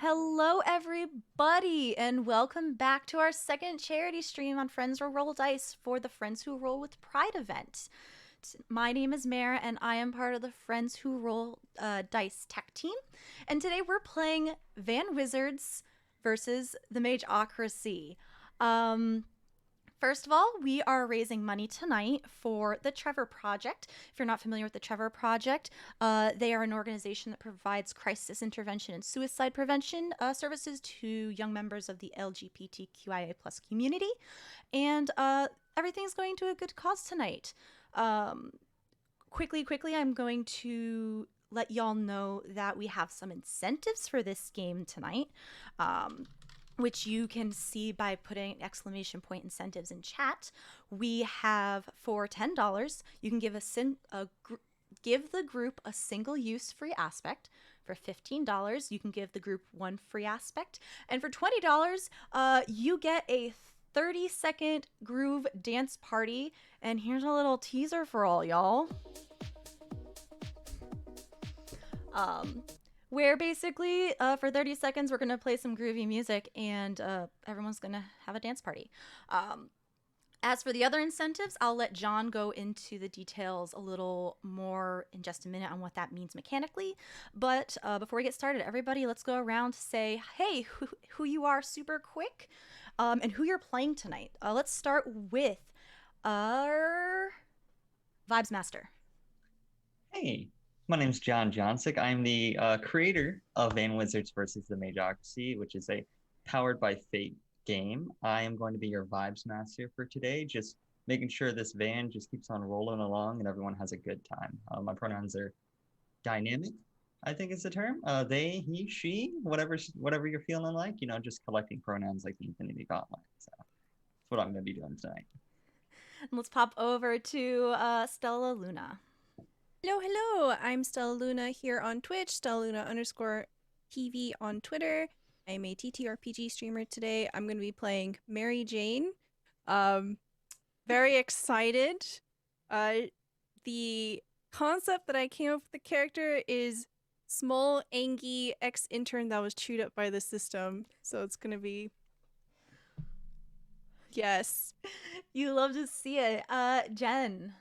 Hello, everybody, and welcome back to our second charity stream on Friends Who Roll Dice for the Friends Who Roll with Pride event. My name is Mara, and I am part of the Friends Who Roll Dice tech team. And today we're playing Van Wizards versus the Mageocracy. Um, First of all, we are raising money tonight for the Trevor Project. If you're not familiar with the Trevor Project, they are an organization that provides crisis intervention and suicide prevention services to young members of the LGBTQIA plus community. And everything's going to a good cause tonight. Quickly, I'm going to let y'all know that we have some incentives for this game tonight. Which you can see by putting exclamation point incentives in chat. We have for $10, you can give give the group a single use free aspect. For $15, you can give the group one free aspect, and for $20, you get a 30-second groove dance party. And here's a little teaser for all y'all. Where basically for 30 seconds we're going to play some groovy music and everyone's going to have a dance party. As for the other incentives, I'll let John go into the details a little more in just a minute on what that means mechanically. But before we get started, everybody, let's go around to say, hey, who you are super quick and who you're playing tonight. Let's start with our Vibes Master. Hey, my name's John Johnsick. I'm the creator of Van Wizards versus the Mageocracy, which is a powered by fate game. I am going to be your vibes master for today, just making sure this van just keeps on rolling along and everyone has a good time. My pronouns are dynamic, I think is the term. They, he, she, whatever you're feeling like, just collecting pronouns like the Infinity Gauntlet. So that's what I'm going to be doing tonight. Let's pop over to Stellaluna. Hello. I'm Stellaluna here on Twitch, Stellaluna_TV on Twitter. I'm a TTRPG streamer today. I'm going to be playing Mary Jane. Very excited. The concept that I came up with the character is small, angy ex-intern that was chewed up by the system. So it's going to be... Yes. You love to see it. Jenn.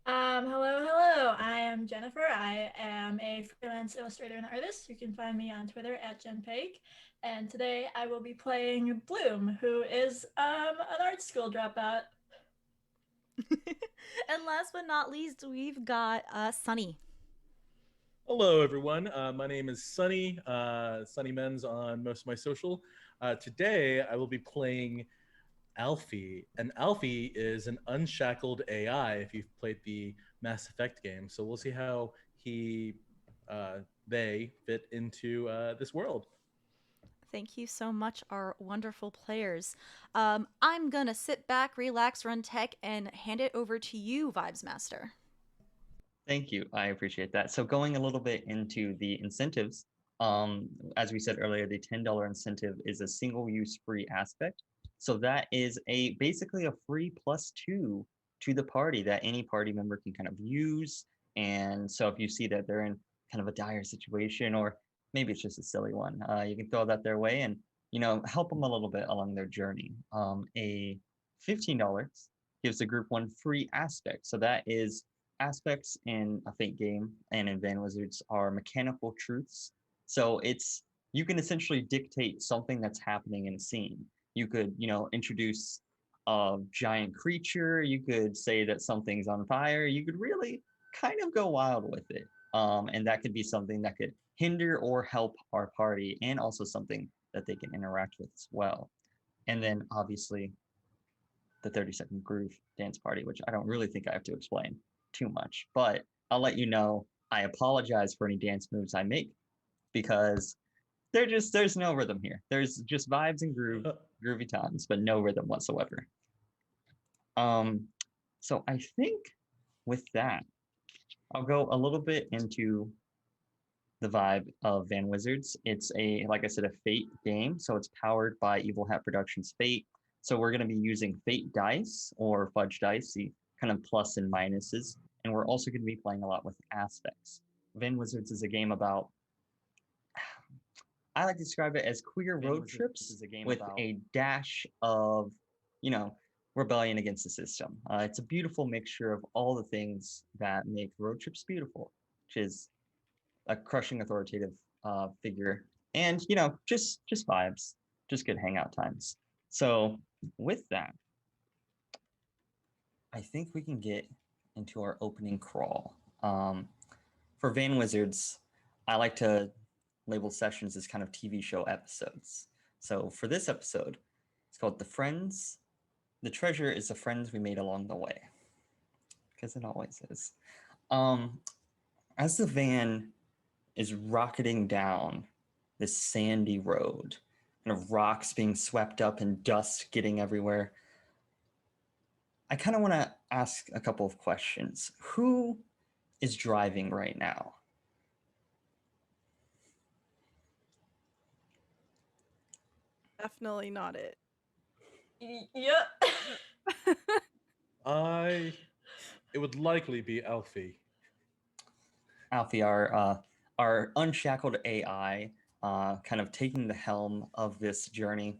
Hello. I am Jennifer. I am a freelance illustrator and artist. You can find me on Twitter at JenPeg. And today I will be playing Bloom, who is an art school dropout. And last but not least, we've got Sonny. Hello, everyone. My name is Sonny, Sonny Menz on most of my social. Today, I will be playing Alfie, and Alfie is an unshackled AI if you've played the Mass Effect game. So we'll see how they fit into this world. Thank you so much, our wonderful players. I'm gonna sit back, relax, run tech, and hand it over to you, Vibes Master. Thank you. I appreciate that. So going a little bit into the incentives, as we said earlier, the $10 incentive is a single-use free aspect. So that is basically a free +2 to the party that any party member can kind of use. And so if you see that they're in kind of a dire situation, or maybe it's just a silly one, you can throw that their way and help them a little bit along their journey. A $15 gives the group one free aspect. So that is aspects in a fate game and in Van Wizards are mechanical truths. So you can essentially dictate something that's happening in a scene. You could, introduce a giant creature. You could say that something's on fire. You could really kind of go wild with it. And that could be something that could hinder or help our party, and also something that they can interact with as well. And then obviously the 30-second groove dance party, which I don't really think I have to explain too much, but I'll let you know. I apologize for any dance moves I make because there's no rhythm here. There's just vibes and groovy times, but no rhythm whatsoever. So I think with that, I'll go a little bit into the vibe of Van Wizards. It's like I said, a fate game. So it's powered by Evil Hat Productions Fate. So we're going to be using fate dice or fudge dice, the kind of plus and minuses. And we're also going to be playing a lot with aspects. Van Wizards is a game about, I like to describe it as queer road trips with a dash of, you know, rebellion against the system. It's a beautiful mixture of all the things that make road trips beautiful, which is a crushing authoritative figure, and just vibes, just good hangout times. So with that, I think we can get into our opening crawl. For Van Wizards, I like to label sessions as kind of TV show episodes. So for this episode, it's called The Friends. The treasure is the friends we made along the way, because it always is. As the van is rocketing down this sandy road, kind of rocks being swept up and dust getting everywhere, I kind of want to ask a couple of questions. Who is driving right now? Definitely not it. Yep. It would likely be Alfie. Alfie, our unshackled AI, kind of taking the helm of this journey.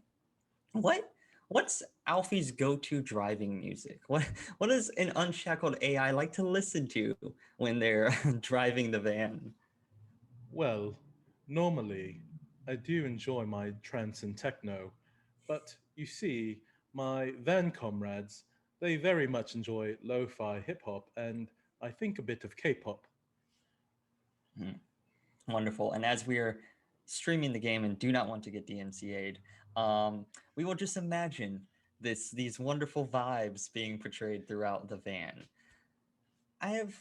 What's Alfie's go-to driving music? What does an unshackled AI like to listen to when they're driving the van? Well, normally, I do enjoy my trance and techno, but you see, my van comrades, they very much enjoy lo-fi hip-hop and I think a bit of K-pop. Wonderful. And as we are streaming the game and do not want to get DMCA'd, we will just imagine these wonderful vibes being portrayed throughout the van. I have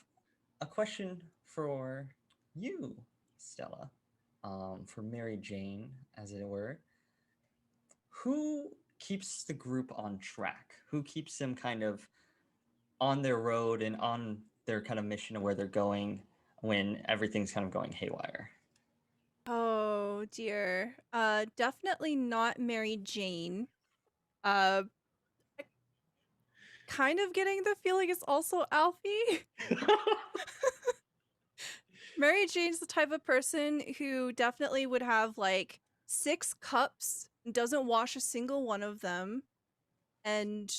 a question for you, Stella, for Mary Jane, as it were. Who keeps the group on track? Who keeps them kind of on their road and on their kind of mission of where they're going when everything's kind of going haywire? Oh dear. Definitely not Mary Jane. Kind of getting the feeling it's also Alfie. Mary Jane's the type of person who definitely would have like 6 cups, doesn't wash a single one of them, and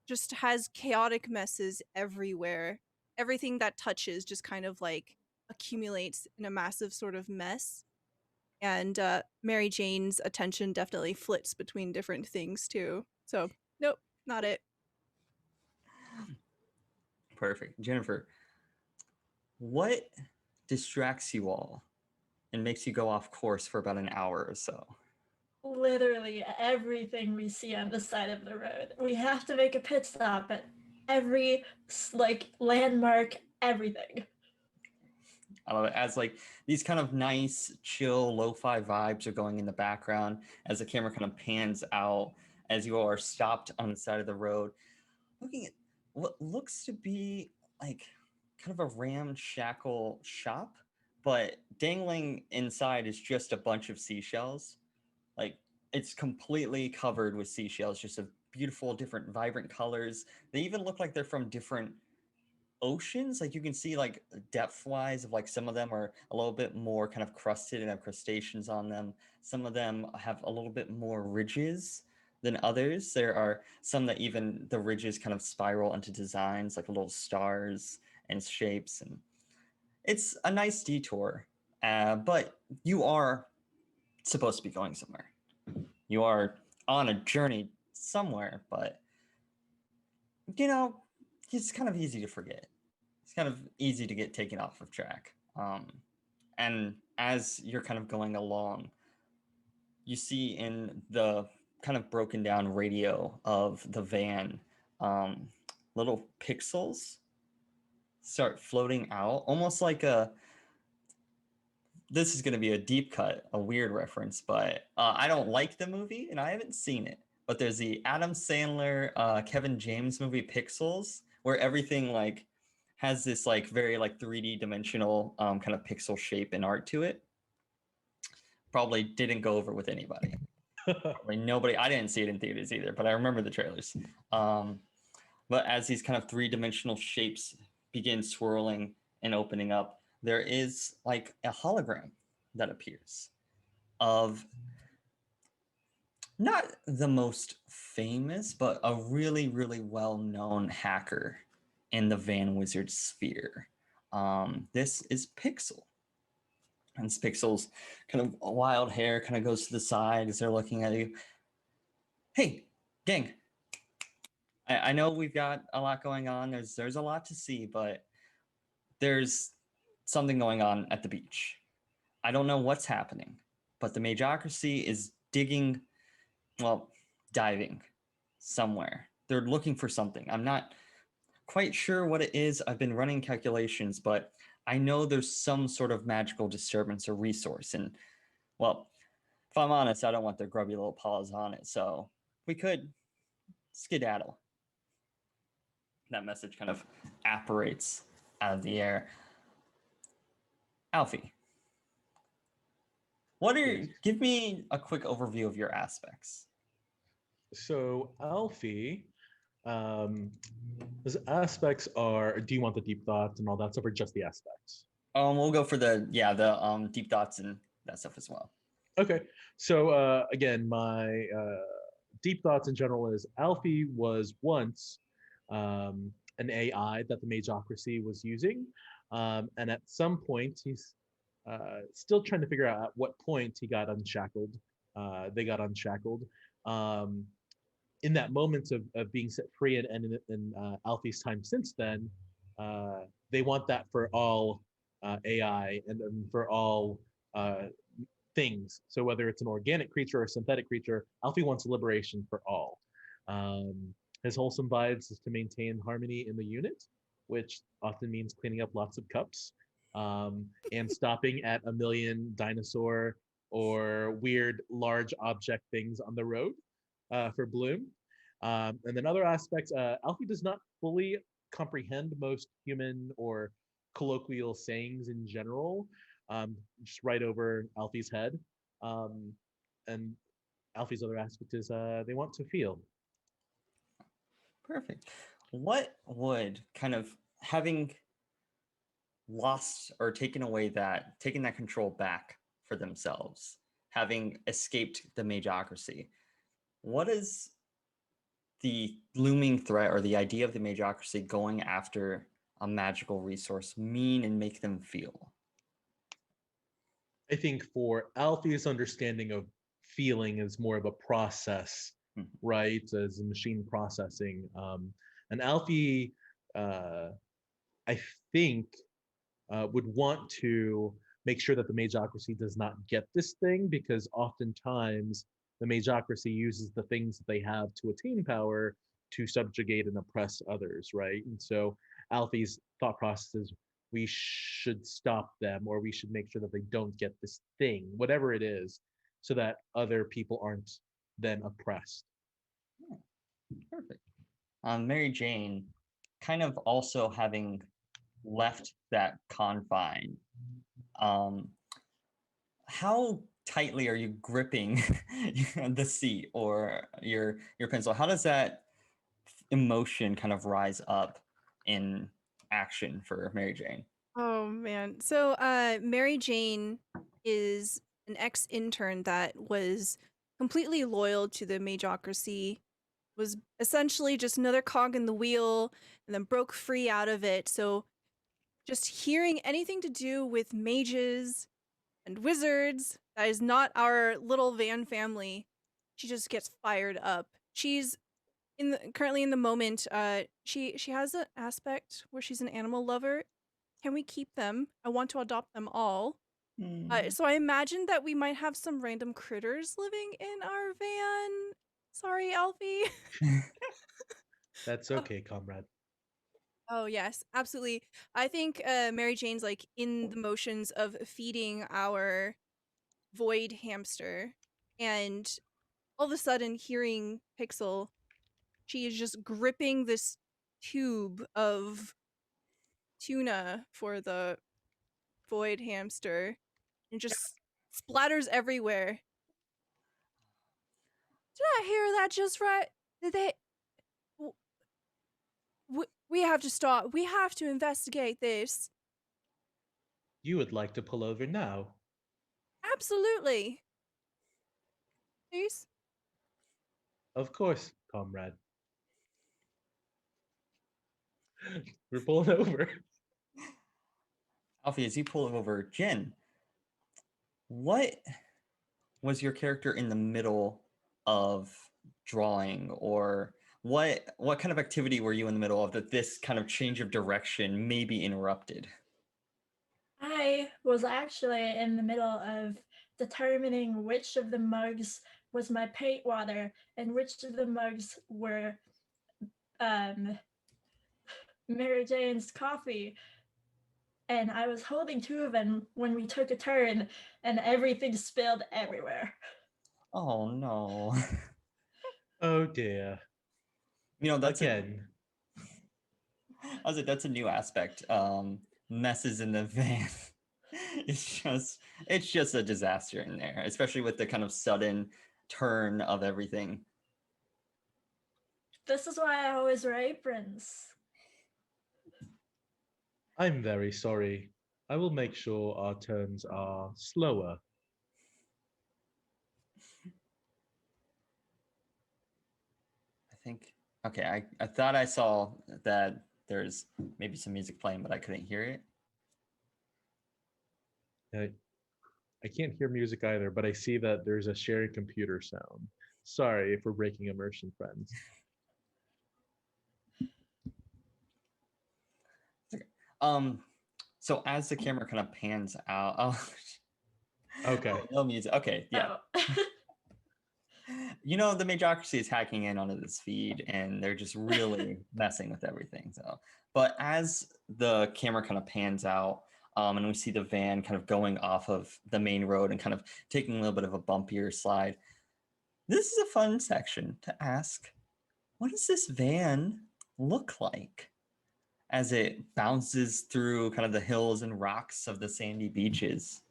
just has chaotic messes everywhere. Everything that touches just kind of like accumulates in a massive sort of mess. And Mary Jane's attention definitely flits between different things too. So, nope, not it. Perfect. Jennifer, what distracts you all and makes you go off course for about an hour or so? Literally everything we see on the side of the road. We have to make a pit stop at every landmark, everything. I love it. As like these kind of nice, chill, lo-fi vibes are going in the background as the camera kind of pans out as you all are stopped on the side of the road, looking at what looks to be like kind of a ramshackle shop, but dangling inside is just a bunch of seashells. Like it's completely covered with seashells, just of beautiful, different, vibrant colors. They even look like they're from different oceans. Like you can see like depth wise of like some of them are a little bit more kind of crusted and have crustaceans on them. Some of them have a little bit more ridges than others. There are some that even the ridges kind of spiral into designs like little stars and shapes, and it's a nice detour. But you are supposed to be going somewhere. You are on a journey somewhere, but it's kind of easy to forget. It's kind of easy to get taken off of track. And as you're kind of going along, you see in the kind of broken down radio of the van, little pixels start floating out, almost like this is going to be a deep cut, a weird reference, but I don't like the movie and I haven't seen it. But there's the Adam Sandler, Kevin James movie Pixels, where everything like has this like very like 3D dimensional kind of pixel shape and art to it. Probably didn't go over with anybody. Probably nobody. I didn't see it in theaters either, but I remember the trailers. But as these kind of 3-dimensional shapes begin swirling and opening up, there is like a hologram that appears. of not the most famous, but a really, really well-known hacker in the Van Wizard sphere. This is Pixel. And Pixel's kind of wild hair kind of goes to the side as they're looking at you. Hey, gang. I know we've got a lot going on. There's a lot to see, but there's something going on at the beach. I don't know what's happening, but the Mageocracy is diving somewhere. They're looking for something. I'm not quite sure what it is. I've been running calculations, but I know there's some sort of magical disturbance or resource. And, well, if I'm honest, I don't want their grubby little paws on it. So we could skedaddle. That message kind of apparates out of the air. Alfie, give me a quick overview of your aspects. So Alfie, his aspects are, do you want the deep thoughts and all that stuff, or just the aspects? We'll go for the deep thoughts and that stuff as well. Okay, so again, my deep thoughts in general is Alfie was once an AI that the Mageocracy was using, and at some point he's still trying to figure out at what point he got unshackled. They got unshackled. In that moment of being set free, and in Alfie's time since then, they want that for all AI and for all things. So whether it's an organic creature or a synthetic creature, Alfie wants liberation for all. His wholesome vibes is to maintain harmony in the unit, which often means cleaning up lots of cups and stopping at a million dinosaur or weird large object things on the road for Bloom. And then other aspects, Alfie does not fully comprehend most human or colloquial sayings in general, just right over Alfie's head. And Alfie's other aspect is they want to feel. Perfect. What would kind of having lost or taken that control back for themselves, having escaped the Mageocracy, what is the looming threat or the idea of the Mageocracy going after a magical resource mean and make them feel? I think for Alfie's understanding of feeling is more of a process, right? As a machine processing. And Alfie, I think, would want to make sure that the Mageocracy does not get this thing, because oftentimes the Mageocracy uses the things that they have to attain power to subjugate and oppress others, right? And so Alfie's thought process is, we should stop them, or we should make sure that they don't get this thing, whatever it is, so that other people aren't then oppressed. Perfect. Mary Jane, kind of also having left that confine, how tightly are you gripping the seat or your pencil? How does that emotion kind of rise up in action for Mary Jane? Oh man. So Mary Jane is an ex-intern that was completely loyal to the Mageocracy, was essentially just another cog in the wheel, and then broke free out of it. So just hearing anything to do with mages and wizards that is not our little Van family, she just gets fired up. She's currently in the moment, she has an aspect where she's an animal lover. Can we keep them? I want to adopt them all. So I imagine that we might have some random critters living in our van. Sorry, Alfie. That's okay, comrade. Oh yes, absolutely. I think Mary Jane's like in the motions of feeding our void hamster, and all of a sudden hearing Pixel, she is just gripping this tube of tuna for the void hamster and just splatters everywhere. Did I hear that just right? Did they? We have to start. We have to investigate this. You would like to pull over now? Absolutely. please? Of course, comrade. We're pulling over. Alfie, as you pull over, Jen, what was your character in the middle of drawing, or what kind of activity were you in the middle of that this kind of change of direction maybe interrupted? I was actually in the middle of determining which of the mugs was my paint water and which of the mugs were um, Mary Jane's coffee. And I was holding two of them when we took a turn, and everything spilled everywhere. Oh no. Oh dear. That's Again. that's a new aspect. Messes in the van. It's just a disaster in there, especially with the kind of sudden turn of everything. This is why I always wear aprons. I'm very sorry. I will make sure our turns are slower. I think, okay, I thought I saw that there's maybe some music playing, but I couldn't hear it. I can't hear music either, but I see that there's a sharing computer sound. Sorry if we're breaking immersion, friends. So as the camera kind of pans out, Okay. no music. Okay, yeah. Oh. The Mageocracy is hacking in onto this feed, and they're just really messing with everything. But as the camera kind of pans out, and we see the van kind of going off of the main road and kind of taking a little bit of a bumpier slide, this is a fun section to ask, what does this van look like as it bounces through kind of the hills and rocks of the sandy beaches?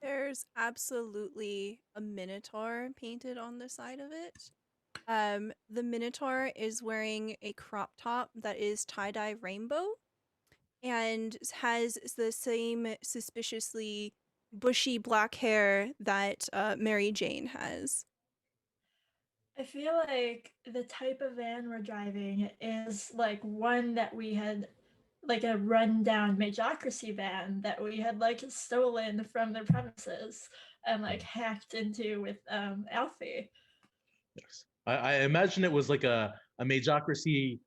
There's absolutely a minotaur painted on the side of it. The minotaur is wearing a crop top that is tie-dye rainbow and has the same suspiciously bushy black hair that Mary Jane has. I feel like the type of van we're driving is like one that we had, like a rundown Mageocracy van that we had like stolen from their premises and like hacked into with Alfie. Yes. I imagine it was like a Mageocracy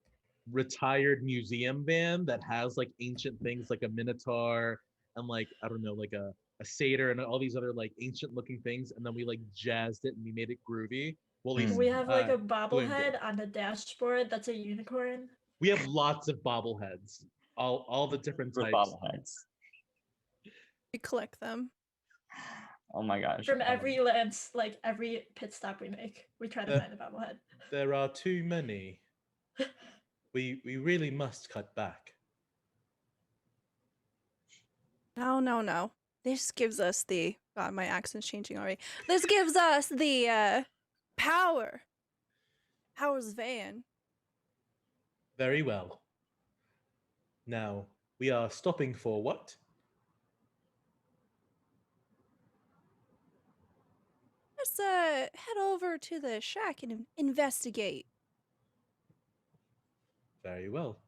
retired museum van that has like ancient things like a minotaur and like, I don't know, like a satyr and all these other like ancient looking things. And then we like jazzed it and we made it groovy. Well, at least We have like a Bloom did. bobblehead on the dashboard that's a unicorn. We have lots of bobbleheads, all the different With types. bobbleheads. We collect them. Oh my gosh. From every lens, like every pit stop we make, we try to find a bobblehead. There are too many. We really must cut back. No. This gives us the God, my accent's changing already. This gives us the power. Power's van. Very well. Now, we are stopping for what? Let's head over to the shack and investigate. Very well.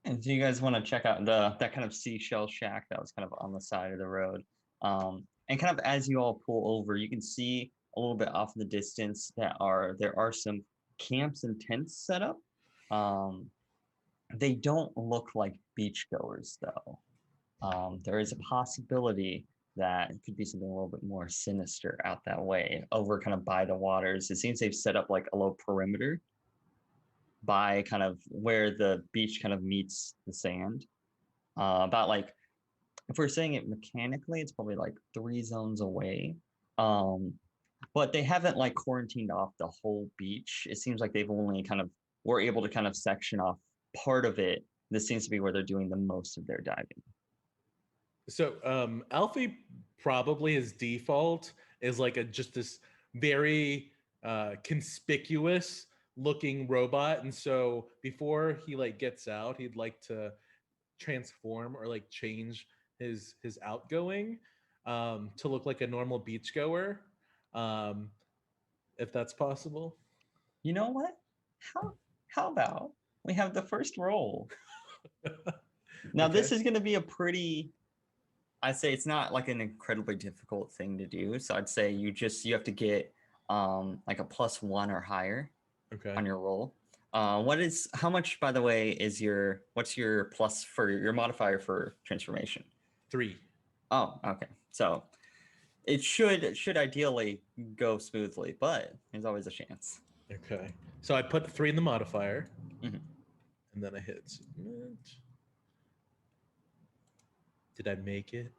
And do you guys want to check out that kind of seashell shack that was kind of on the side of the road? And kind of as you all pull over, you can see a little bit off in the distance there are some camps and tents set up. They don't look like beachgoers though. There is a possibility that it could be something a little bit more sinister out that way, over kind of by the waters. It seems they've set up like a little perimeter by kind of where the beach kind of meets the sand. About like, if we're saying it mechanically, it's probably like 3 zones away. But they haven't like quarantined off the whole beach. It seems like they've only were able to kind of section off part of it. This seems to be where they're doing the most of their diving. So Alfie probably his default is like just this very conspicuous looking robot, and so before he like gets out, he'd like to transform or like change his outgoing to look like a normal beachgoer, um, if that's possible. You know what? How about we have the first roll? Now, this Okay. is going to be a pretty. I'd say it's not like an incredibly difficult thing to do. So I'd say you have to get like a +1 or higher Okay. on your roll. How much, by the way, what's your plus for your modifier for transformation? 3. Oh, okay. So it should ideally go smoothly, but there's always a chance. Okay. So I put 3 in the modifier, Mhm. and then I hit submit. Did I make it?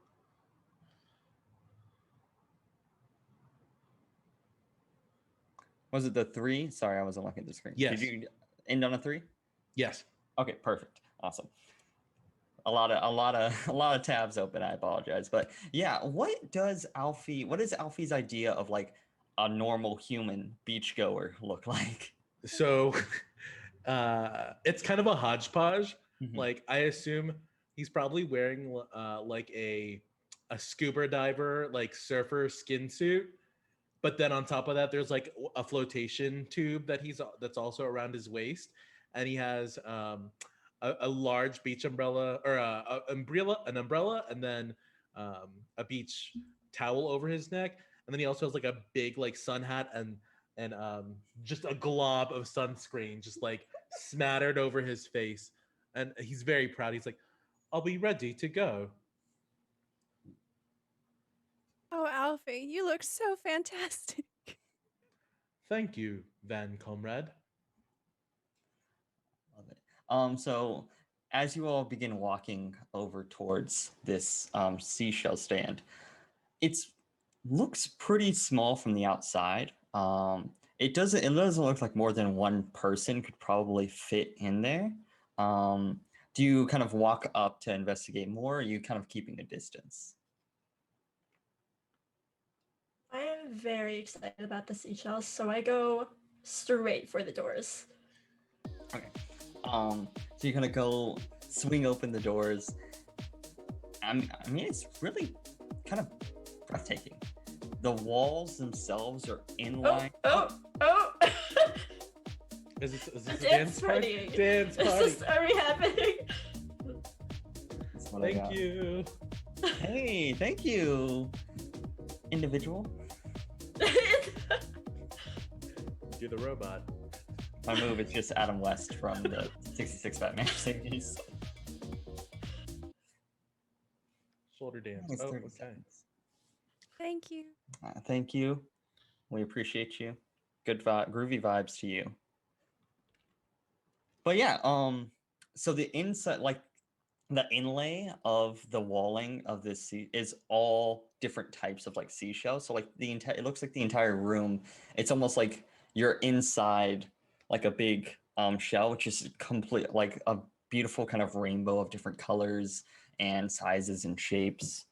Was it the 3? Sorry, I wasn't looking at the screen. Yes. Did you end on a 3? Yes. Okay, perfect. Awesome. A lot of tabs open. I apologize, but yeah, what is Alfie's idea of like a normal human beachgoer look like? So it's kind of a hodgepodge. Mhm. Like I assume he's probably wearing like a scuba diver, like surfer skin suit, but then on top of that there's like a flotation tube that's also around his waist, and he has a large beach umbrella, or an umbrella, and then a beach towel over his neck, and then he also has like a big like sun hat and just a glob of sunscreen just like smattered over his face, and he's very proud. He's like, "I'll be ready to go." Oh, Alfie, you look so fantastic. Thank you, Van Comrade. Love it. So as you all begin walking over towards this seashell stand, it looks pretty small from the outside. It doesn't look like more than one person could probably fit in there. Do you kind of walk up to investigate more, or are you kind of keeping a distance? I am very excited about the seashells, so I go straight for the doors. Okay. So you're gonna go swing open the doors. I mean, it's really kind of breathtaking. The walls themselves are inline. Oh! Is this a Dance dance party? party. Dance Is party. this already happening? That's what I Thank got. you. Hey, thank you, individual. Do the robot. My move is just Adam West from the 66 Batman series. Shoulder dance. It's Oh, 30 okay. seconds. Thank you. Thank you. We appreciate you. Good groovy vibes to you. But yeah, so the inside, like the inlay of the walling of this sea is all different types of like seashells. So like it looks like the entire room. It's almost like you're inside like a big shell, which is complete like a beautiful kind of rainbow of different colors and sizes and shapes.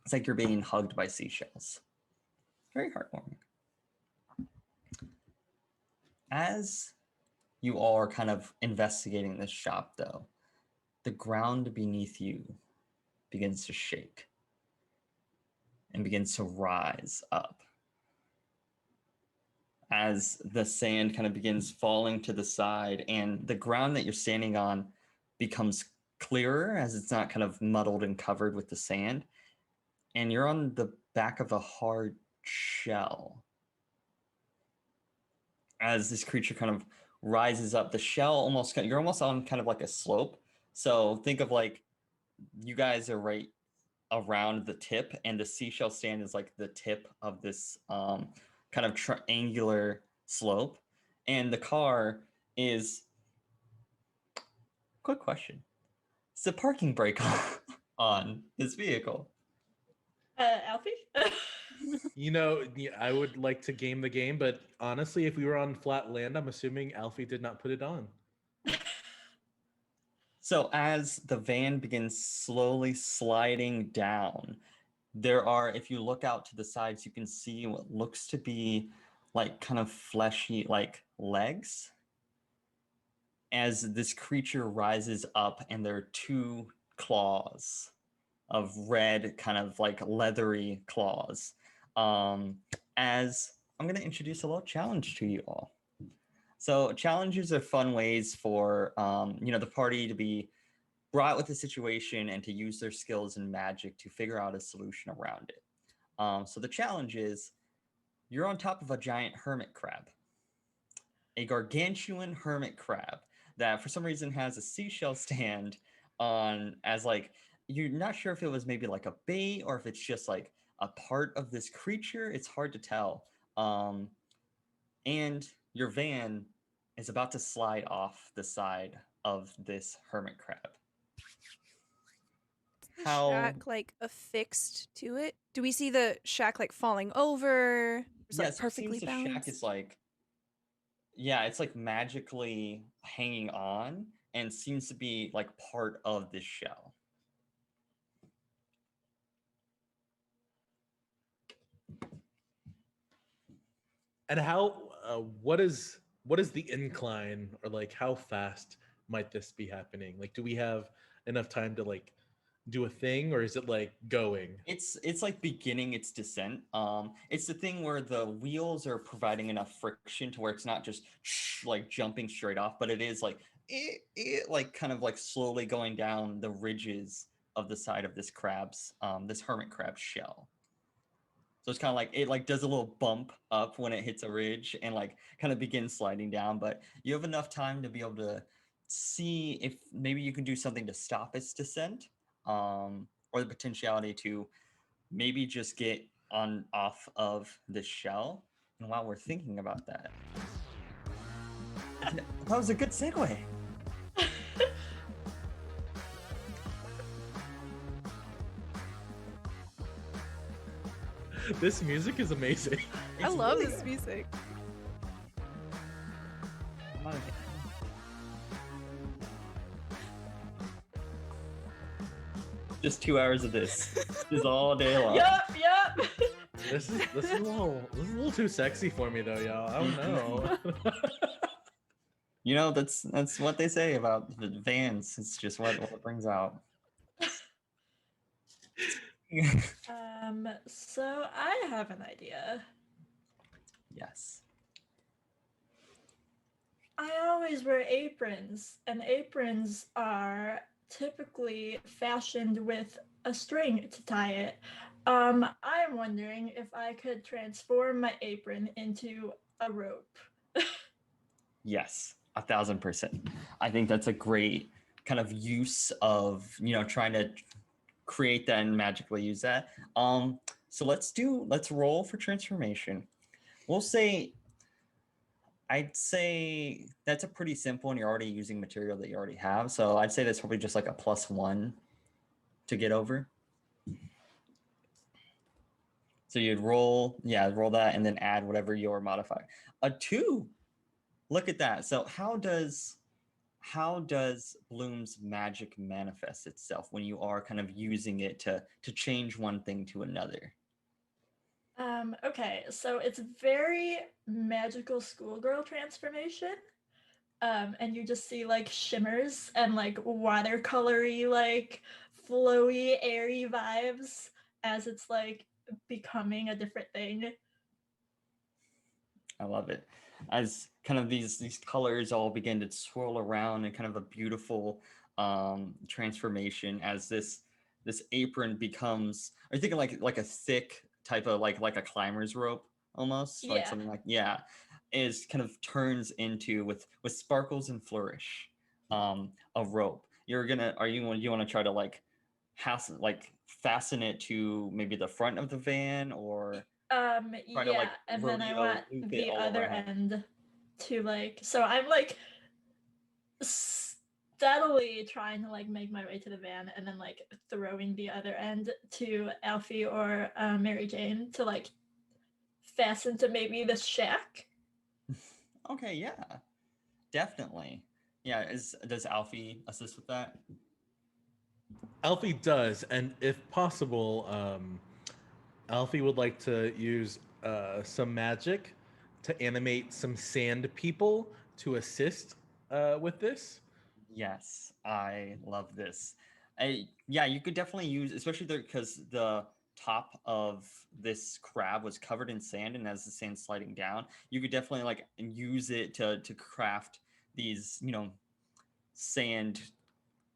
It's like you're being hugged by seashells. Very heartwarming. As you all are kind of investigating this shop, though, the ground beneath you begins to shake and begins to rise up as the sand kind of begins falling to the side, and the ground that you're standing on becomes clearer as it's not kind of muddled and covered with the sand, and you're on the back of a hard shell. As this creature kind of rises up, the shell you're almost on kind of like a slope. So think of like you guys are right around the tip, and the seashell stand is like the tip of this kind of triangular slope, and the car is. Quick question: is the parking brake on this vehicle? Alfie? You know, I would like to game the game, but honestly, if we were on flat land, I'm assuming Alfie did not put it on. So as the van begins slowly sliding down, there are, if you look out to the sides, you can see what looks to be like kind of fleshy, like legs. as this creature rises up, and there are two claws of red, kind of like leathery claws. As I'm going to introduce a little challenge to you all. So challenges are fun ways for the party to be brought with the situation and to use their skills in magic to figure out a solution around it. So the challenge is you're on top of a giant hermit crab, a gargantuan hermit crab that for some reason has a seashell stand on as like, you're not sure if it was maybe like a bait or if it's just like a part of this creature. It's hard to tell. And your van is about to slide off the side of this hermit crab. The How shack like affixed to it? Do we see the shack like falling over? It's yeah, like so it seems perfectly the shack balanced. is like, yeah, it's like magically hanging on and seems to be like part of this shell. And how? What is the incline, or like how fast might this be happening? Like, do we have enough time to like do a thing, or is it like going? It's like beginning its descent. It's the thing where the wheels are providing enough friction to where it's not just like jumping straight off, but it is like like kind of like slowly going down the ridges of the side of this this hermit crab shell. So it's kind of like it like does a little bump up when it hits a ridge and like kind of begins sliding down, but you have enough time to be able to see if maybe you can do something to stop its descent, or the potentiality to maybe just get on off of the shell. And while we're thinking about that, that was a good segue. This music is amazing. I It's love really this music. just 2 hours of this. Just all day long. Yup. This is a little too sexy for me though, y'all. I don't know. You know, that's what they say about the vans. It's just what it brings out. So I have an idea. Yes. I always wear aprons, and aprons are typically fashioned with a string to tie it. I'm wondering if I could transform my apron into a rope. Yes, 1,000%. I think that's a great kind of use of, trying to create that and magically use that. So let's roll for transformation. I'd say that's a pretty simple, and you're already using material that you already have. So I'd say that's probably just like a +1 to get over. So you'd roll that and then add whatever your modifier. A 2. Look at that. So how does Bloom's magic manifest itself when you are kind of using it to change one thing to another? Okay, so it's very magical schoolgirl transformation. And you just see like shimmers and like watercolory, like flowy, airy vibes as it's like becoming a different thing. I love it. As kind of these colors all begin to swirl around in kind of a beautiful transformation as this apron becomes. Are you thinking like a thick type of like a climber's rope almost? Like Yeah. something like, yeah, is kind of turns into with sparkles and flourish a rope. You want to try to like fasten it to maybe the front of the van, or try to like And then I rodeo want loop it the all other around? end to like, so I'm like steadily trying to like make my way to the van and then like throwing the other end to Alfie or Mary Jane to like fasten to maybe the shack. Okay, yeah, definitely. Yeah, does Alfie assist with that? Alfie does, and if possible, Alfie would like to use some magic to animate some sand people to assist with this. Yes, I love this. Yeah, you could definitely use, especially because the top of this crab was covered in sand, and as the sand sliding down, you could definitely like use it to craft these, sand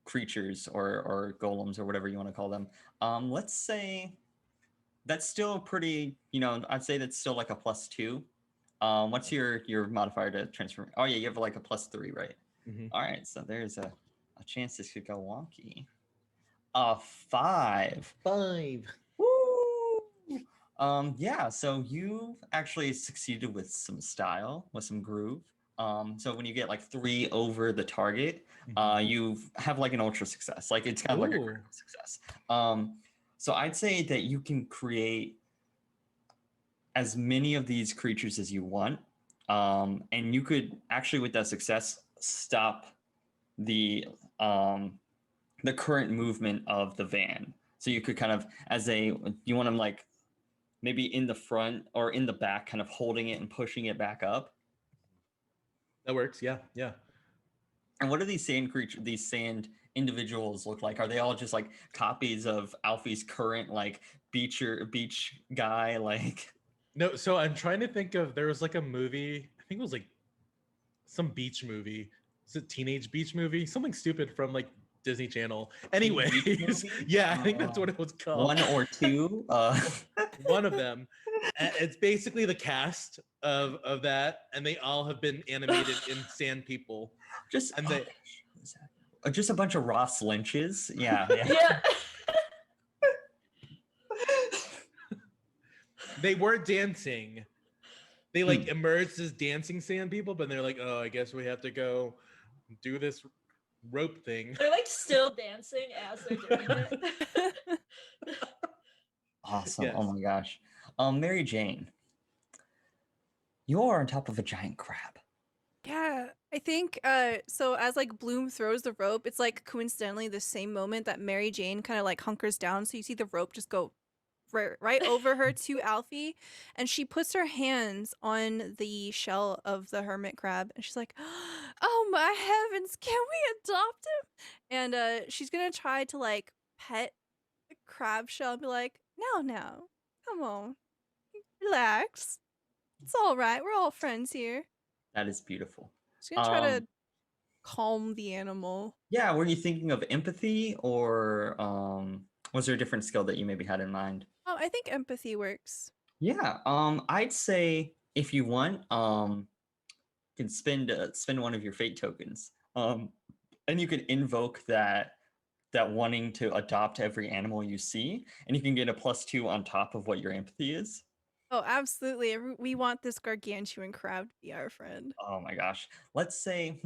creatures or golems or whatever you want to call them. Let's say that's still pretty, I'd say that's still like a +2. What's your modifier to transform? Oh yeah, you have like a +3, right? Mm-hmm. All right, so there's a chance this could go wonky. A 5. 5. Woo! Yeah, so you actually succeeded with some style, with some groove. So when you get like 3 over the target, you have like an ultra success. Like it's kind of like a critical success. So I'd say that you can create as many of these creatures as you want. And you could actually, with that success, stop the current movement of the van. So you could kind of, you want them like maybe in the front or in the back, kind of holding it and pushing it back up. That works. Yeah, yeah. And what do these sand individuals look like? Are they all just like copies of Alfie's current like beach guy? Like, No, so I'm trying to think of, there was like a movie, I think it was like some beach movie. Is it teenage beach movie? Something stupid from like Disney Channel. Anyways, yeah, I think that's what it was called. 1 or 2. One of them. It's basically the cast of that, and they all have been animated in sand people. Just and they just a bunch of Ross Lynches. Yeah. Yeah. They were dancing. They like emerged as dancing sand people, but they're like, oh, I guess we have to go do this rope thing. They're like still dancing as they're doing it. Awesome. Yes. Oh my gosh. Mary Jane, you're on top of a giant crab. Yeah, I think so as like Bloom throws the rope, it's like coincidentally the same moment that Mary Jane kind of like hunkers down, so you see the rope just go right over her to Alfie, and she puts her hands on the shell of the hermit crab, and she's like, "Oh my heavens, can we adopt him?" And she's gonna try to like pet the crab shell and be like, "Now, come on, relax. It's all right. We're all friends here." That is beautiful. She's gonna try to calm the animal. Yeah, were you thinking of empathy, or was there a different skill that you maybe had in mind? Oh, I think empathy works. Yeah, I'd say if you want, you can spend one of your fate tokens, and you can invoke that wanting to adopt every animal you see, and you can get a +2 on top of what your empathy is. Oh, absolutely. We want this gargantuan crab to be our friend. Oh my gosh. Let's say,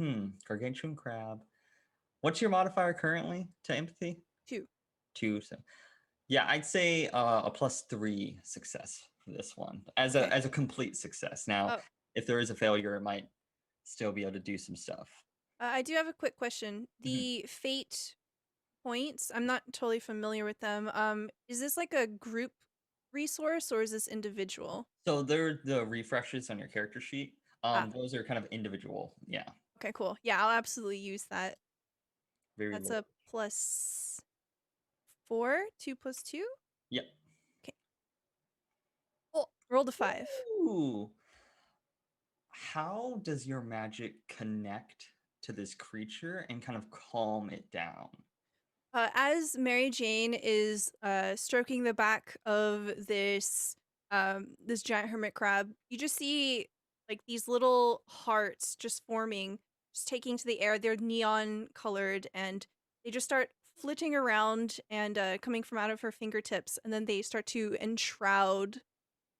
gargantuan crab. What's your modifier currently to empathy? 2. 2. So yeah, I'd say a +3 success for this one as a complete success. Now, if there is a failure, it might still be able to do some stuff. I do have a quick question. The fate points, I'm not totally familiar with them. Is this like a group resource or is this individual? So they're the refreshes on your character sheet. Those are kind of individual. Yeah. Okay, cool. Yeah, I'll absolutely use that. That's low. a +4, 2 + 2. Yep. Okay. Oh, rolled a 5. Ooh. How does your magic connect to this creature and kind of calm it down? As Mary Jane is stroking the back of this this giant hermit crab, you just see like these little hearts just forming, just taking to the air. They're neon colored, and they just start flitting around and coming from out of her fingertips, and then they start to enshroud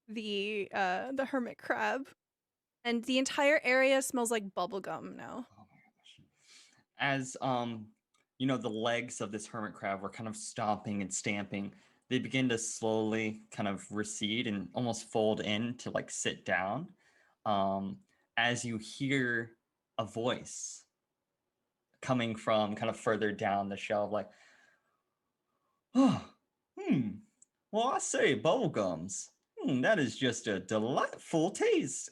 the hermit crab, and the entire area smells like bubblegum now. Oh my gosh. As the legs of this hermit crab were kind of stomping and stamping, they begin to slowly kind of recede and almost fold in to like sit down. As you hear a voice coming from kind of further down the shelf, like, oh, well, I say bubblegums. That is just a delightful taste.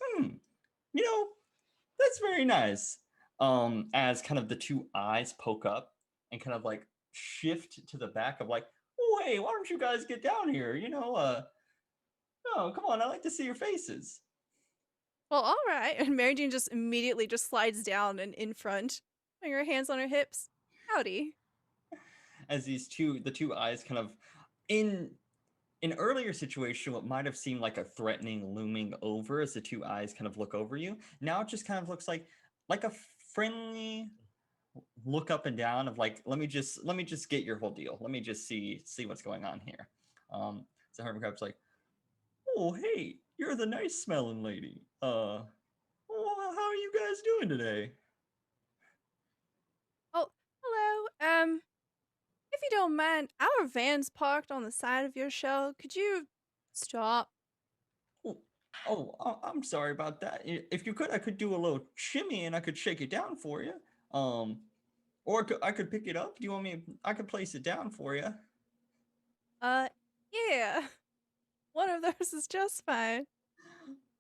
That's very nice. as kind of the two eyes poke up and kind of like shift to the back of like, oh, hey, why don't you guys get down here? Oh, come on, I like to see your faces. Well, all right. And Mary Jane just immediately just slides down and in front, putting her hands on her hips. Howdy. As the two eyes kind of in an earlier situation, what might have seemed like a threatening looming over as the two eyes kind of look over you, now it just kind of looks like a friendly look up and down of like, let me just get your whole deal. Let me just see what's going on here. So Hermit Crab's like, oh, hey, you're the nice smelling lady. Well, how are you guys doing today? Oh, hello. If you don't mind, our van's parked on the side of your show. Could you stop? I'm sorry about that. If you could, I could do a little shimmy and I could shake it down for you. Or I could pick it up. Do you want me? I could place it down for you. Yeah. One of those is just fine.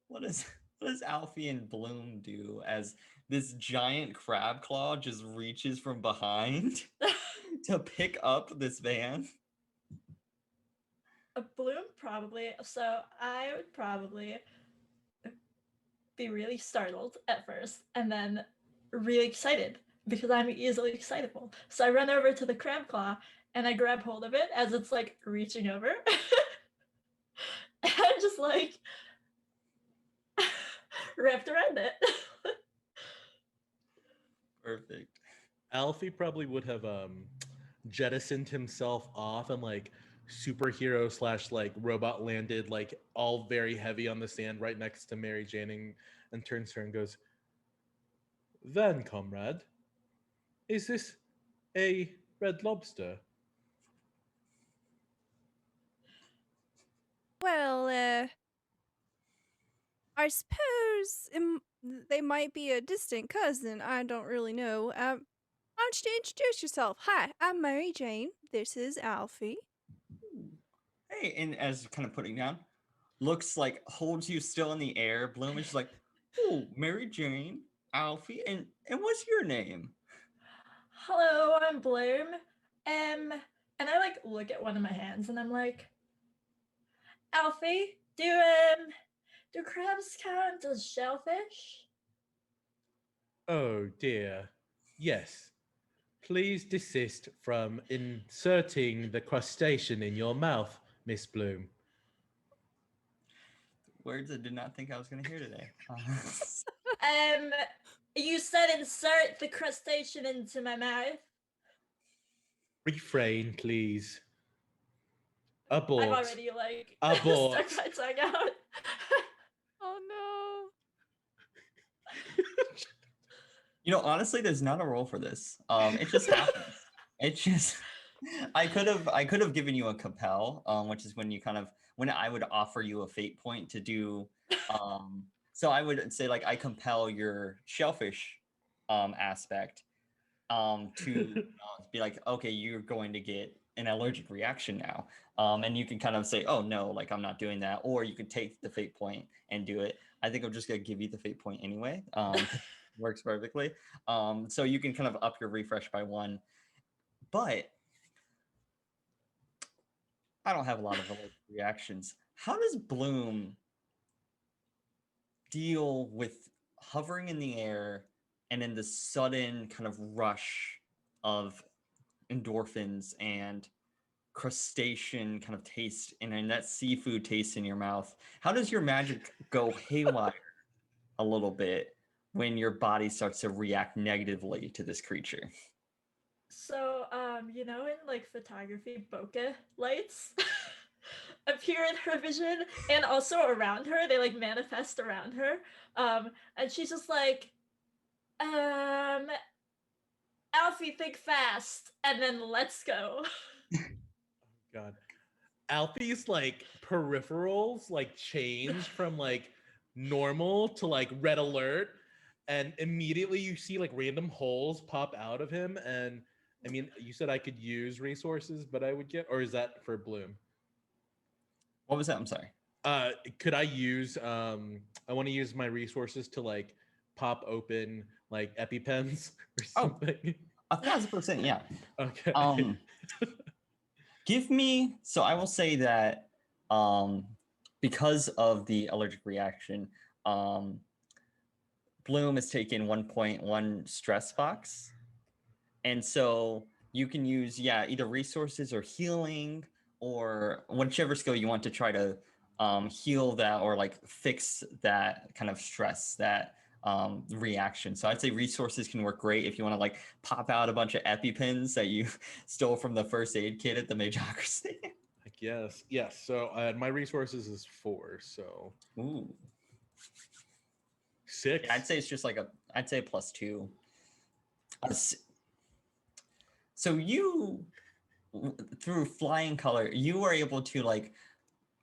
What does Alfie and Bloom do as this giant crab claw just reaches from behind to pick up this van? A Bloom probably. So I would probably be really startled at first and then really excited because I'm easily excitable. So I run over to the crab claw and I grab hold of it as it's like reaching over. And I'm just like wrapped around it. Perfect. Alfie probably would have jettisoned himself off and like superhero slash like robot landed like all very heavy on the sand right next to Mary Jane and turns to her and goes, then, comrade, is this a red lobster? Well, I suppose they might be a distant cousin. I don't really know. Why don't you introduce yourself? Hi, I'm Mary Jane. This is Alfie. Hey, and as kind of putting down, looks like holds you still in the air. Bloom is just like, oh, Mary Jane, Alfie, and what's your name? Hello, I'm Bloom. And I like look at one of my hands and I'm like, Alfie, do crabs count as shellfish? Oh dear. Yes. Please desist from inserting the crustacean in your mouth, Miss Bloom. Words I did not think I was going to hear today. You said insert the crustacean into my mouth. Refrain, please. Abort. I've already like Abort. stuck my tongue out. Oh no. Honestly, there's not a role for this. It just happens. It just I could have given you a compel, which is when I would offer you a fate point to do so I would say like I compel your shellfish aspect to be like, okay, you're going to get an allergic reaction now. And you can kind of say, oh no, like I'm not doing that. Or you could take the fate point and do it. I think I'm just gonna give you the fate point anyway. Works perfectly. So you can kind of up your refresh by 1. But I don't have a lot of allergic reactions. How does Bloom deal with hovering in the air and then the sudden kind of rush of endorphins and crustacean kind of taste and then that seafood taste in your mouth? How does your magic go haywire a little bit when your body starts to react negatively to this creature? So, in like photography, bokeh lights appear in her vision and also around her. They like manifest around her. And she's just like, Alfie, think fast, and then let's go. God. Alfie's like peripherals like change from like normal to like red alert, and immediately you see like random holes pop out of him. And I mean, you said I could use resources, but I would get, or is that for Bloom? What was that? I'm sorry. Could I use I want to use my resources to like pop open like EpiPens or Oh. something? 1,000%, yeah. Okay. Give me, so I will say that because of the allergic reaction, Bloom has taken 1.1 stress box. And so you can use, either resources or healing or whichever skill you want to try to heal that or like fix that kind of stress, that reaction. So I'd say resources can work great if you want to like pop out a bunch of EpiPens that you stole from the first aid kit at the Mageocracy. I guess. Yes. So my resources is 4. So Ooh. 6. Yeah, I'd say it's just like I'd say +2. So you, through flying color, you were able to like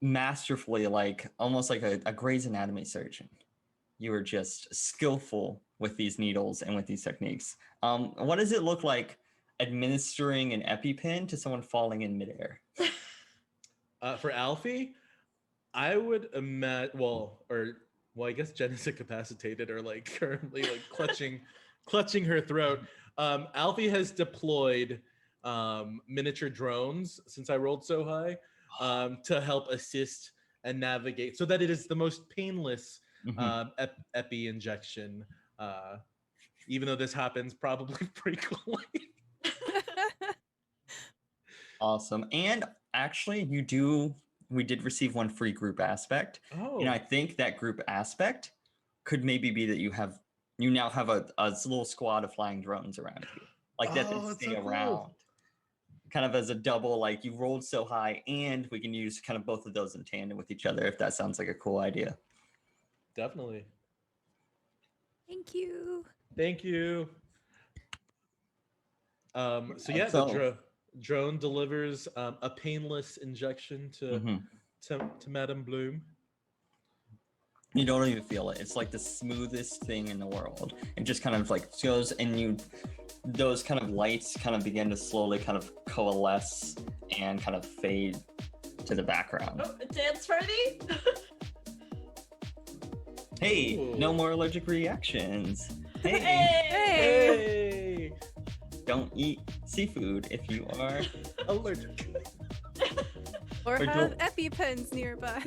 masterfully, like almost like a Grey's Anatomy surgeon. You were just skillful with these needles and with these techniques. What does it look like administering an EpiPen to someone falling in midair? For Alfie, I would imagine. Well, I guess Jenn is incapacitated or like currently like clutching her throat. Alfie has deployed miniature drones since I rolled so high to help assist and navigate, so that it is the most painless epi injection. Even though this happens probably frequently. Awesome. And actually, we did receive one free group aspect. Oh. And I think that group aspect could maybe be that you now have a little squad of flying drones around you. Like that Oh, stay so cool. around. Kind of as a double, like you rolled so high, and we can use kind of both of those in tandem with each other, if that sounds like a cool idea. Definitely. Thank you. Thank you. The drone delivers a painless injection to Madame Bloom. You don't even feel it. It's like the smoothest thing in the world. It just kind of like goes, and those kind of lights kind of begin to slowly kind of coalesce and kind of fade to the background. Oh, dance party? Hey, Ooh. no more allergic reactions. Hey. Hey! Don't eat seafood if you are Allergic. Or Or have EpiPens nearby.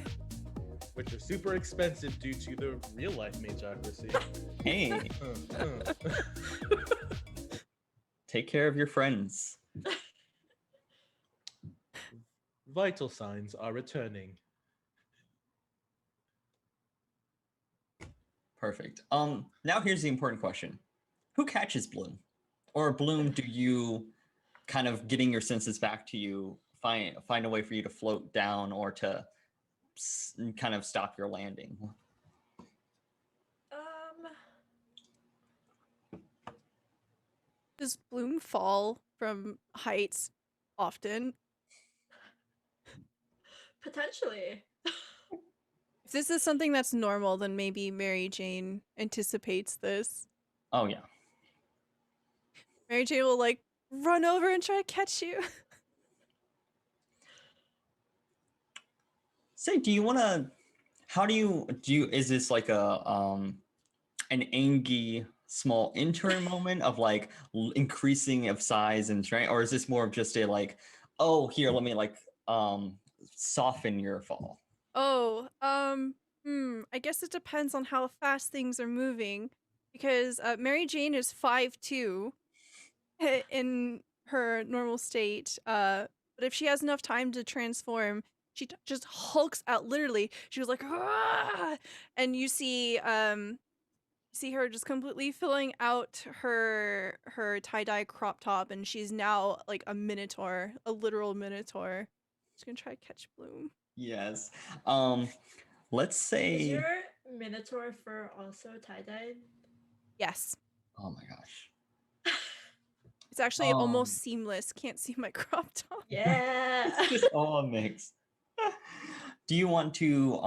Which are super expensive due to the real life Mageocracy. Hey, take care of your friends. Vital signs are returning. Perfect. Now here's the important question. Who catches Bloom? Or Bloom, do you kind of getting your senses back to you, find a way for you to float down or to kind of stop your landing? Does Bloom fall from heights often? Potentially. If this is something that's normal, then maybe Mary Jane anticipates this. Oh yeah. Mary Jane will like run over and try to catch you. Say, do you want to? How do you? Is this like an Angie small interim moment of like increasing of size and strength, or is this more of just a like, oh here, let me like soften your fall? Oh, I guess it depends on how fast things are moving, because Mary Jane is 5'2" in her normal state. But if she has enough time to transform, she just hulks out. Literally, she was like, "Ah!" And you see her just completely filling out her tie-dye crop top, and she's now like a minotaur, a literal minotaur. She's gonna try to catch Bloom. Yes. Let's Is say. your minotaur fur also tie-dyed? Yes. Oh my gosh. It's actually almost seamless. Can't see my crop top. Yeah. It's just all a mix. Do you want to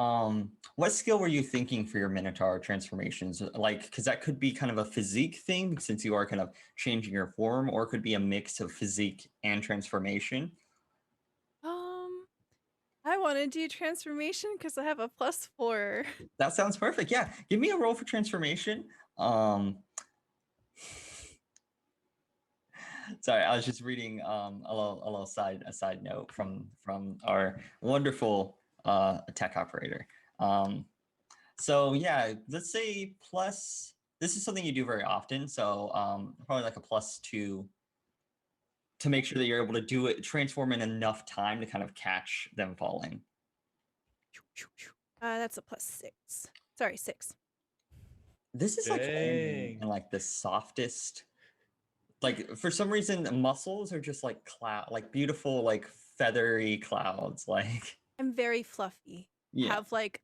what skill were you thinking for your Minotaur transformations? Like, because that could be kind of a physique thing since you are kind of changing your form, or it could be a mix of physique and transformation. I want to do transformation because I have a +4. That sounds perfect. Yeah, give me a roll for transformation. Sorry, I was just reading a side note from our wonderful tech operator. So yeah, let's say plus. This is something you do very often, so probably like a +2 to make sure that you're able to do it, transform in enough time to kind of catch them falling. That's a +6. Sorry, 6. This is like landing Dang. in like the softest. Like for some reason, muscles are just like like beautiful, like feathery clouds. Like I'm very fluffy. yeah, Have like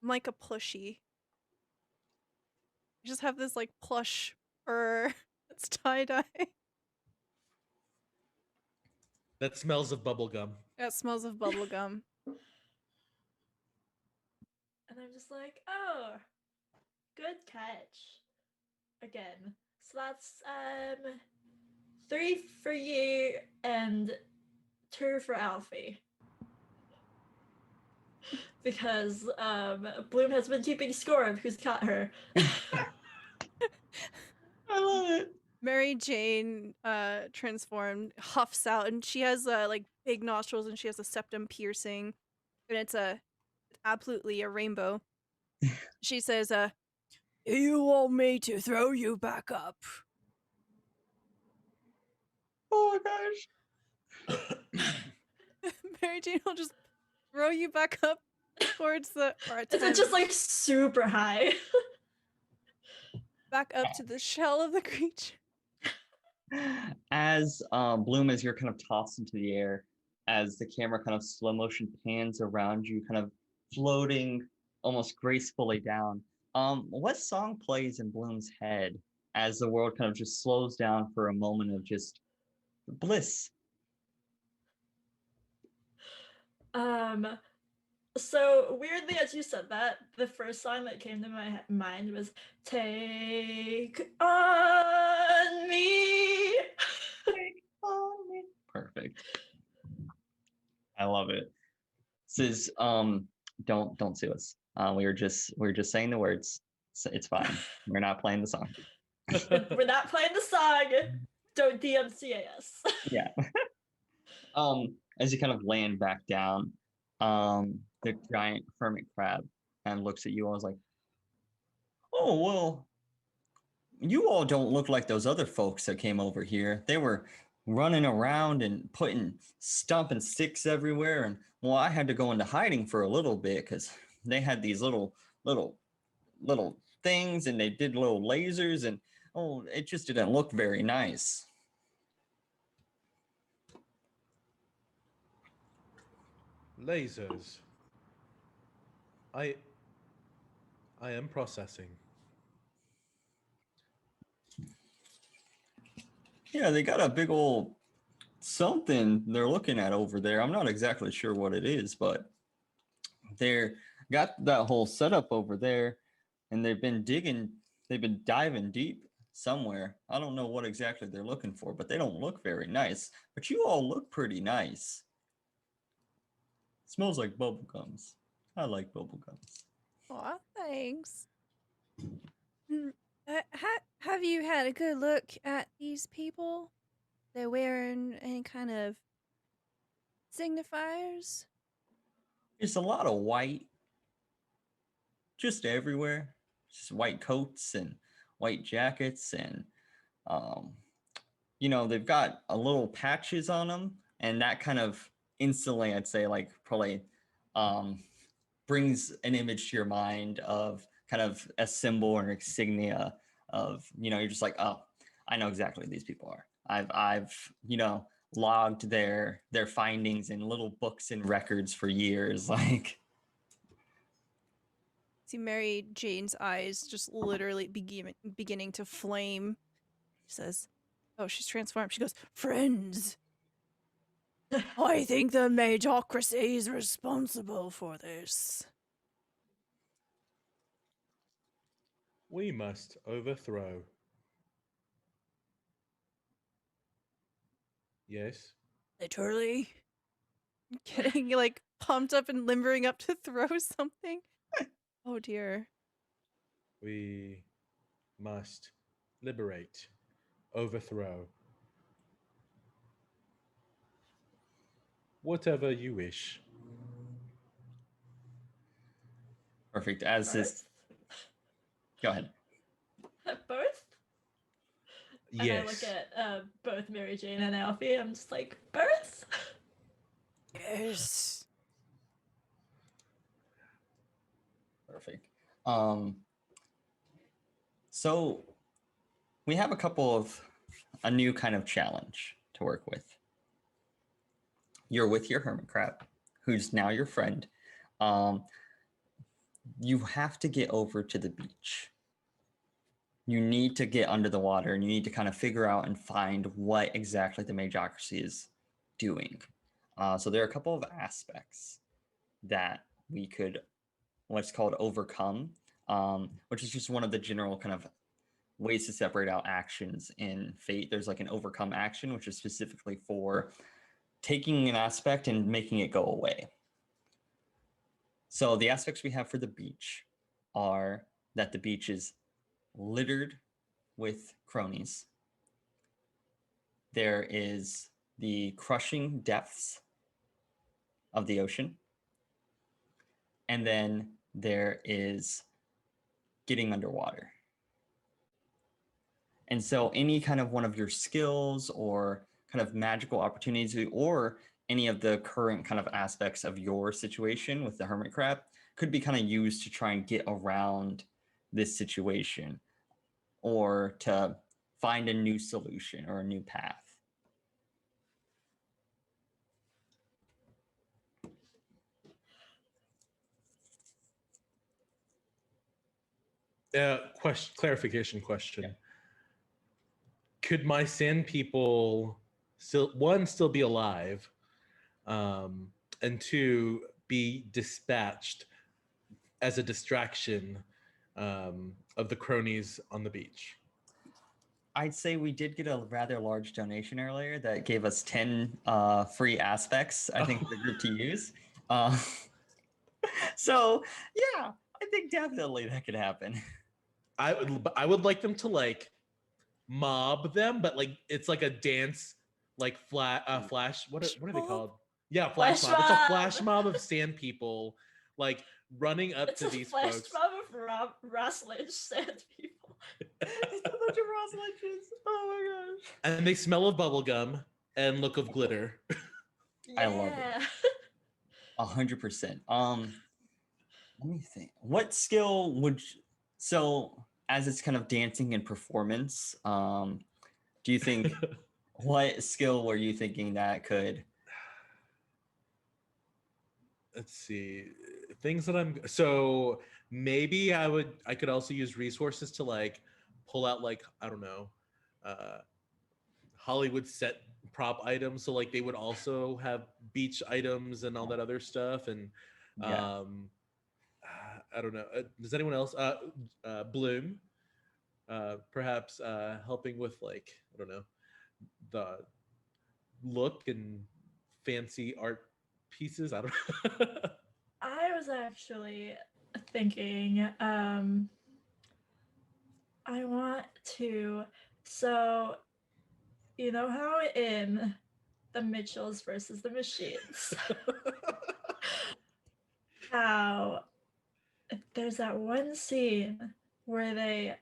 I'm like a plushie. I just have this like plush fur that's tie-dye. That smells of bubblegum. That smells of bubblegum. And I'm just like, oh, good catch. Again. So that's 3 for you and 2 for Alfie. Because Bloom has been keeping score of who's caught her. I love it. Mary Jane transformed huffs out, and she has like big nostrils, and she has a septum piercing, and it's absolutely a rainbow. She says, "You want me to throw you back up?" Oh my gosh. Mary Jane will just throw you back up towards the or Is it just like super high? back up to the shell of the creature. As Bloom, as you're kind of tossed into the air, as the camera kind of slow motion pans around you, kind of floating almost gracefully down. What song plays in Bloom's head as the world kind of just slows down for a moment of just bliss? So weirdly, as you said that, the first song that came to my mind was "Take on Me." Take on me. Perfect. I love it. This is don't sue us. We were just saying the words. So it's fine. We're not playing the song. We're not playing the song. Don't DMCA us. Yeah. As you kind of land back down, the giant hermit crab and looks at you and was like, "Oh well, you all don't look like those other folks that came over here. They were running around and putting stumping sticks everywhere, and well, I had to go into hiding for a little bit because they had these little things, and they did little lasers, and oh, it just didn't look very nice." Lasers. I am processing. Yeah, they got a big old something they're looking at over there. I'm not exactly sure what it is, but they're got that whole setup over there, and they've been diving deep somewhere. I don't know what exactly they're looking for, but they don't look very nice. But you all look pretty nice. It smells like bubble gums. I like bubble gums. Aw, thanks. Have you had a good look at these people? They're wearing any kind of signifiers? There's a lot of white just everywhere. Just white coats and white jackets, and um, they've got a little patches on them, and that kind of instantly, I'd say, like probably um, brings an image to your mind of kind of a symbol or insignia of, you're just like, oh, I know exactly who these people are. I've logged their findings in little books and records for years. Like, See Mary Jane's eyes just literally beginning to flame. She says, "Oh, she's transformed." She goes, "Friends, I think the Mageocracy is responsible for this." We must overthrow. Yes. Literally. Getting like pumped up and limbering up to throw something. Oh dear. We must liberate, overthrow. Whatever you wish. Perfect. As is. Go ahead. Both? Yes. And I look at both Mary Jane and Alfie. I'm just like, birth? Yes. Perfect. So we have a new kind of challenge to work with. You're with your hermit crab, who's now your friend. You have to get over to the beach. You need to get under the water, and you need to kind of figure out and find what exactly the Mageocracy is doing. So there are a couple of aspects that we could, what's called overcome, which is just one of the general kind of ways to separate out actions in Fate. There's like an overcome action, which is specifically for taking an aspect and making it go away. So the aspects we have for the beach are that the beach is littered with cronies. There is the crushing depths of the ocean. And then there is getting underwater. And so any kind of one of your skills or kind of magical opportunities or any of the current kind of aspects of your situation with the hermit crab could be kind of used to try and get around this situation or to find a new solution or a new path. Clarification question. Yeah. Could my sand people still be alive, and two, be dispatched as a distraction of the cronies on the beach? I'd say we did get a rather large donation earlier that gave us 10 free aspects, I think, for the group to use. So, yeah, I think definitely that could happen. I would like them to like mob them, but like it's like a dance, like flash. What are they called? Yeah, flash mob. It's a flash mob of sand people, like running up to these folks. It's a flash mob of Rossledge sand people. It's a bunch of Rossledges. Oh my gosh! And they smell of bubblegum and look of glitter. Yeah. I love it. 100%. Let me think. What skill would so as it's kind of dancing and performance? Do you think what skill were you thinking that could? Let's see, things that so maybe I could also use resources to like pull out like I don't know, Hollywood set prop items. So like they would also have beach items and all that other stuff. And Yeah. I don't know. Does anyone else? Bloom, perhaps helping with like I don't know, the look and fancy art pieces. I don't know. I was actually thinking, I want to, so you know how in the Mitchells versus the Machines, how there's that one scene where they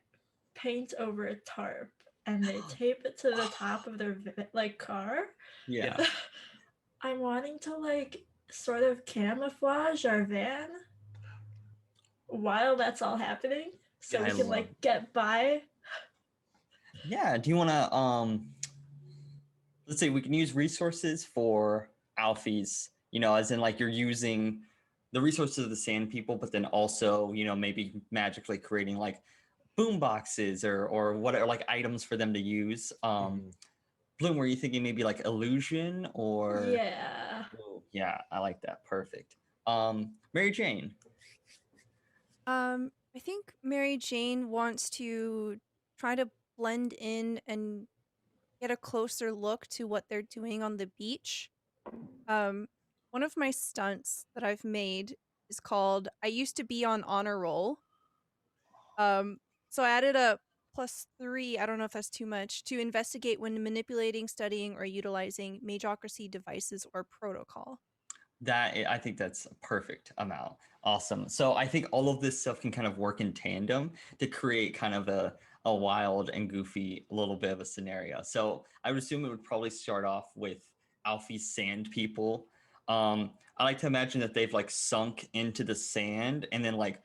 paint over a tarp and they tape it to the top of their like car. Yeah. I'm wanting to like sort of camouflage our van while that's all happening, so we can like get by. Yeah. Do you want to let's say we can use resources for Alfie's, as in like you're using the resources of the sand people, but then also, maybe magically creating like boom boxes or whatever, like items for them to use. Bloom, were you thinking maybe like illusion or? Yeah. Oh, yeah, I like that. Perfect. Mary Jane. I think Mary Jane wants to try to blend in and get a closer look to what they're doing on the beach. One of my stunts that I've made is called I used to be on honor roll. So I added a +3, I don't know if that's too much, to investigate when manipulating, studying, or utilizing Mageocracy devices or protocol. I think that's a perfect amount. Awesome. So I think all of this stuff can kind of work in tandem to create kind of a wild and goofy little bit of a scenario. So I would assume it would probably start off with Alfie's sand people. I like to imagine that they've like sunk into the sand and then like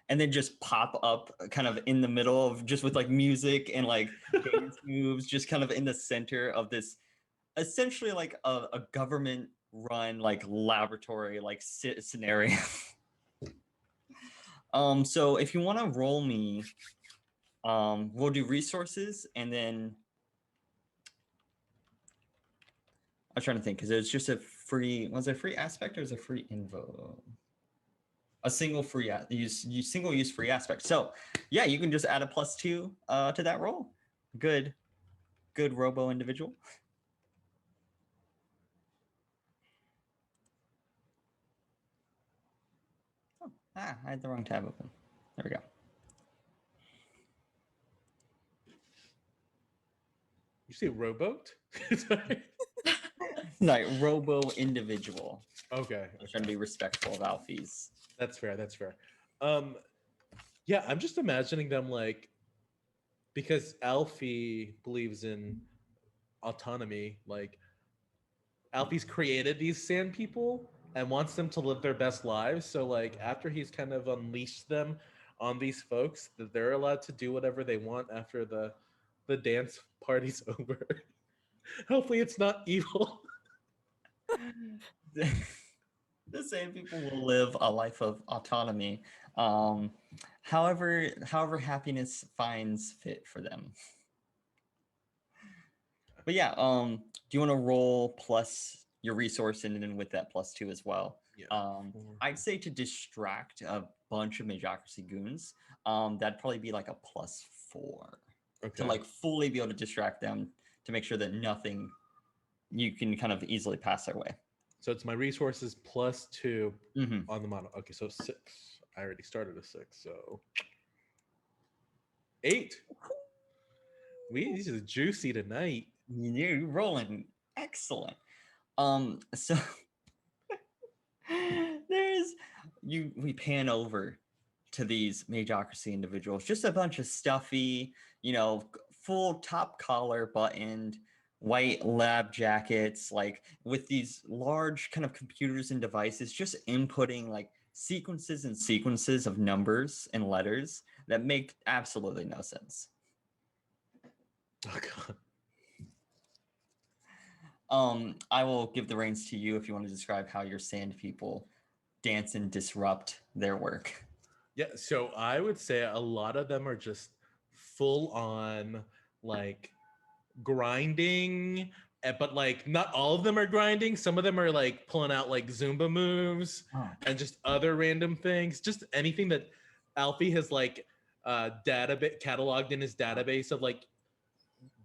and then just pop up kind of in the middle of just with like music and like dance moves, just kind of in the center of this essentially like a government run like laboratory like scenario. So if you want to roll me, we'll do resources and then I'm trying to think because it's just a free, was it a free aspect or is it a free info? A single free single use free aspect. So yeah, you can just add a +2 to that roll. Good robo individual. I had the wrong tab open. There we go. You say rowboat? Sorry. Like robo individual. Okay. I'm trying to be respectful of Alfie's. That's fair. That's fair. Yeah, I'm just imagining them like, because Alfie believes in autonomy, like Alfie's created these sand people and wants them to live their best lives. So like after he's kind of unleashed them on these folks, that they're allowed to do whatever they want after the dance party's over. Hopefully it's not evil. The same people will live a life of autonomy, however happiness finds fit for them. But yeah, do you want to roll plus your resource and then with that +2 as well? Yeah. I'd say to distract a bunch of Mageocracy goons, that'd probably be like a +4 Okay. to like fully be able to distract them to make sure that nothing you can kind of easily pass their way. So it's my resources +2 Mm-hmm. on the model. Okay, so 6. I already started a 6, so 8. These are juicy tonight. You're rolling excellent. So we pan over to these Mageocracy individuals, just a bunch of stuffy, full top collar buttoned white lab jackets, like with these large kind of computers and devices, just inputting like sequences and sequences of numbers and letters that make absolutely no sense. Oh god. I will give the reins to you if you want to describe how your sand people dance and disrupt their work. Yeah, so I would say a lot of them are just full on like grinding, but like not all of them are grinding. Some of them are like pulling out like Zumba moves and just other random things, just anything that Alfie has like database cataloged in his database of like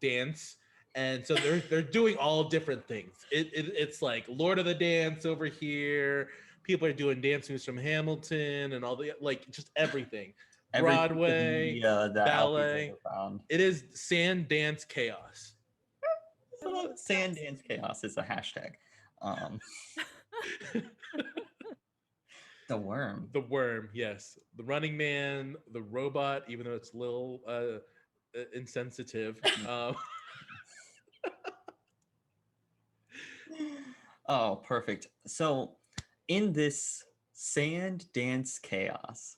dance. And so they're doing all different things. It's like Lord of the Dance over here. People are doing dance moves from Hamilton and all the like just everything. Broadway, ballet. It is sand dance chaos. Sand dance chaos is a hashtag. The worm. The worm, yes. The Running Man, the robot, even though it's a little insensitive. Oh, perfect. So in this sand dance chaos,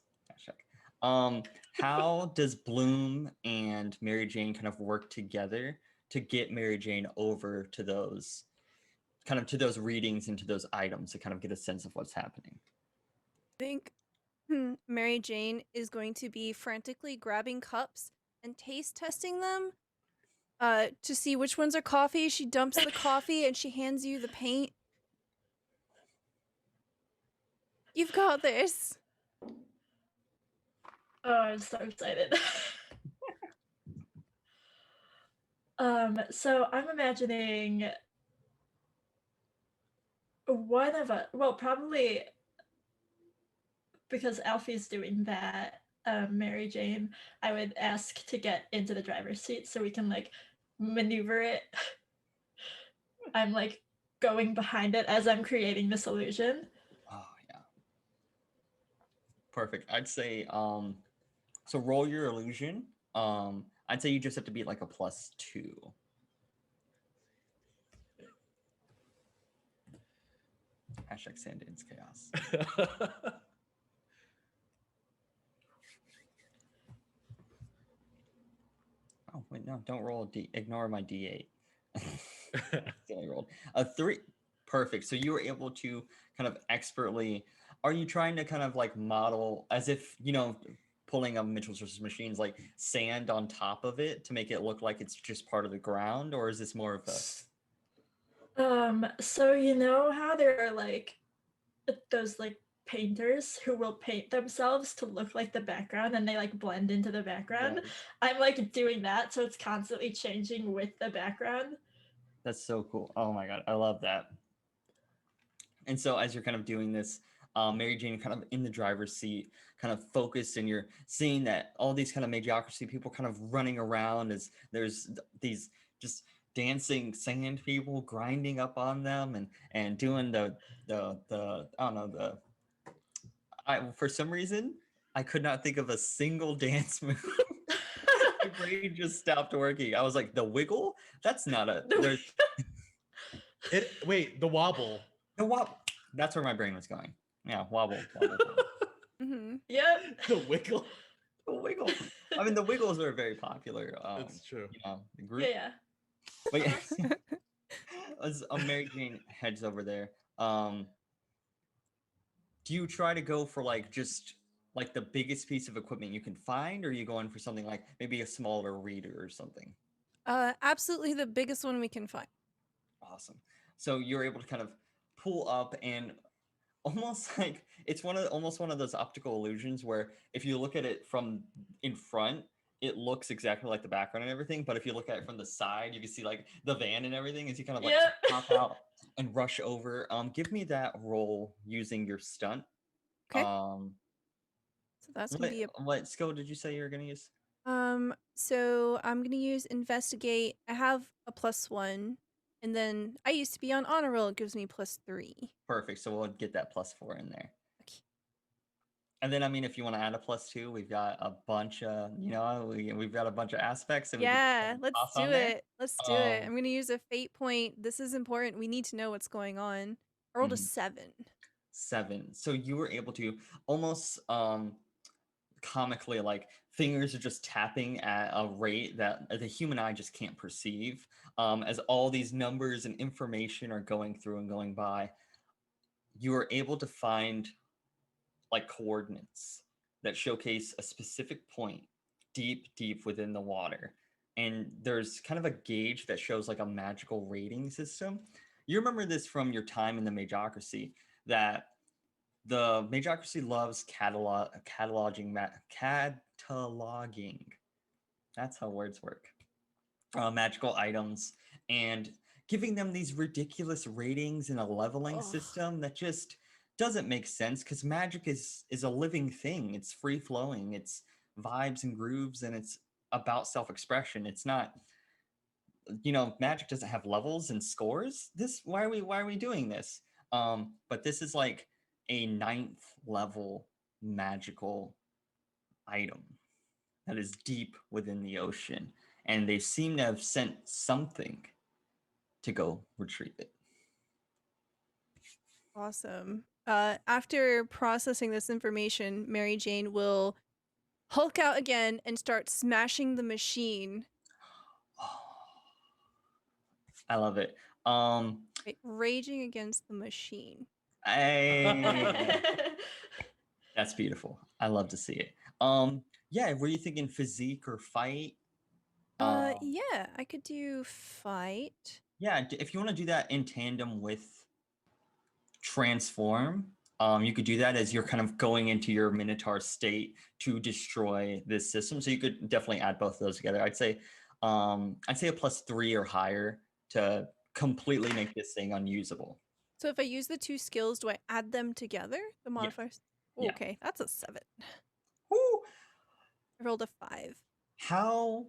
how does Bloom and Mary Jane kind of work together to get Mary Jane over to those readings and to those items to kind of get a sense of what's happening? I think Mary Jane is going to be frantically grabbing cups and taste testing them to see which ones are coffee. She dumps the coffee and she hands you the paint. You've got this. Oh, I'm so excited. So I'm imagining one of us, well, probably because Alfie's doing that, Mary Jane, I would ask to get into the driver's seat so we can like maneuver it. I'm like going behind it as I'm creating this illusion. Oh yeah. Perfect. I'd say so roll your illusion. I'd say you just have to beat like a +2. Hashtag Sandins Chaos. Oh wait, no, don't roll a D. Ignore my D8. Silly rolled a 3. Perfect. So you were able to kind of expertly. Are you trying to kind of like model as if pulling up Mitchell's versus Machines like sand on top of it to make it look like it's just part of the ground, or is this more of a? So you know how there are like those like painters who will paint themselves to look like the background and they like blend into the background. Right. I'm like doing that, so it's constantly changing with the background. That's so cool. Oh my god, I love that. And so as you're kind of doing this, Mary Jane kind of in the driver's seat, kind of focused, and you're seeing that all these kind of Mageocracy people kind of running around as there's these just dancing sand people grinding up on them and doing the I don't know for some reason I could not think of a single dance move. My brain just stopped working. I was like, the wiggle? That's not a there's Wait, the wobble. the wobble. That's where my brain was going. Yeah, wobble. Mm-hmm. Yep. The wiggle. The wiggle. I mean, the Wiggles are very popular. That's true. The group. Yeah. But yeah, as Mary Jane heads over there, do you try to go for like just like the biggest piece of equipment you can find, or are you going for something like maybe a smaller reader or something? Absolutely the biggest one we can find. Awesome. So you're able to kind of pull up and almost like it's almost one of those optical illusions where if you look at it from in front, it looks exactly like the background and everything. But if you look at it from the side, you can see like the van and everything as you kind of like Yep. pop out and rush over. Give me that roll using your stunt. Okay. So that's gonna be a What skill did you say you were gonna use? so I'm gonna use investigate. I have a +1, and then I used to be on honor roll. It gives me +3. Perfect. So we'll get that +4 in there. Okay. And then, I mean, if you want to add a +2, we've got a bunch of, we've got a bunch of aspects. And Yeah, let's toss do on there. it. Let's do it. I'm gonna use a fate point. This is important. We need to know what's going on. I rolled a 7. 7. So you were able to almost comically, like fingers are just tapping at a rate that the human eye just can't perceive, as all these numbers and information are going through and going by. You are able to find like coordinates that showcase a specific point deep within the water, and there's kind of a gauge that shows like a magical rating system. You remember this from your time in the Mageocracy, that the Mageocracy loves cataloging. That's how words work. Magical items and giving them these ridiculous ratings in a leveling system that just doesn't make sense, because magic is a living thing. It's free flowing. It's vibes and grooves, and it's about self-expression. It's not, magic doesn't have levels and scores. Why are we doing this? But this is like a 9th level magical item that is deep within the ocean, and they seem to have sent something to go retrieve it. Awesome. After processing this information, Mary Jane will Hulk out again and start smashing the machine. I love it. Wait, raging against the machine. That's beautiful. I love to see it. Yeah, were you thinking physique or fight? Yeah, I could do fight. Yeah, if you want to do that in tandem with transform, you could do that as you're kind of going into your Minotaur state to destroy this system. So you could definitely add both of those together. I'd say a +3 or higher to completely make this thing unusable. So if I use the 2 skills, do I add them together? The modifiers? Yeah. Okay, that's a 7. Woo! I rolled a 5. How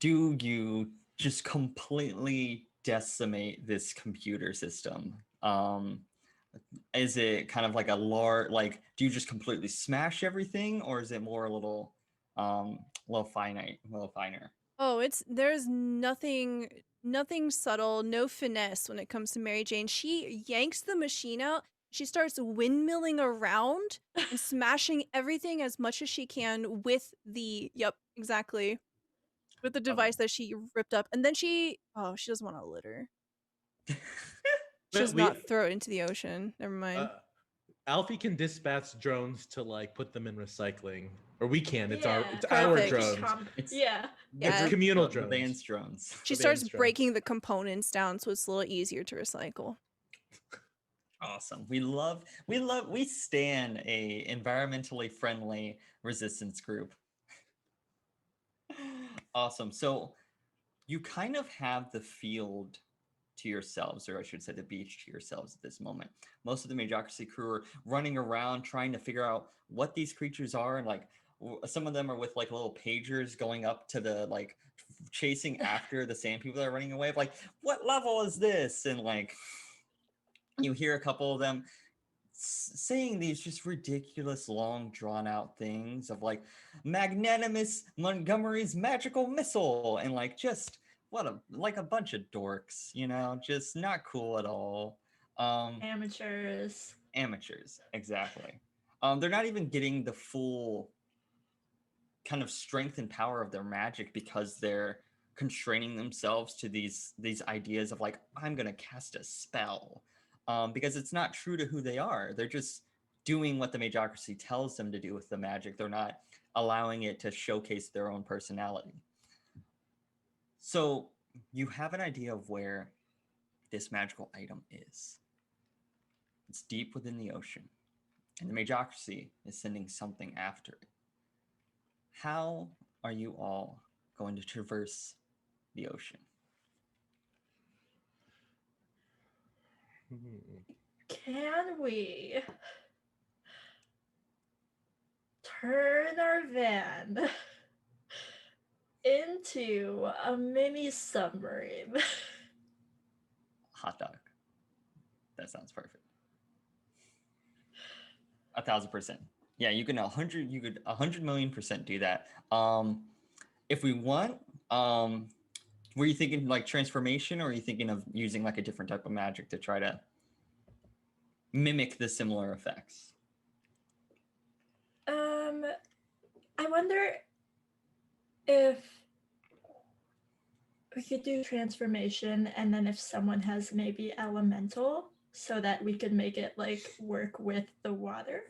do you just completely decimate this computer system? Is it kind of like a large, like, do you just completely smash everything, or is it more a little, little finer? Oh, there's nothing subtle, no finesse when it comes to Mary Jane. She yanks the machine out. She starts windmilling around and smashing everything as much as she can with yep, exactly. With the device that she ripped up. And then she doesn't want to litter. She does not throw it into the ocean. Never mind. Alfie can dispatch drones to like put them in recycling, or we can. It's Perfect. our drones. Yeah. It's communal The drones. band's drones. She starts breaking the components down so it's a little easier to recycle. Awesome. We stand a environmentally friendly resistance group. Awesome. So you kind of have the field to yourselves, or I should say the beach to yourselves at this moment. Most of the Mageocracy crew are running around trying to figure out what these creatures are, and like some of them are with like little pagers going up to the like chasing after the sand people that are running away. Like, what level is this? And like you hear a couple of them saying these just ridiculous, long, drawn-out things of like magnanimous Montgomery's magical missile, and like just like a bunch of dorks, you know, just not cool at all. Amateurs, exactly. They're not even getting the full kind of strength and power of their magic because they're constraining themselves to these ideas of like, I'm gonna cast a spell. Because it's not true to who they are. They're just doing what the Mageocracy tells them to do with the magic. They're not allowing it to showcase their own personality. So you have an idea of where this magical item is. It's deep within the ocean, and the Mageocracy is sending something after it. How are you all going to traverse the ocean? can we turn our van into a mini submarine? Hot dog. That sounds perfect. 1,000%. Yeah, you could 100,000,000% do that. If we want, were you thinking like transformation, or are you thinking of using like a different type of magic to try to mimic the similar effects? I wonder if we could do transformation, and then if someone has maybe elemental, so that we could make it like work with the water.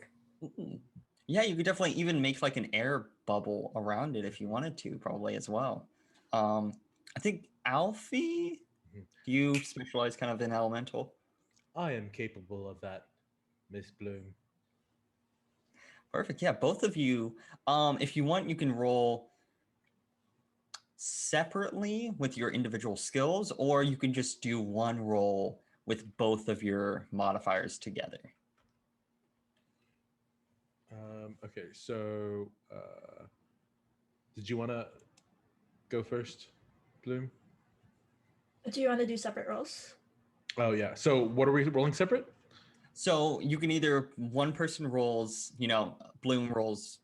Ooh. Yeah, you could definitely even make like an air bubble around it if you wanted to, probably as well. I think Alfie, do you specialize kind of in elemental? I am capable of that, Miss Bloom. Perfect. Yeah, both of you. If you want, you can roll separately with your individual skills, or you can just do one roll with both of your modifiers together. Okay, so did you want to go first, Bloom? Do you want to do separate rolls? Oh yeah. So what are we rolling separate? So you can either one person rolls, Bloom rolls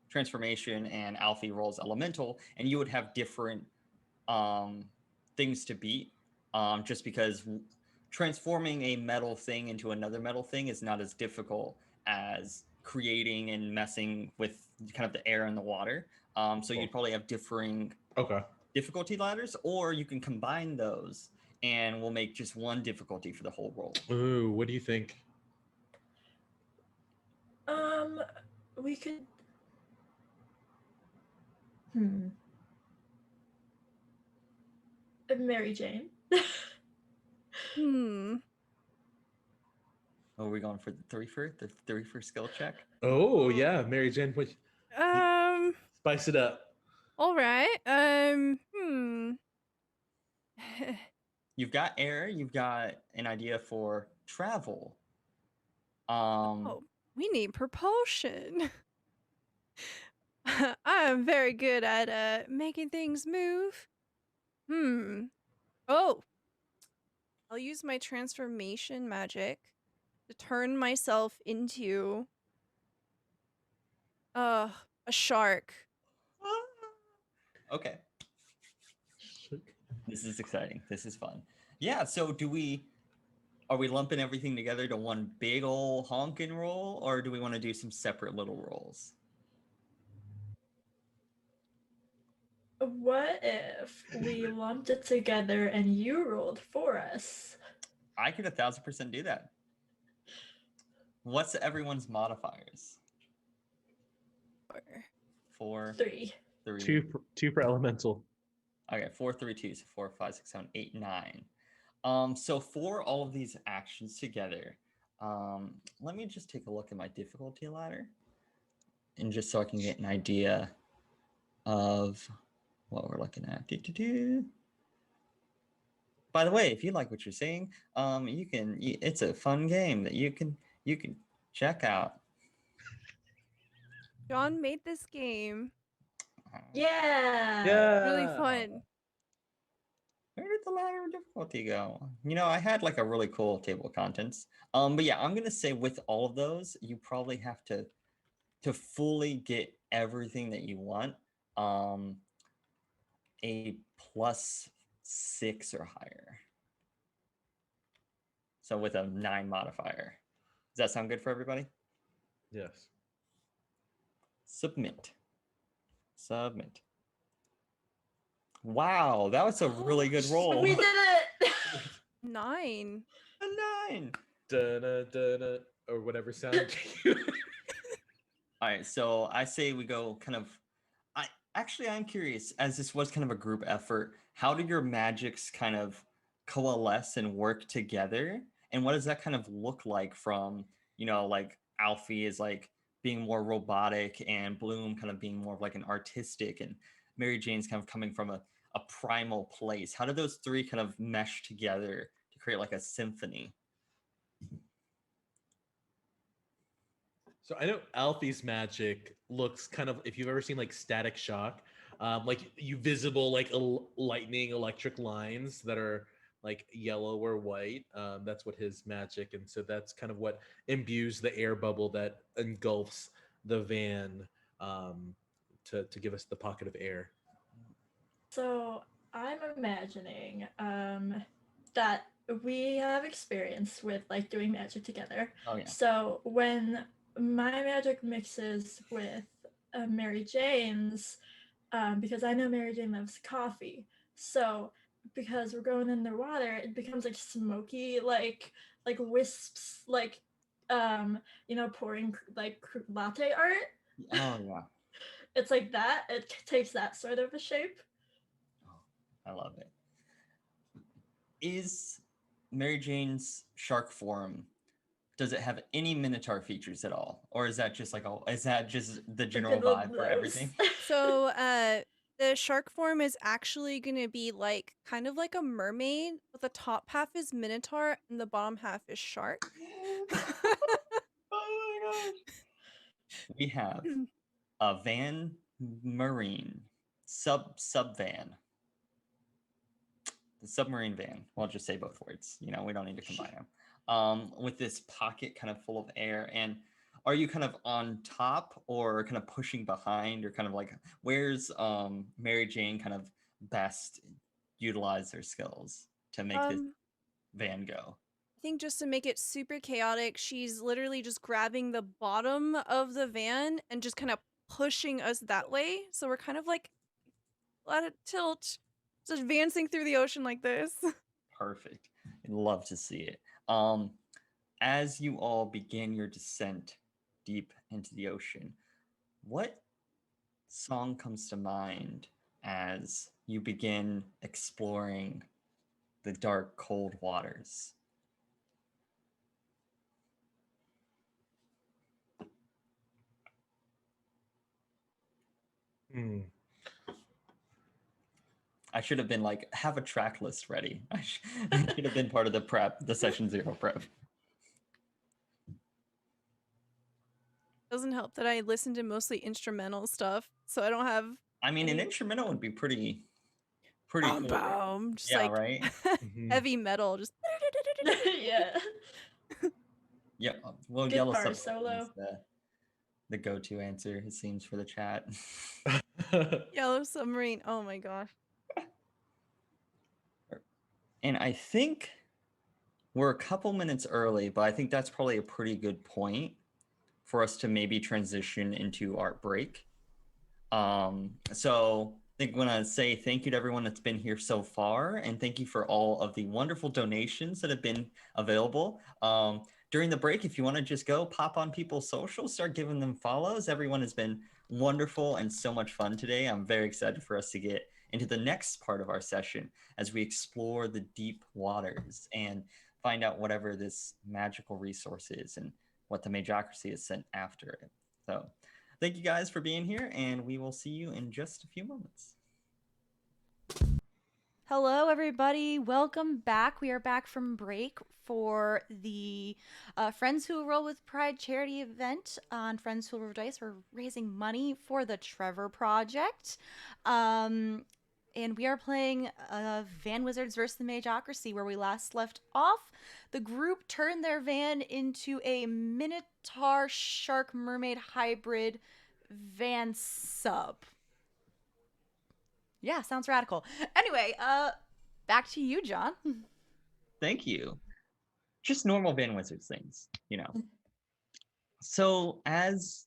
transformation and Alfie rolls elemental, and you would have different things to beat. Just because transforming a metal thing into another metal thing is not as difficult as creating and messing with kind of the air and the water. So you'd probably have differing difficulty ladders, or you can combine those and we'll make just one difficulty for the whole roll. Ooh, what do you think? We could. Mary Jane. Oh, are we going for the three for skill check? Oh yeah, Mary Jane. Spice it up. All right. You've got air. You've got an idea for travel. We need propulsion. I'm very good at making things move. Oh, I'll use my transformation magic to turn myself into a shark. Okay. This is exciting. This is fun. Yeah, so are we lumping everything together to one big ol' honkin' roll, or do we want to do some separate little rolls? What if we lumped it together and you rolled for us? I could 1000% do that. What's everyone's modifiers? 4, 3. 3. Two for elemental. Okay, 4, 3, 2. So 4, 5, 6, 7, 8, 9. So for all of these actions together, let me just take a look at my difficulty ladder, and just so I can get an idea of what we're looking at. By the way, if you like what you're seeing, it's a fun game that you can check out. John made this game. Yeah. Really fun. Where did the ladder of difficulty go? I had like a really cool table of contents. But yeah, I'm gonna say with all of those, you probably have to fully get everything that you want. A +6 or higher. So with a 9 modifier. Does that sound good for everybody? Yes. Submit. Wow, that was a really good roll. We did it! 9. A 9. Da-da-da-da, or whatever sound. All right, so I say we go kind of. I'm curious, as this was kind of a group effort, how do your magics kind of coalesce and work together? And what does that kind of look like from, like Alfie is like being more robotic and Bloom kind of being more of like an artistic, and Mary Jane's kind of coming from a primal place. How do those three kind of mesh together to create like a symphony? So I know Alfie's magic looks kind of, if you've ever seen like Static Shock, like you visible like lightning electric lines that are like yellow or white. That's what his magic, and so that's kind of what imbues the air bubble that engulfs the van to give us the pocket of air. So I'm imagining that we have experience with like doing magic together. Oh yeah. So when my magic mixes with Mary Jane's, because I know Mary Jane loves coffee, so because we're going in the water, it becomes like smoky, like wisps, like pouring like latte art. Oh yeah. It's like that. It takes that sort of a shape. I love it. Is Mary Jane's shark form, does it have any Minotaur features at all? Or is that just the general vibe for everything? So the shark form is actually going to be like kind of like a mermaid, but the top half is Minotaur and the bottom half is shark. Oh my gosh. We have a van marine sub van. The submarine van. Well, I'll just say both words. We don't need to combine them. With this pocket kind of full of air. And are you kind of on top or kind of pushing behind, or kind of like, where's Mary Jane kind of best utilize her skills to make this van go? I think just to make it super chaotic, she's literally just grabbing the bottom of the van and just kind of pushing us that way. So we're kind of like, let it tilt, just advancing through the ocean like this. Perfect. I'd love to see it. As you all begin your descent deep into the ocean, what song comes to mind as you begin exploring the dark, cold waters? I should have been like, have a track list ready. I should have been part of the session 0 prep. Doesn't help that I listen to mostly instrumental stuff, so I don't have I mean, an any instrumental would be pretty boom cool. boom, just Yeah, like right? Mhm. heavy metal, just Yeah. Yeah, well, Yellow Guitar Submarine is solo. the go-to answer, it seems, for the chat. Yellow Submarine. Oh my gosh. And I think we're a couple minutes early, but I think that's probably a pretty good point for us to maybe transition into our break. So I think I want to say thank you to everyone that's been here so far, and thank you for all of the wonderful donations that have been available. During the break, if you want to just go pop on people's socials, start giving them follows. Everyone has been wonderful and so much fun today. I'm very excited for us to get into the next part of our session as we explore the deep waters and find out whatever this magical resource is and what the Mageocracy is sent after it. So thank you guys for being here, and we will see you in just a few moments. Hello, everybody. Welcome back. We are back from break for the Friends Who Roll with Pride charity event on Friends Who Roll Dice. We're raising money for the Trevor Project. And we are playing Van Wizards versus the Mageocracy, where we last left off. The group turned their van into a Minotaur Shark Mermaid hybrid van sub. Yeah, sounds radical. Anyway, back to you, John. Thank you. Just normal Van Wizards things, So as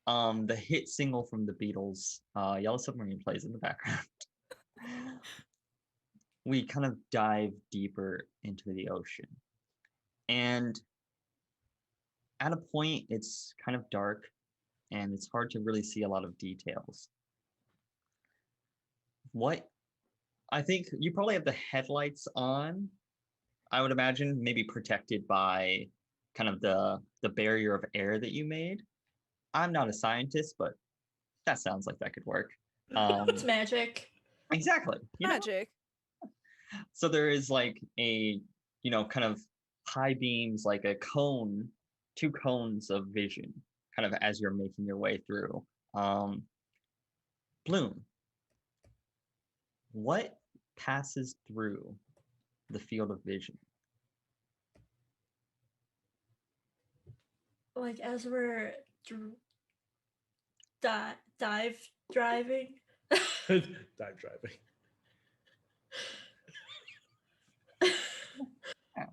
the hit single from the Beatles, Yellow Submarine, plays in the background, we kind of dive deeper into the ocean. And at a point, it's kind of dark and it's hard to really see a lot of details. What I think you probably have the headlights on, I would imagine, maybe protected by kind of the barrier of air that you made. I'm not a scientist, but that sounds like that could work. It's magic. Exactly. Magic. So there is like a, kind of high beams, like a cone, two cones of vision, kind of as you're making your way through. Bloom, what passes through the field of vision? Like as we're dive driving. Dive driving.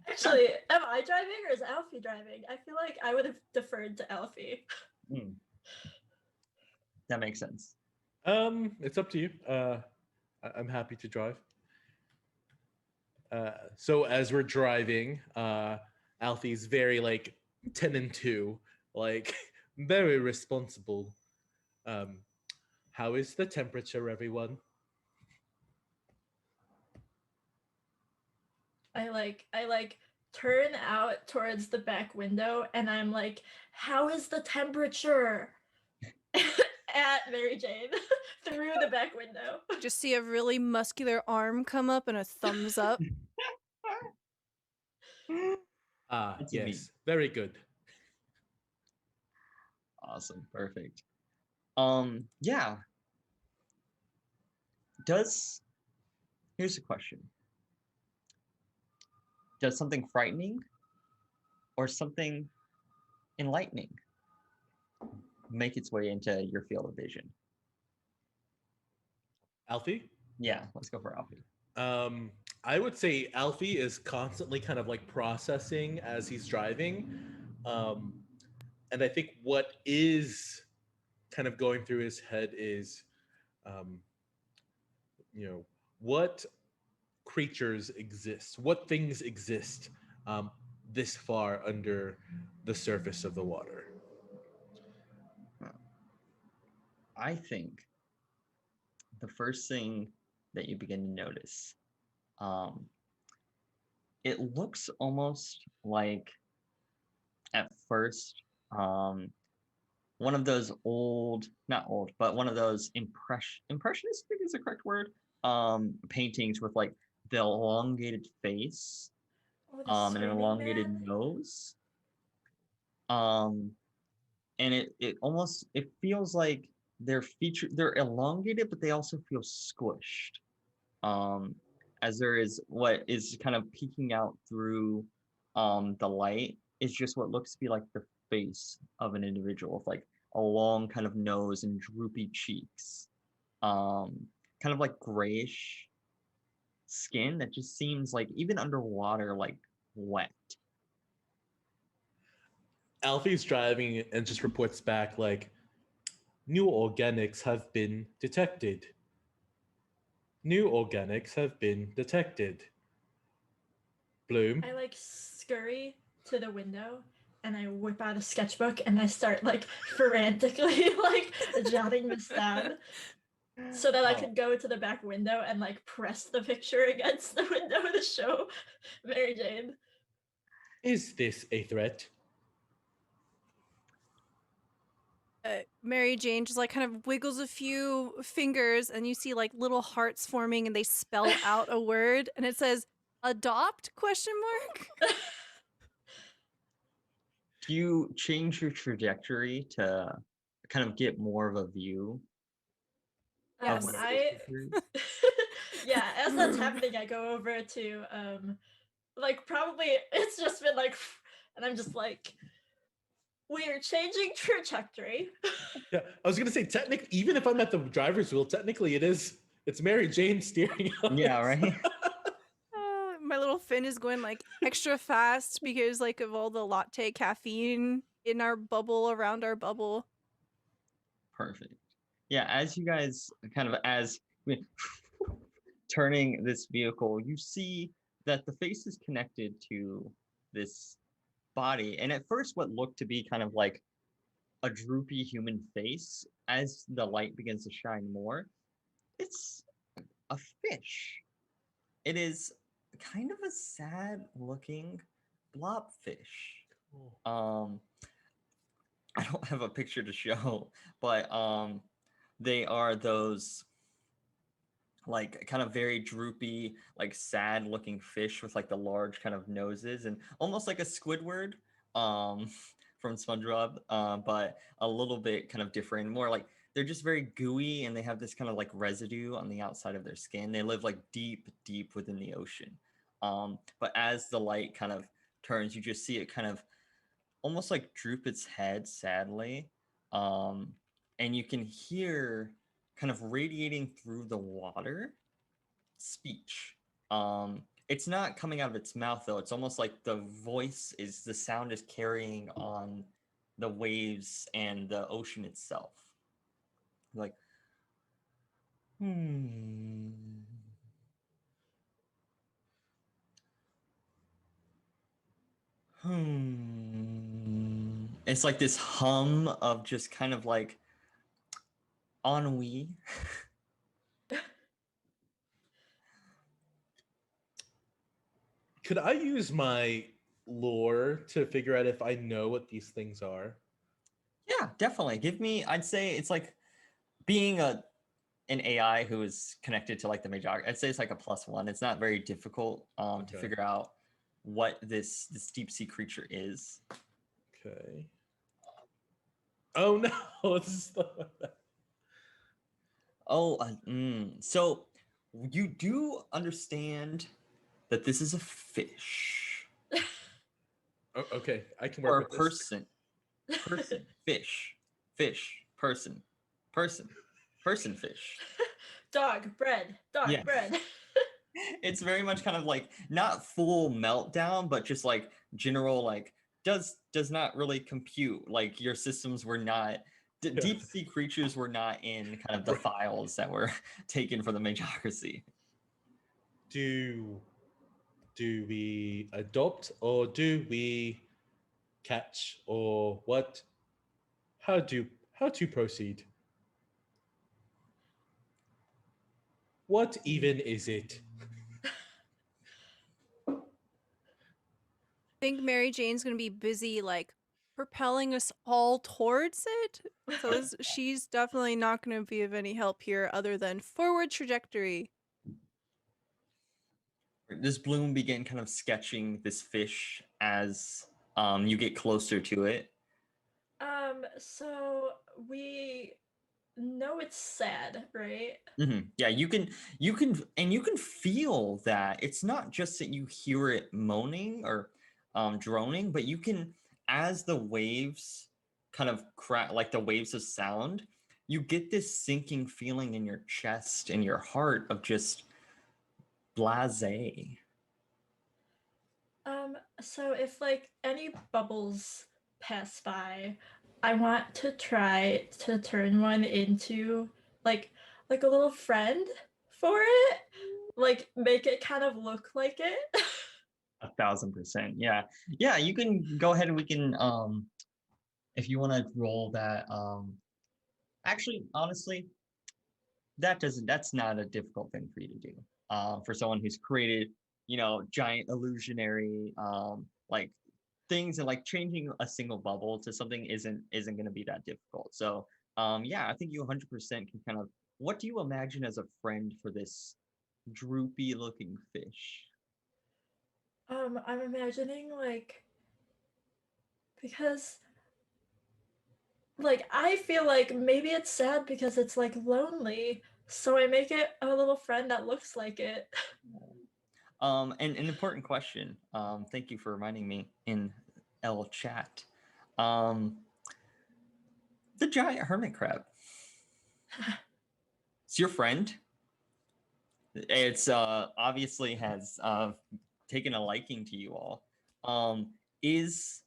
Actually, am I driving or is Alfie driving? I feel like I would have deferred to Alfie. That makes sense. It's up to you. I'm happy to drive. So as we're driving, Alfie's very like 10 and 2, like very responsible. How is the temperature, everyone? I like turn out towards the back window and I'm like, how is the temperature? At Mary Jane through the back window. Just see a really muscular arm come up and a thumbs up. Yes, very good. Awesome, perfect. Yeah. Here's a question. Does something frightening or something enlightening make its way into your field of vision? Alfie? Yeah, let's go for Alfie. I would say Alfie is constantly kind of like processing as he's driving. And I think what is kind of going through his head is, what creatures exist, what things exist this far under the surface of the water. I think the first thing that you begin to notice, it looks almost like, at first, one of those not old, but one of those impressionist, I think is the correct word, paintings with like the elongated face, and an elongated nose. and it feels like they're elongated, but they also feel squished. As there is what is kind of peeking out through the light is just what looks to be like the face of an individual with like a long kind of nose and droopy cheeks. Kind of like grayish skin that just seems like even underwater like wet. Alfie's driving and just reports back like, new organics have been detected. New organics have been detected. Bloom. I like scurry to the window and I whip out a sketchbook and I start like frantically like jotting this down so that I Oh. could go to the back window and like press the picture against the window to show Mary Jane. Is this a threat? Mary Jane just like kind of wiggles a few fingers and you see like little hearts forming and they spell out a word and it says adopt question mark. Do you change your trajectory to kind of get more of a view of Yes. whatever I this creature is? yeah, as that's happening, I go over to like probably it's just been like and I'm just like we're changing trajectory. Yeah, I was gonna say technically, even if I'm at the driver's wheel, technically it's Mary Jane steering us. Yeah, right. My little fin is going like extra fast because like of all the latte caffeine in our bubble around our bubble. Perfect. Yeah, as you guys kind of turning this vehicle, you see that the face is connected to this body. And at first, what looked to be kind of like a droopy human face, as the light begins to shine more, it's a fish. It is kind of a sad looking blobfish. Um, I don't have a picture to show, but they are those like kind of very droopy, like sad looking fish with like the large kind of noses and almost like a Squidward um from SpongeBob, but a little bit kind of different, more like they're just very gooey and they have this kind of like residue on the outside of their skin. They live like deep within the ocean. But as the light kind of turns, you just see it kind of almost like droop its head sadly. And you can hear kind of radiating through the water speech. It's not coming out of its mouth though. It's almost like the sound is carrying on the waves and the ocean itself. Like, hmm. It's like this hum of just kind of like ennui. Could I use my lore to figure out if I know what these things are? Yeah, definitely. I'd say it's like being an AI who is connected to like the Mageocracy. I'd say it's like a +1. It's not very difficult to Okay. figure out what this deep sea creature is. Okay. Oh no! This is Oh, so you do understand that this is a fish Oh, okay, I can or work a with this. person, fish, person, fish. Dog, bread, Yeah. bread. It's very much kind of like not full meltdown, but just like general like does not really compute. Like your systems were not deep sea creatures were not in kind of the Right. files that were taken for the Mageocracy. Do we adopt or do we catch or what? How to proceed? What even is it? I think Mary Jane's gonna be busy like propelling us all towards it. So she's definitely not gonna be of any help here other than forward trajectory. This Bloom begin kind of sketching this fish as you get closer to it. So we know it's sad, right? Yeah, you can feel that. It's not just that you hear it moaning or droning, but you can, as the waves kind of crack, like the waves of sound, you get this sinking feeling in your chest and your heart of just blasé. So if like any bubbles pass by, I want to try to turn one into like a little friend for it. Like make it kind of look like it. 1,000%. Yeah. Yeah, you can go ahead and we can if you want to roll that actually honestly that's not a difficult thing for you to do. For someone who's created, giant illusionary like things, and like changing a single bubble to something isn't going to be that difficult. So yeah, I think you 100% can kind of, what do you imagine as a friend for this droopy looking fish? I'm imagining like because like I feel like maybe it's sad because it's like lonely. So I make it a little friend that looks like it. And an important question. Thank you for reminding me in L chat. Um, the giant hermit crab. It's your friend. It's obviously has taken a liking to you all. Is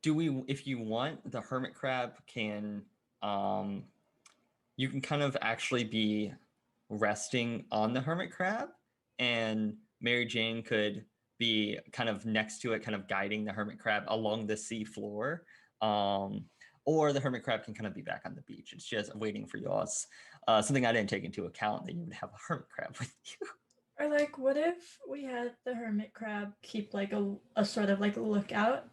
do we, if you want, the hermit crab can um you can kind of actually be resting on the hermit crab, and Mary Jane could be kind of next to it, kind of guiding the hermit crab along the sea floor. Um, or the hermit crab can kind of be back on the beach. It's just waiting for you all. It's something I didn't take into account, that you would have a hermit crab with you. Or like what if we had the hermit crab keep like a sort of like lookout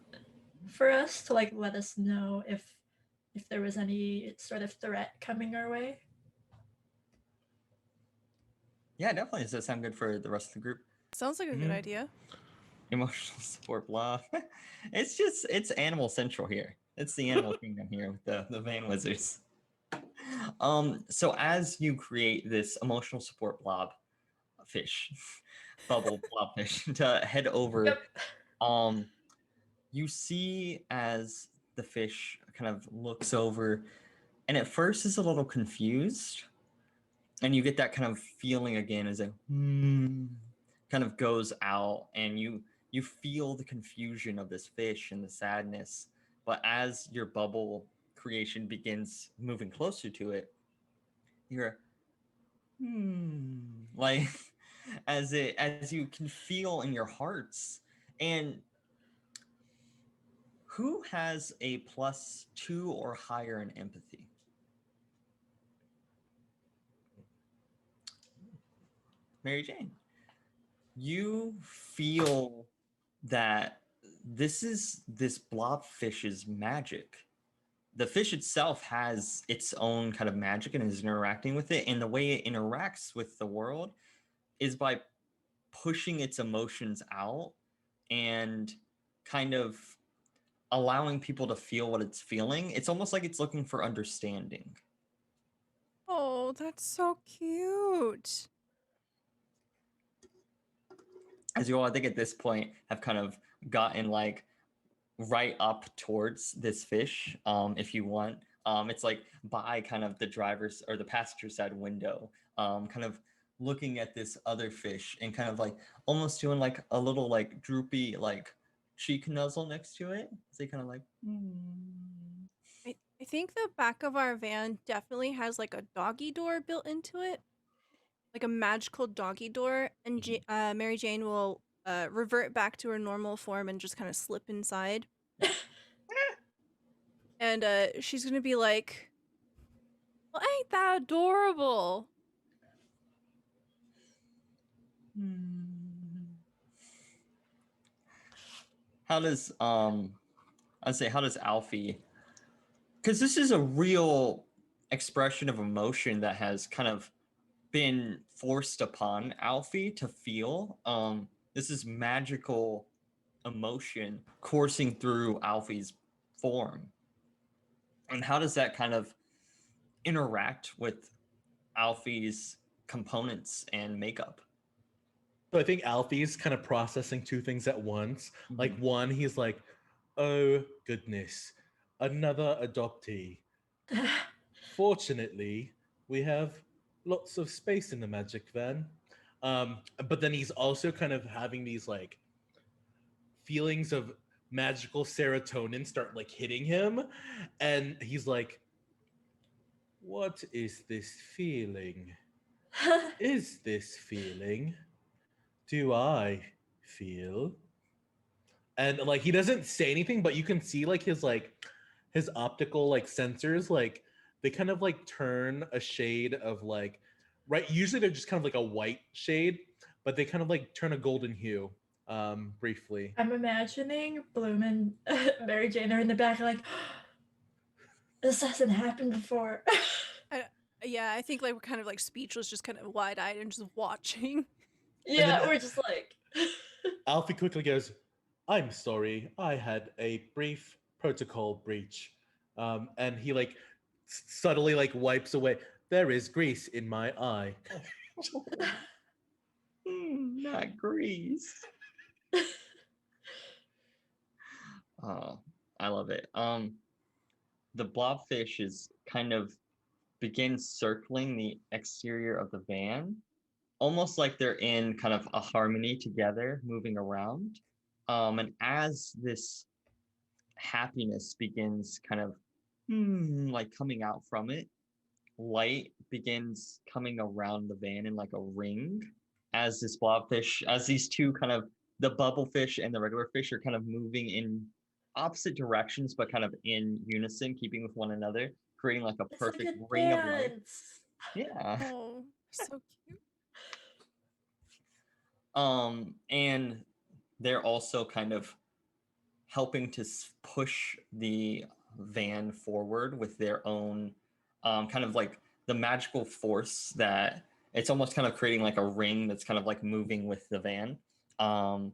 for us to like let us know if there was any sort of threat coming our way? Yeah, definitely. Does that sound good for the rest of the group? Sounds like a good idea. Emotional support, blah. It's animal central here. It's the animal kingdom here with the Van Wizards. So as you create this emotional support blob fish, bubble blob fish to head over, Yep. you see as the fish kind of looks over, and at first is a little confused, and you get that kind of feeling again as a kind of goes out, and you feel the confusion of this fish and the sadness. But as your bubble creation begins moving closer to it, you're like as you can feel in your hearts. And who has a +2 or higher in empathy? Mary Jane. You feel that this blobfish's magic. The fish itself has its own kind of magic and is interacting with it, and the way it interacts with the world is by pushing its emotions out and kind of allowing people to feel what it's feeling. It's almost like it's looking for understanding. Oh, that's so cute. As you all, I think at this point, have kind of gotten like right up towards this fish. If you want, it's like by kind of the driver's or the passenger side window, kind of looking at this other fish and kind of like almost doing like a little like droopy like cheek nuzzle next to it. So you kind of like. I think the back of our van definitely has like a doggy door built into it, like a magical doggy door, and Mary Jane will revert back to her normal form and just kind of slip inside. And she's gonna be like, "Well, ain't that adorable?" How does I'd say how does Alfie, because this is a real expression of emotion that has kind of been forced upon Alfie to feel. This is magical emotion coursing through Alfie's form. And how does that kind of interact with Alfie's components and makeup? So I think Alfie's kind of processing two things at once. Like Mhm. one, he's like, "Oh goodness, another adoptee. Fortunately, we have lots of space in the magic van." But then he's also kind of having these like feelings of magical serotonin start like hitting him, and he's like, "What is this feeling? Is this feeling? Do I feel?" And like he doesn't say anything, but you can see like his optical like sensors like they kind of like turn a shade of like, right, usually they're just kind of like a white shade, but they kind of like turn a golden hue briefly. I'm imagining Bloom and Mary Jane are in the back, like, this hasn't happened before. Yeah, I think like we're kind of like speechless, just kind of wide eyed and just watching. And then Yeah, we're just like, Alfie quickly goes, "I'm sorry, I had a brief protocol breach." And he like subtly like wipes away. "There is grease in my eye." Not grease. Oh, I love it. The blobfish is kind of begins circling the exterior of the van, almost like they're in kind of a harmony together, moving around. And as this happiness begins kind of like coming out from it, light begins coming around the van in like a ring as this blobfish, as these two kind of the bubble fish and the regular fish are kind of moving in opposite directions, but kind of in unison, keeping with one another, creating like a it's like perfect a ring of light. dance. Yeah. Oh, so cute. And they're also kind of helping to push the van forward with their own kind of like the magical force that it's almost kind of creating like a ring that's kind of like moving with the van. Um,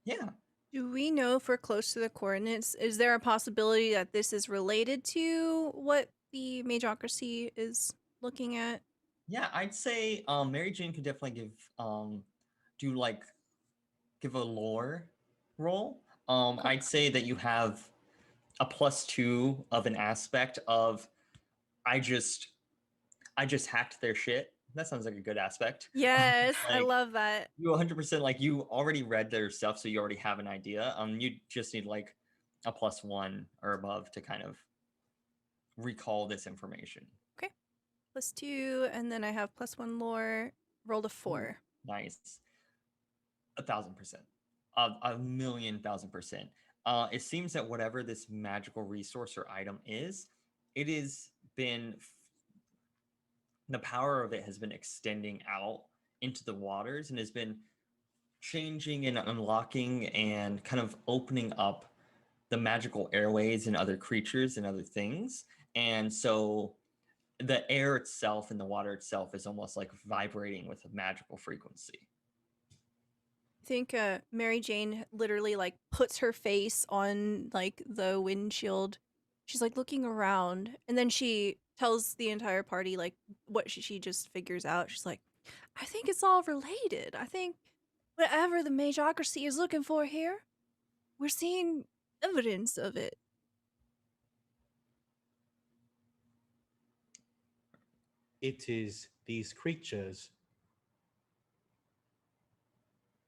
yeah, Do we know if we're close to the coordinates? Is there a possibility that this is related to what the Mageocracy is looking at? yeah, I'd say Mary Jane could definitely do like give a lore roll. I'd say that you have a +2 of an aspect of I just I just hacked their shit. That sounds like a good aspect. Yes, I Like love that. you 100% like you already read their stuff, so you already have an idea. You just need like a +1 or above to kind of recall this information. Okay. +2, and then I have +1 lore. Rolled a 4. Nice. 1,000%. A million thousand percent. It seems that whatever this magical resource or item is, it has been the power of it has been extending out into the waters and has been changing and unlocking and kind of opening up the magical airways and other creatures and other things. And so the air itself and the water itself is almost like vibrating with a magical frequency. I think Mary Jane literally like puts her face on like the windshield. She's like looking around, and then she tells the entire party like what she just figures out. She's like, I think it's all related. I think whatever the Mageocracy is looking for here, we're seeing evidence of it. It is these creatures.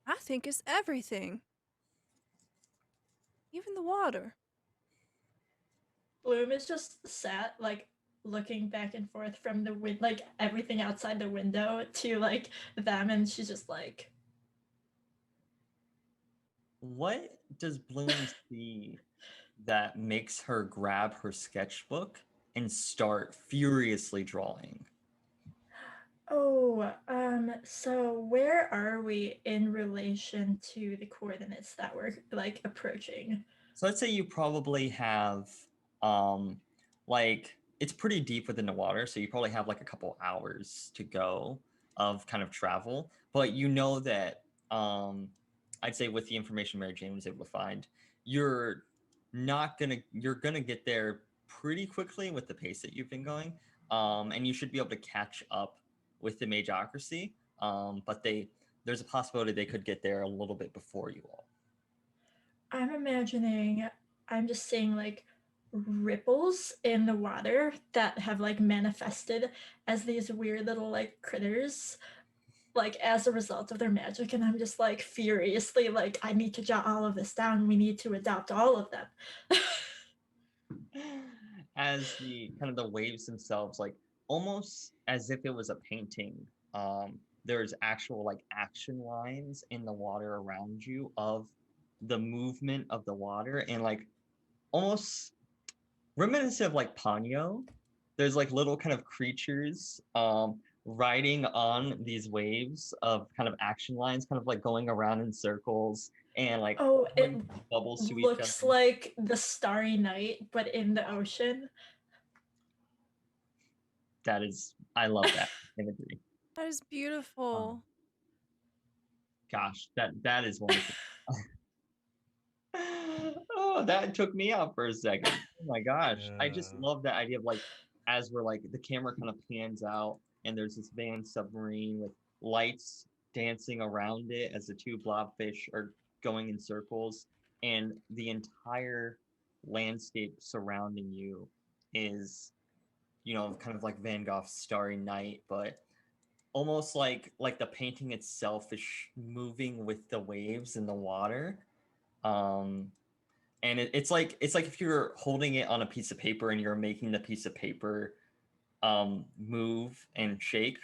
I think it's everything, even the water. Bloom is just sat, like, looking back and forth from the wind, like, everything outside the window to, like, them, and she's just like, What does Bloom see that makes her grab her sketchbook and start furiously drawing? oh, so where are we in relation to the coordinates that we're, like, approaching? So let's say you probably have um like it's pretty deep within the water, so you probably have like a couple hours to go of kind of travel. But you know that I'd say with the information Mary Jane was able to find, you're you're gonna get there pretty quickly with the pace that you've been going. And you should be able to catch up with the Mageocracy. But there's a possibility they could get there a little bit before you all. I'm imagining, I'm just seeing like ripples in the water that have like manifested as these weird little like critters, like as a result of their magic. And I'm just like furiously like, I need to jot all of this down. We need to adopt all of them. As the kind of the waves themselves, like almost as if it was a painting, there's actual like action lines in the water around you of the movement of the water, and like almost reminiscent of like Ponyo. There's like little kind of creatures riding on these waves of kind of action lines, kind of like going around in circles and like Oh, it bubbles to each looks other. like the Starry Night, but in the ocean. I love that imagery. That is beautiful. Gosh, that is wonderful. Oh, that took me out for a second. Oh my gosh. I just love that idea of like, as we're like, the camera kind of pans out and there's this van submarine with lights dancing around it as the two blobfish are going in circles, and the entire landscape surrounding you is, kind of like Van Gogh's Starry Night, but almost like the painting itself is moving with the waves in the water. And it's like if you're holding it on a piece of paper and you're making the piece of paper move and shake,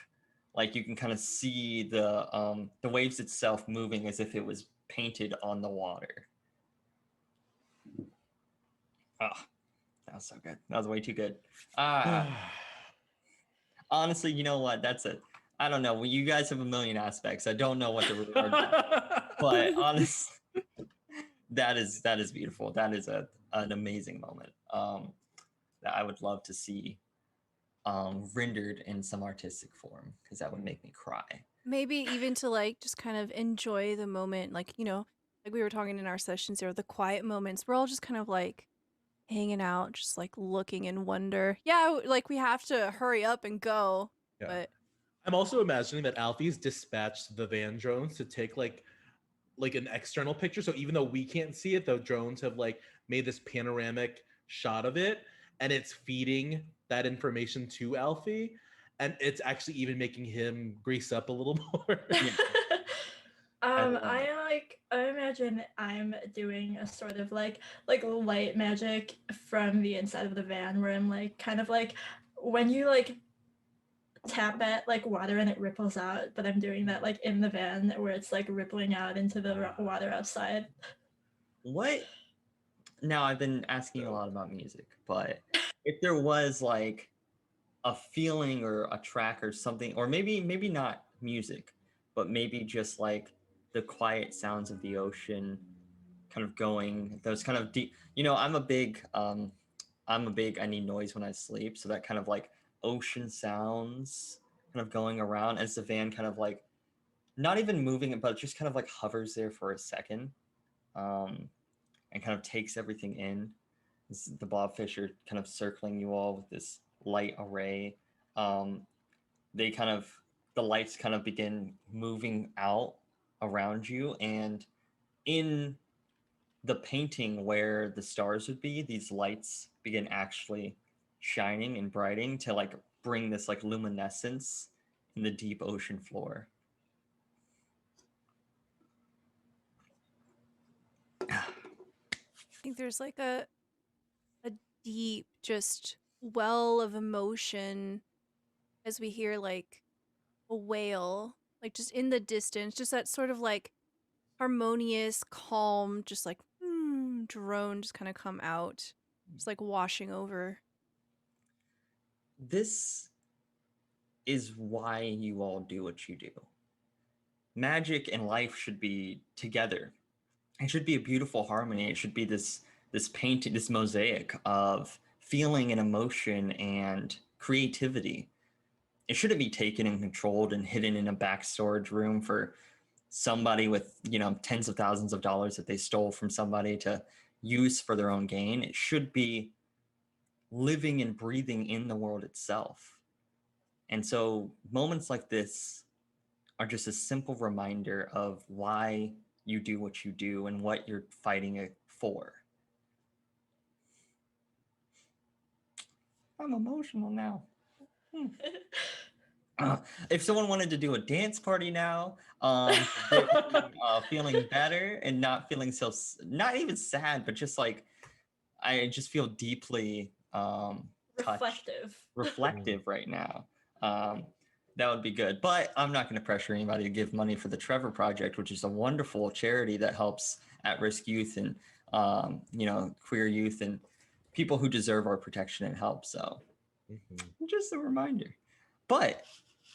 like you can kind of see the waves itself moving as if it was painted on the water. Oh, that was so good. That was way too good. Honestly, you know what? That's it. I don't know. Well, you guys have a million aspects. I don't know what the reward is, but honestly, that is beautiful. That is an amazing moment that I would love to see rendered in some artistic form, because that would make me cry. Maybe even to like just kind of enjoy the moment, like, like we were talking in our sessions here, the quiet moments. We're all just kind of like hanging out, just like looking in wonder. Yeah, like we have to hurry up and go. Yeah. But I'm also imagining that Alfie's dispatched the van drones to take like an external picture. So even though we can't see it, the drones have like made this panoramic shot of it, and it's feeding that information to Alfie, and it's actually even making him grease up a little more. I imagine I'm doing a sort of like light magic from the inside of the van, where I'm like kind of like when you like tap at like water and it ripples out, but I'm doing that like in the van where it's like rippling out into the water outside. What? Now, I've been asking a lot about music, but if there was like a feeling or a track or something, or maybe not music, but maybe just like the quiet sounds of the ocean kind of going, those kind of deep, I'm a big I need noise when I sleep, so that kind of like ocean sounds kind of going around as the van kind of like not even moving it, but just kind of like hovers there for a second, and kind of takes everything in. The blobfish are kind of circling you all with this light array. The lights kind of begin moving out around you, and in the painting where the stars would be, these lights begin actually shining and brightening to like bring this like luminescence in the deep ocean floor. I think there's like a deep just well of emotion as we hear like a whale, like just in the distance, just that sort of like harmonious, calm, just like drone just kind of come out, just like washing over. This is why you all do what you do. Magic and life should be together. It should be a beautiful harmony. It should be this painting, this mosaic of feeling and emotion and creativity. It shouldn't be taken and controlled and hidden in a back storage room for somebody with tens of thousands of dollars that they stole from somebody to use for their own gain. It should be living and breathing in the world itself. And so moments like this are just a simple reminder of why you do what you do and what you're fighting it for. I'm emotional now. If someone wanted to do a dance party now, feeling better and not feeling so, not even sad, but just like, I just feel deeply reflective right now. That would be good. But I'm not going to pressure anybody to give money for the Trevor Project, which is a wonderful charity that helps at-risk youth and queer youth and people who deserve our protection and help. So just a reminder. But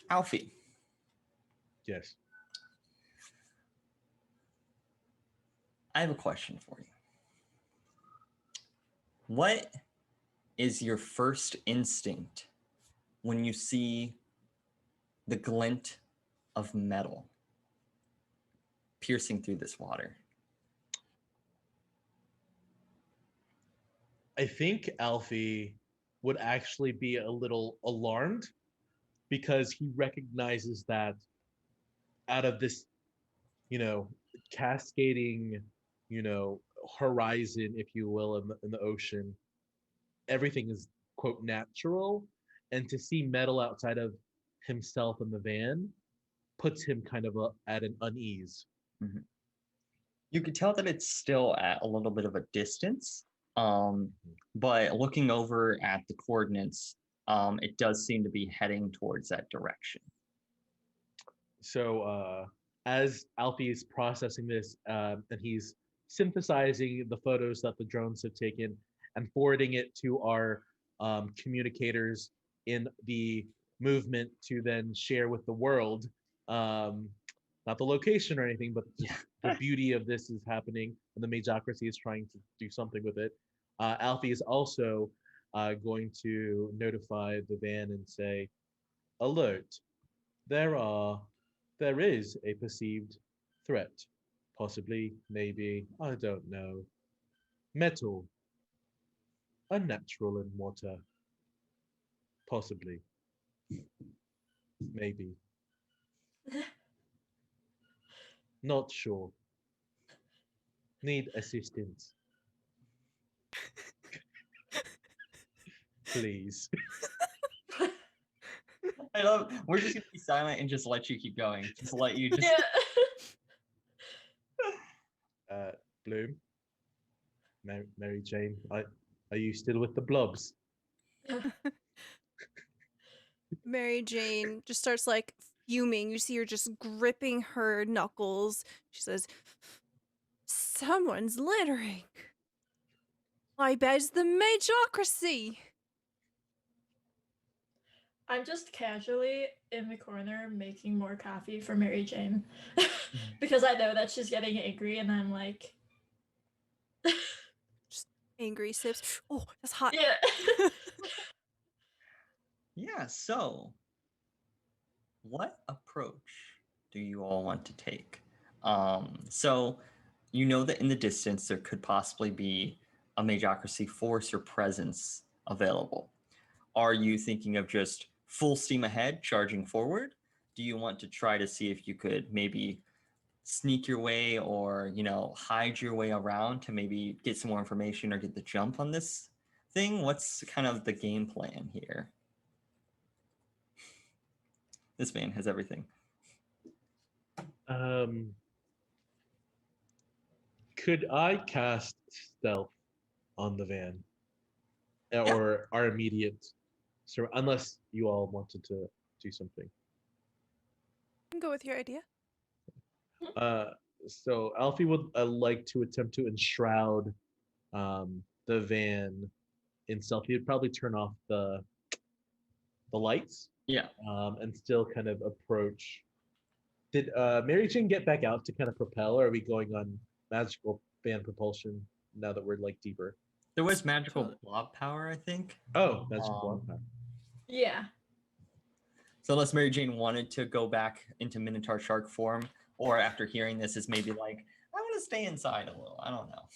Alfie. Yes. I have a question for you. What is your first instinct when you see the glint of metal piercing through this water? I think Alfie would actually be a little alarmed because he recognizes that out of this, cascading, horizon, if you will, in the ocean, everything is quote natural, and to see metal outside of himself in the van puts him kind of at an unease. Mm-hmm. You could tell that it's still at a little bit of a distance, but looking over at the coordinates, it does seem to be heading towards that direction. So as Alfie is processing this, and he's synthesizing the photos that the drones have taken and forwarding it to our communicators in the movement to then share with the world, not the location or anything, but the beauty of this is happening, and the Mageocracy is trying to do something with it. Alfie is also going to notify the van and say, alert, there is a perceived threat. Possibly, maybe, I don't know. Metal. Unnatural in water. Possibly. Maybe. Not sure. Need assistance. Please. I love. We're just gonna be silent and just let you keep going. Just let you just. Bloom. Mary Jane. Are you still with the blobs? Mary Jane just starts like fuming. You see her just gripping her knuckles. She says, "Someone's littering. I bet it's the Mageocracy." I'm just casually in the corner making more coffee for Mary Jane because I know that she's getting angry, and I'm like, just angry sips. Oh, that's hot. Yeah. Yeah. So, what approach do you all want to take? So, you know that in the distance there could possibly be a Mageocracy force or presence available. Are you thinking of just full steam ahead, charging forward? Do you want to try to see if you could maybe sneak your way or, hide your way around to maybe get some more information or get the jump on this thing? What's kind of the game plan here? This man has everything. Could I cast stealth on the van? Or our immediate, so unless you all wanted to do something. I can go with your idea. So Alfie would like to attempt to enshroud the van in stealth. He'd probably turn off the lights. Yeah. And still kind of approach. Did Mary Jane get back out to kind of propel, or are we going on magical van propulsion now that we're like deeper? There was magical blob power, I think. Oh, magical blob power. Yeah. So unless Mary Jane wanted to go back into Minotaur shark form, or after hearing this is maybe like, I want to stay inside a little. I don't know.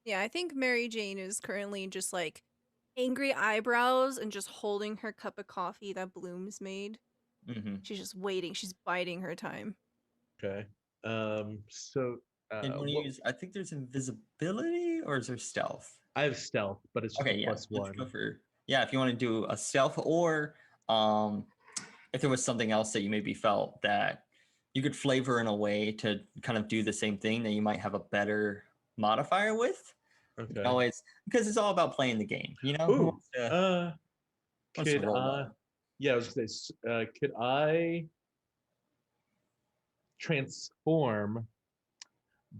Yeah, I think Mary Jane is currently just like angry eyebrows and just holding her cup of coffee that Bloom's made. Mm-hmm. She's just waiting. She's biding her time. Okay. So And you want to what use? I think there's invisibility, or is there stealth? I have stealth, but it's just Okay, a yeah. plus Let's one. go for yeah. If you want to do a stealth, or if there was something else that you maybe felt that you could flavor in a way to kind of do the same thing that you might have a better modifier with. You can Okay. always, because it's all about playing the game. You know, who Ooh. wants to Could roll I? well? Yeah, I was gonna say, could I transform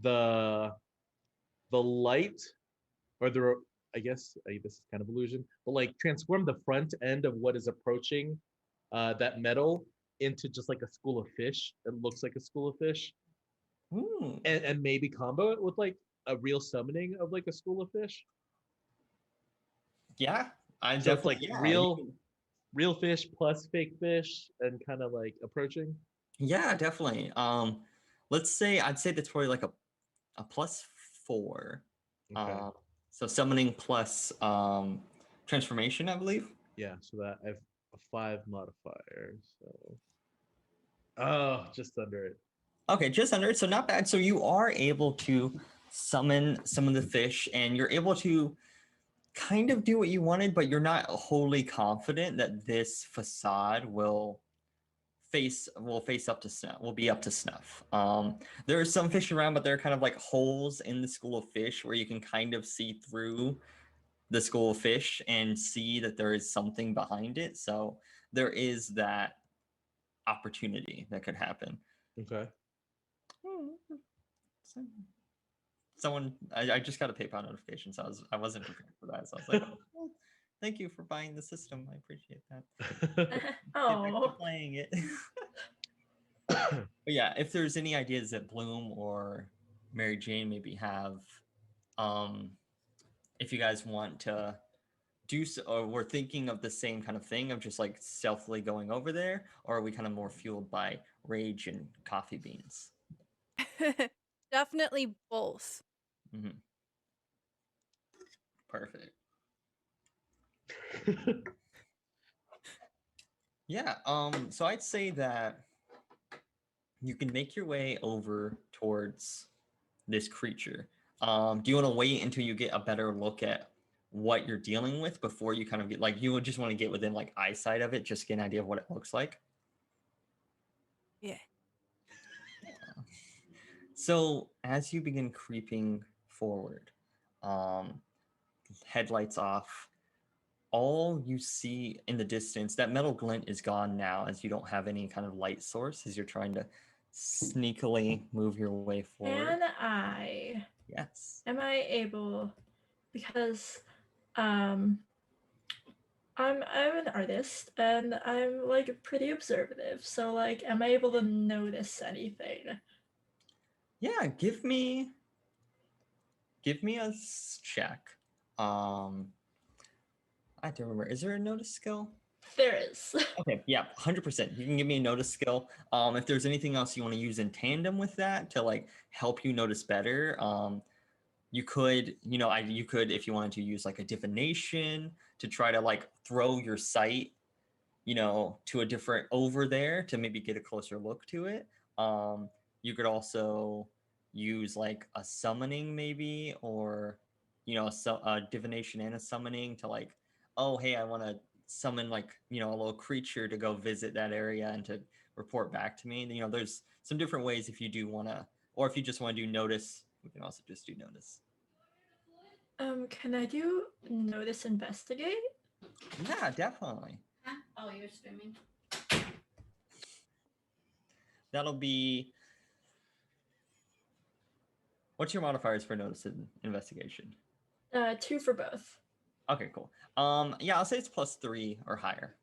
the light or the I guess this is kind of illusion, but like transform the front end of what is approaching that metal into just like a school of fish. It looks like a school of fish, Ooh. and maybe combo it with like a real summoning of like a school of fish. Yeah, I So it's definitely like yeah. You real fish plus fake fish and kind of like approaching. yeah, definitely. Let's say I'd say that's probably like a +4. Okay. So summoning plus transformation, I believe. Yeah, so that I have a 5 modifier. So oh, just under it. Okay, just under it, so not bad. So you are able to summon some of the fish, and you're able to kind of do what you wanted, but you're not wholly confident that this facade will face up to snuff, will be up to snuff. There are some fish around, but they're kind of like holes in the school of fish where you can kind of see through the school of fish and see that there is something behind it. So there is that opportunity that could happen. Okay. Someone, I just got a PayPal notification, so I wasn't prepared for that. So I was like, oh, well, thank you for buying the system. I appreciate that. Get back to Oh, playing it. But yeah, if there's any ideas that Bloom or Mary Jane maybe have, um, if you guys want to do so, or we're thinking of the same kind of thing of just like stealthily going over there, or are we kind of more fueled by rage and coffee beans? Definitely both. Mm-hmm. Perfect. Yeah. So I'd say that you can make your way over towards this creature. Do you want to wait until you get a better look at what you're dealing with before you kind of get like you would just want to get within like eyesight of it, just get an idea of what it looks like? Yeah. So as you begin creeping forward, um, headlights off, all you see in the distance, that metal glint is gone now as you don't have any kind of light source as you're trying to sneakily move your way forward. Yes. am I able, because um I'm an artist and I'm like pretty observative. So like am I able to notice anything? Yeah, give me a check. Um, I have to remember. Is there a notice skill? There is. Okay, yeah, 100%. You can give me a notice skill. If there's anything else you want to use in tandem with that to like help you notice better, you could, you could, if you wanted to use like a divination to try to like throw your sight, to a different over there to maybe get a closer look to it. You could also use like a summoning maybe, or a divination and a summoning to like, oh hey, I want to summon like a little creature to go visit that area and to report back to me. There's some different ways if you do want to, or if you just want to do notice, we can also just do notice. Can I do notice investigate? Yeah, definitely. Huh? Oh, you're streaming. That'll be. What's your modifiers for notice and investigation? 2 for both. Okay, cool. Yeah, I'll say it's +3 or higher.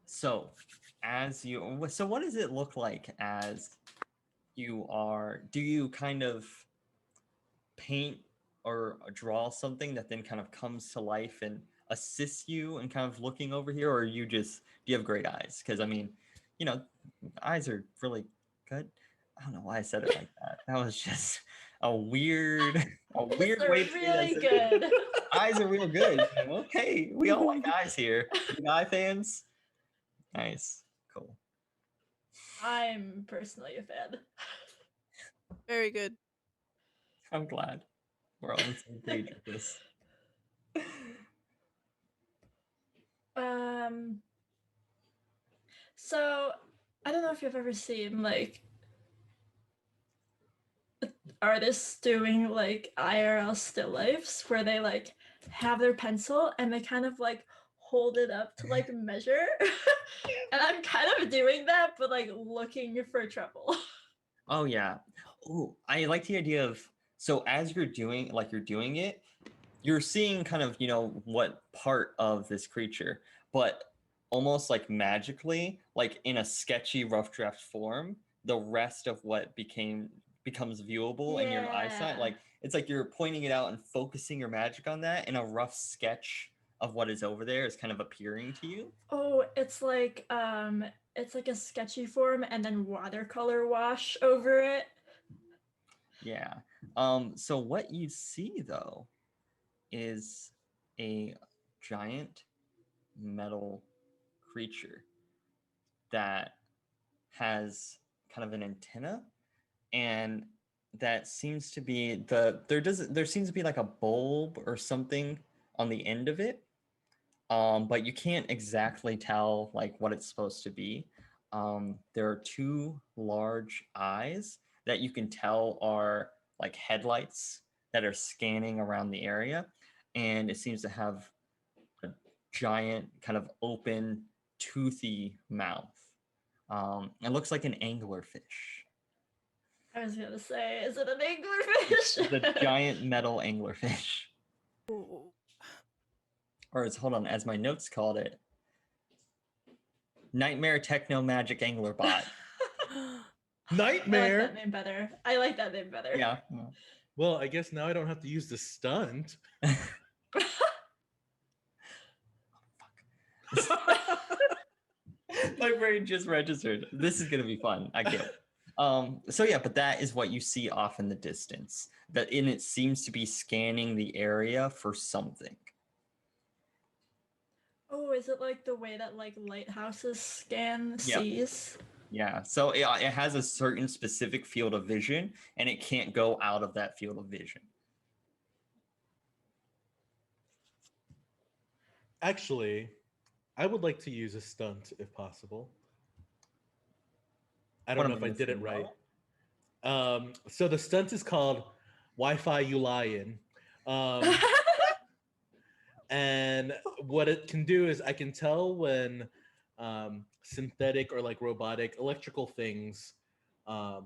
So, what does it look like as you are? Do you kind of paint or draw something that then kind of comes to life and assists you in kind of looking over here, or do you have great eyes? Because I mean, eyes are really gut. I don't know why I said it like that. That was just a weird These are way to say really that. good. Eyes are real good. Okay, we all like eyes here. Big eye fans. Nice, cool. I'm personally a fan. Very good. I'm glad we're on the same page with this. So I don't know if you've ever seen like artists doing like IRL still lifes where they like have their pencil and they kind of like hold it up to like measure. And I'm kind of doing that, but like looking for trouble. Oh yeah. Oh, I like the idea of, so as you're doing it, you're seeing kind of, what part of this creature, but almost like magically, like in a sketchy rough draft form, the rest of what becomes viewable in your eyesight. Yeah. Like it's like you're pointing it out and focusing your magic on that, and a rough sketch of what is over there is kind of appearing to you. Oh, it's like a sketchy form and then watercolor wash over it. Yeah. So what you see though is a giant metal creature that has kind of an antenna, and that seems to be there seems to be like a bulb or something on the end of it, but you can't exactly tell like what it's supposed to be. There are two large eyes that you can tell are like headlights that are scanning around the area, and it seems to have a giant kind of open toothy mouth. It looks like an anglerfish. I was gonna say, is it an anglerfish? The giant metal anglerfish. Ooh. Or hold on, as my notes called it, Nightmare Techno Magic Anglerbot. Nightmare. I like that name better. Yeah. Well, I guess now I don't have to use the stunt. My brain just registered. This is gonna be fun. I get it. So yeah, but that is what you see off in the distance. It seems to be scanning the area for something. Oh, is it like the way that like lighthouses scan seas? Yeah. So it has a certain specific field of vision, and it can't go out of that field of vision. Actually, I would like to use a stunt if possible. I don't know if I did it right. So the stunt is called Wi-Fi You Lion. And what it can do is I can tell when synthetic or like robotic electrical things,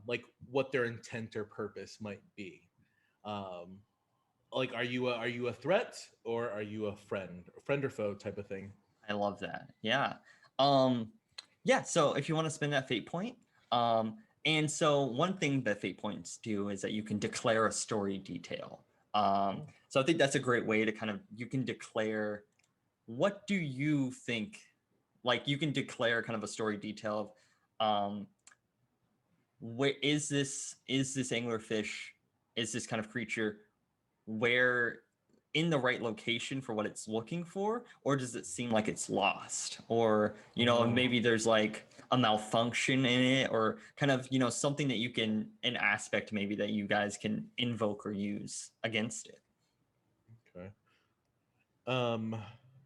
like what their intent or purpose might be. Like, are you a threat or are you a friend or foe type of thing? I love that. Yeah. Yeah. So if you want to spend that fate point, and so one thing that fate points do is that you can declare a story detail. So I think that's a great way to you can declare, what do you think? Like you can declare kind of a story detail of, where is this anglerfish, is this kind of creature, where in the right location for what it's looking for, or does it seem like it's lost, or maybe there's like a malfunction in it, or kind of something that you can, an aspect maybe that you guys can invoke or use against it. Okay.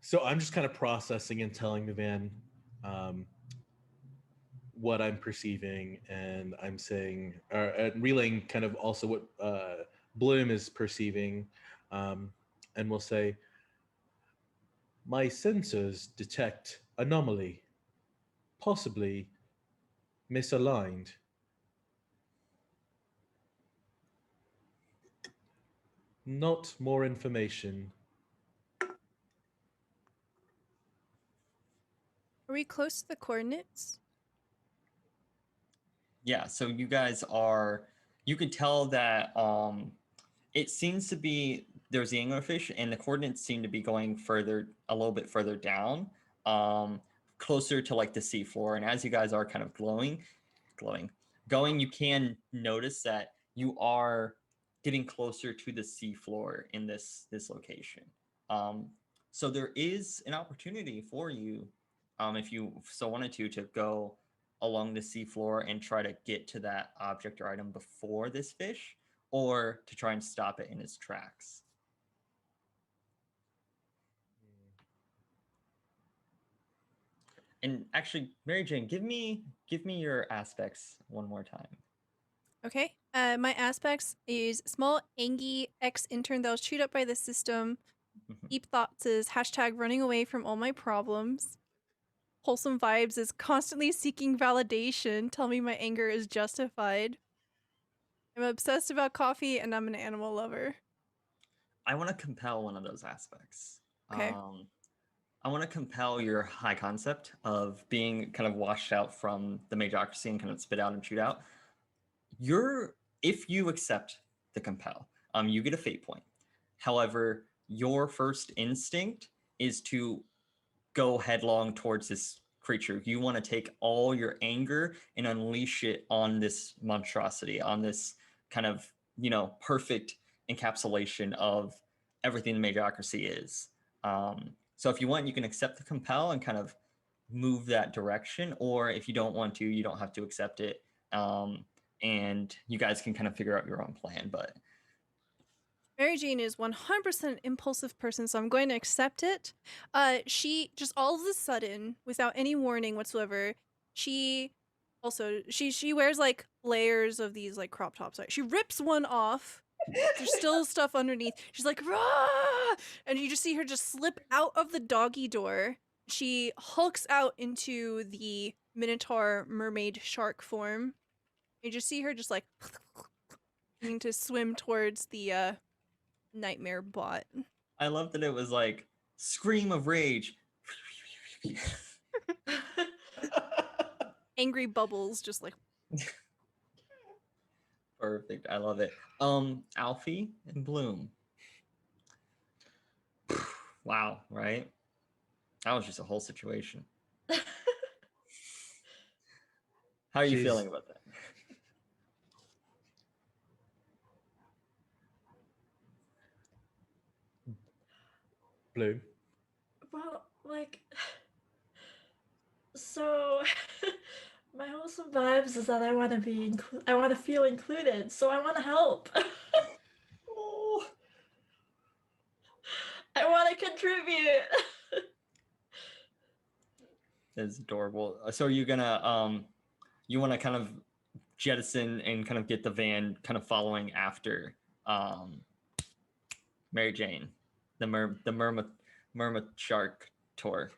So I'm just kind of processing and telling the van what I'm perceiving, and I'm saying, and relaying kind of also what Bloom is perceiving, and we'll say, my sensors detect anomaly, possibly misaligned. Not more information. Are we close to the coordinates? Yeah, so you guys are, you can tell that it seems to be, there's the anglerfish and the coordinates seem to be going a little bit further down, closer to like the seafloor. And as you guys are kind of glowing, going, you can notice that you are getting closer to the seafloor in this location. So there is an opportunity for you, if you so wanted to go along the seafloor and try to get to that object or item before this fish, or to try and stop it in its tracks. And actually, Mary Jane, give me your aspects one more time. Okay. My aspects is small, angy ex-intern that was chewed up by the system. Deep thoughts is hashtag running away from all my problems. Wholesome vibes is constantly seeking validation. Tell me my anger is justified. I'm obsessed about coffee and I'm an animal lover. I want to compel one of those aspects. Okay. I want to compel your high concept of being kind of washed out from the Mageocracy and kind of spit out and chewed out. If you accept the compel, you get a fate point. However, your first instinct is to go headlong towards this creature. You want to take all your anger and unleash it on this monstrosity, on this kind of, perfect encapsulation of everything the Mageocracy is. So if you want, you can accept the compel and kind of move that direction, or if you don't want to, you don't have to accept it. And you guys can kind of figure out your own plan. But Mary Jane is 100% an impulsive person, so I'm going to accept it. She just all of a sudden, without any warning whatsoever, she wears like layers of these like crop tops. She rips one off. There's still stuff underneath. She's like, "Rah!" And you just see her just slip out of the doggy door. She hulks out into the minotaur mermaid shark form. You just see her just like beginning to swim towards the nightmare bot. I love that it was like scream of rage. Angry bubbles just like Perfect. I love it. Alfie and Bloom. Wow, right? That was just a whole situation. How are you feeling about that? Bloom. Well, like, so my wholesome vibes is that I want to I want to feel included, so I want to help. Oh, I want to contribute. that's adorable. So are you gonna you want to kind of jettison and kind of get the van kind of following after Mary Jane, the merma shark tour.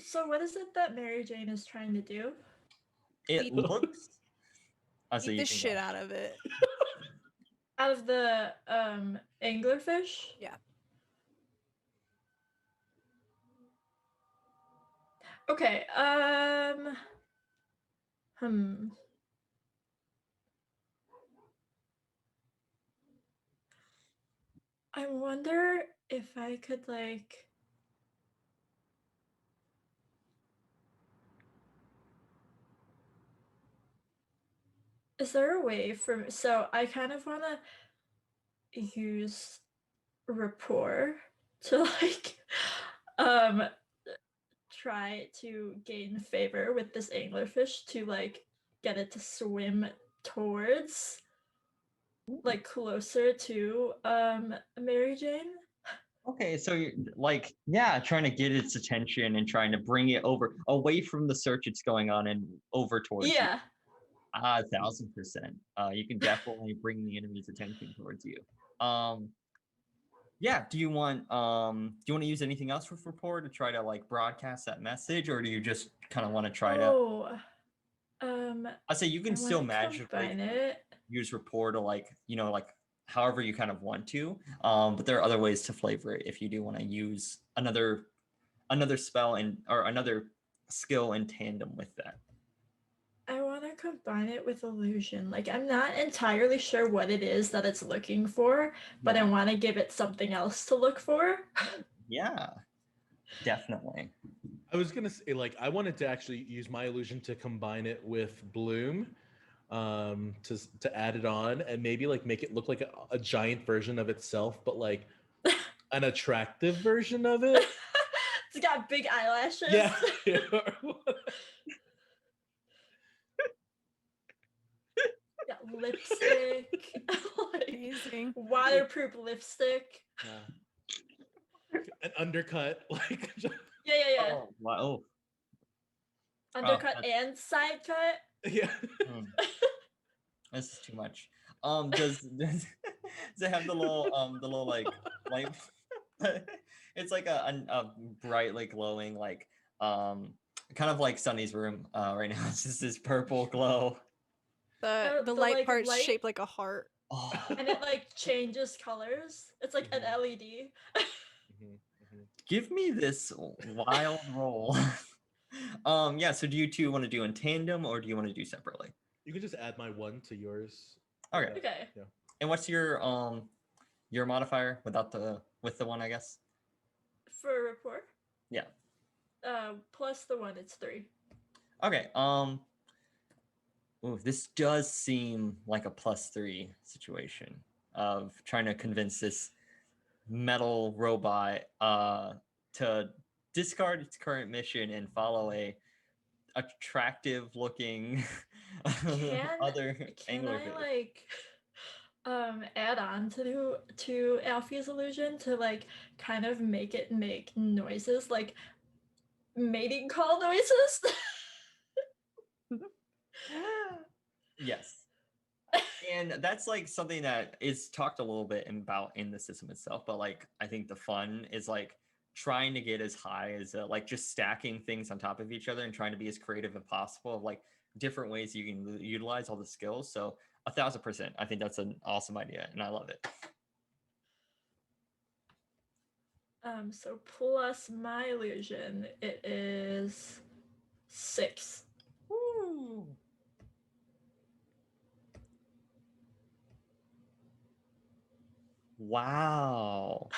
So what is it that Mary Jane is trying to do? It Beat- looks. So beat you the can shit go. out of it. Out of the anglerfish? Yeah. Okay, I wonder if I could like is there a way for so I kind of want to use rapport to like um try to gain favor with this anglerfish to like get it to swim towards like closer to Mary Jane. Okay, so you're like, yeah, trying to get its attention and trying to bring it over away from the search it's going on and over towards you. Yeah. 1,000%. You can definitely bring the enemy's attention towards you. Yeah. Do you want to use anything else with rapport to try to like broadcast that message, or do you just kind of want to try to? I say you can still magically use rapport to like like however you kind of want to. But there are other ways to flavor it if you do want to use another spell or another skill in tandem with that. I want to combine it with illusion. Like I'm not entirely sure what it is that it's looking for, but I want to give it something else to look for. Yeah, definitely. I was gonna say, like, I wanted to actually use my illusion to combine it with Bloom, to add it on and maybe like make it look like a giant version of itself, but like an attractive version of it. It's got big eyelashes. Yeah. Got lipstick. Like, Amazing. waterproof lipstick. Yeah. An undercut, like Yeah. Oh, wow. Undercut that's- and side cut. yeah. Hmm. This is too much. Does it have the little like light? It's like a brightly glowing like kind of like Sunny's room right now. It's just this purple glow. The the, light like, part's light- shaped like a heart. Oh, And it like changes colors. It's like an LED. give me this wild roll. Yeah. So do you two want to do in tandem or do you want to do separately? You can just add my 1 to yours. Okay. Okay. Yeah. And what's your modifier with the one, I guess? For rapport. Yeah. Plus the 1, it's 3. Okay. Ooh, this does seem like a +3 situation of trying to convince this metal robot to discard its current mission and follow a attractive looking other Can I anglerfish. like add on to Alfie's illusion to like kind of make it make noises like mating call noises? Yes. And that's like something that is talked a little bit about in the system itself, but like I think the fun is like trying to get as high as like just stacking things on top of each other and trying to be as creative as possible of like different ways you can utilize all the skills. So 1,000%, I think that's an awesome idea and I love it. So plus my illusion, it is 6. Woo. Wow.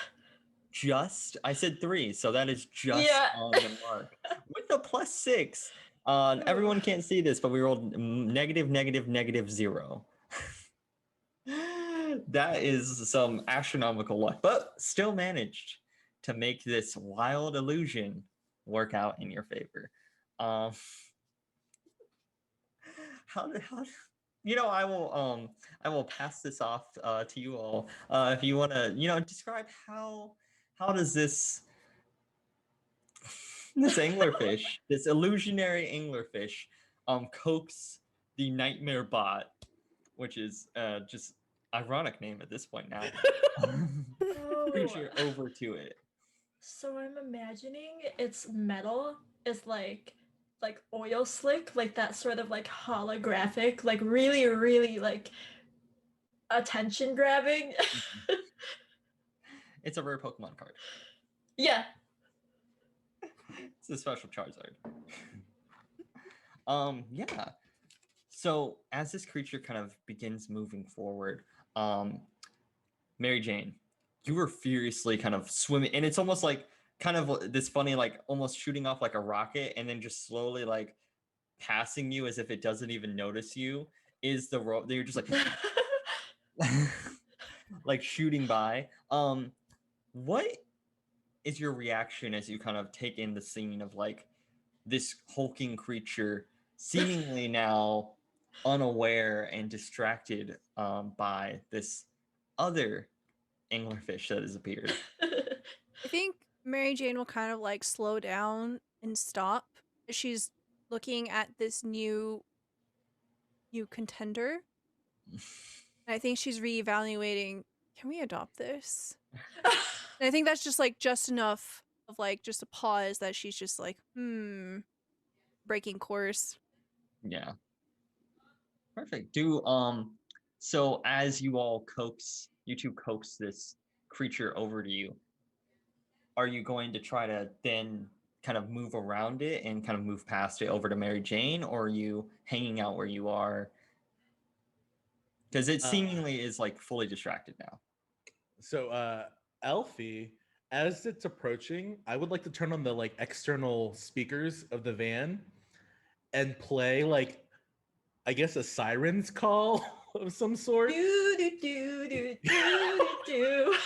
I said 3, so that is just Yeah. on the mark. With a +6. Everyone can't see this, but we rolled -0. That is some astronomical luck, but still managed to make this wild illusion work out in your favor. How I will pass this off to you all if you want to describe how does this anglerfish, this illusionary anglerfish, coax the nightmare bot, which is just ironic name at this point now, creature over to it. So I'm imagining its metal is like oil slick, like that sort of like holographic, like really, really like attention grabbing. It's a rare Pokemon card. Yeah. It's a special Charizard. Yeah. So as this creature kind of begins moving forward, Mary Jane, you were furiously kind of swimming, and it's almost like kind of this funny, like almost shooting off like a rocket, and then just slowly like passing you as if it doesn't even notice you. Is the rope? You're just like like shooting by. What is your reaction as you kind of take in the scene of like this hulking creature seemingly now unaware and distracted by this other anglerfish that has appeared? I think Mary Jane will kind of like slow down and stop. She's looking at this new contender. And I think she's reevaluating, can we adopt this? And I think that's just enough of like just a pause that she's just like, breaking course. Yeah. Perfect. So as you two coax this creature over to you, are you going to try to then kind of move around it and kind of move past it over to Mary Jane, or are you hanging out where you are? Because it seemingly is like fully distracted now. So Alfie, as it's approaching, I would like to turn on the like external speakers of the van and play like I guess a siren's call of some sort. Do do do do do do.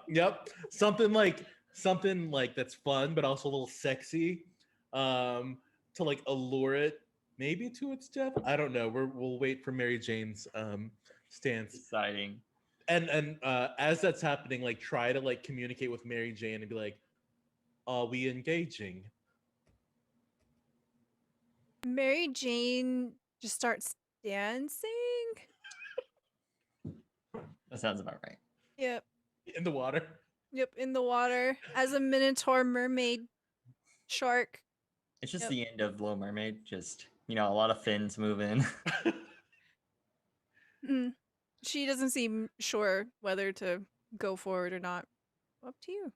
Yep. Something like that's fun, but also a little sexy, to like allure it maybe to its death. I don't know. We'll wait for Mary Jane's stance. Deciding. And as that's happening, like try to like communicate with Mary Jane and be like, "Are we engaging?" Mary Jane just starts dancing. That sounds about right. Yep. In the water. Yep, in the water as a minotaur mermaid shark. It's just Yep. the end of Little Mermaid. Just, a lot of fins moving. Mm. She doesn't seem sure whether to go forward or not. Up to you.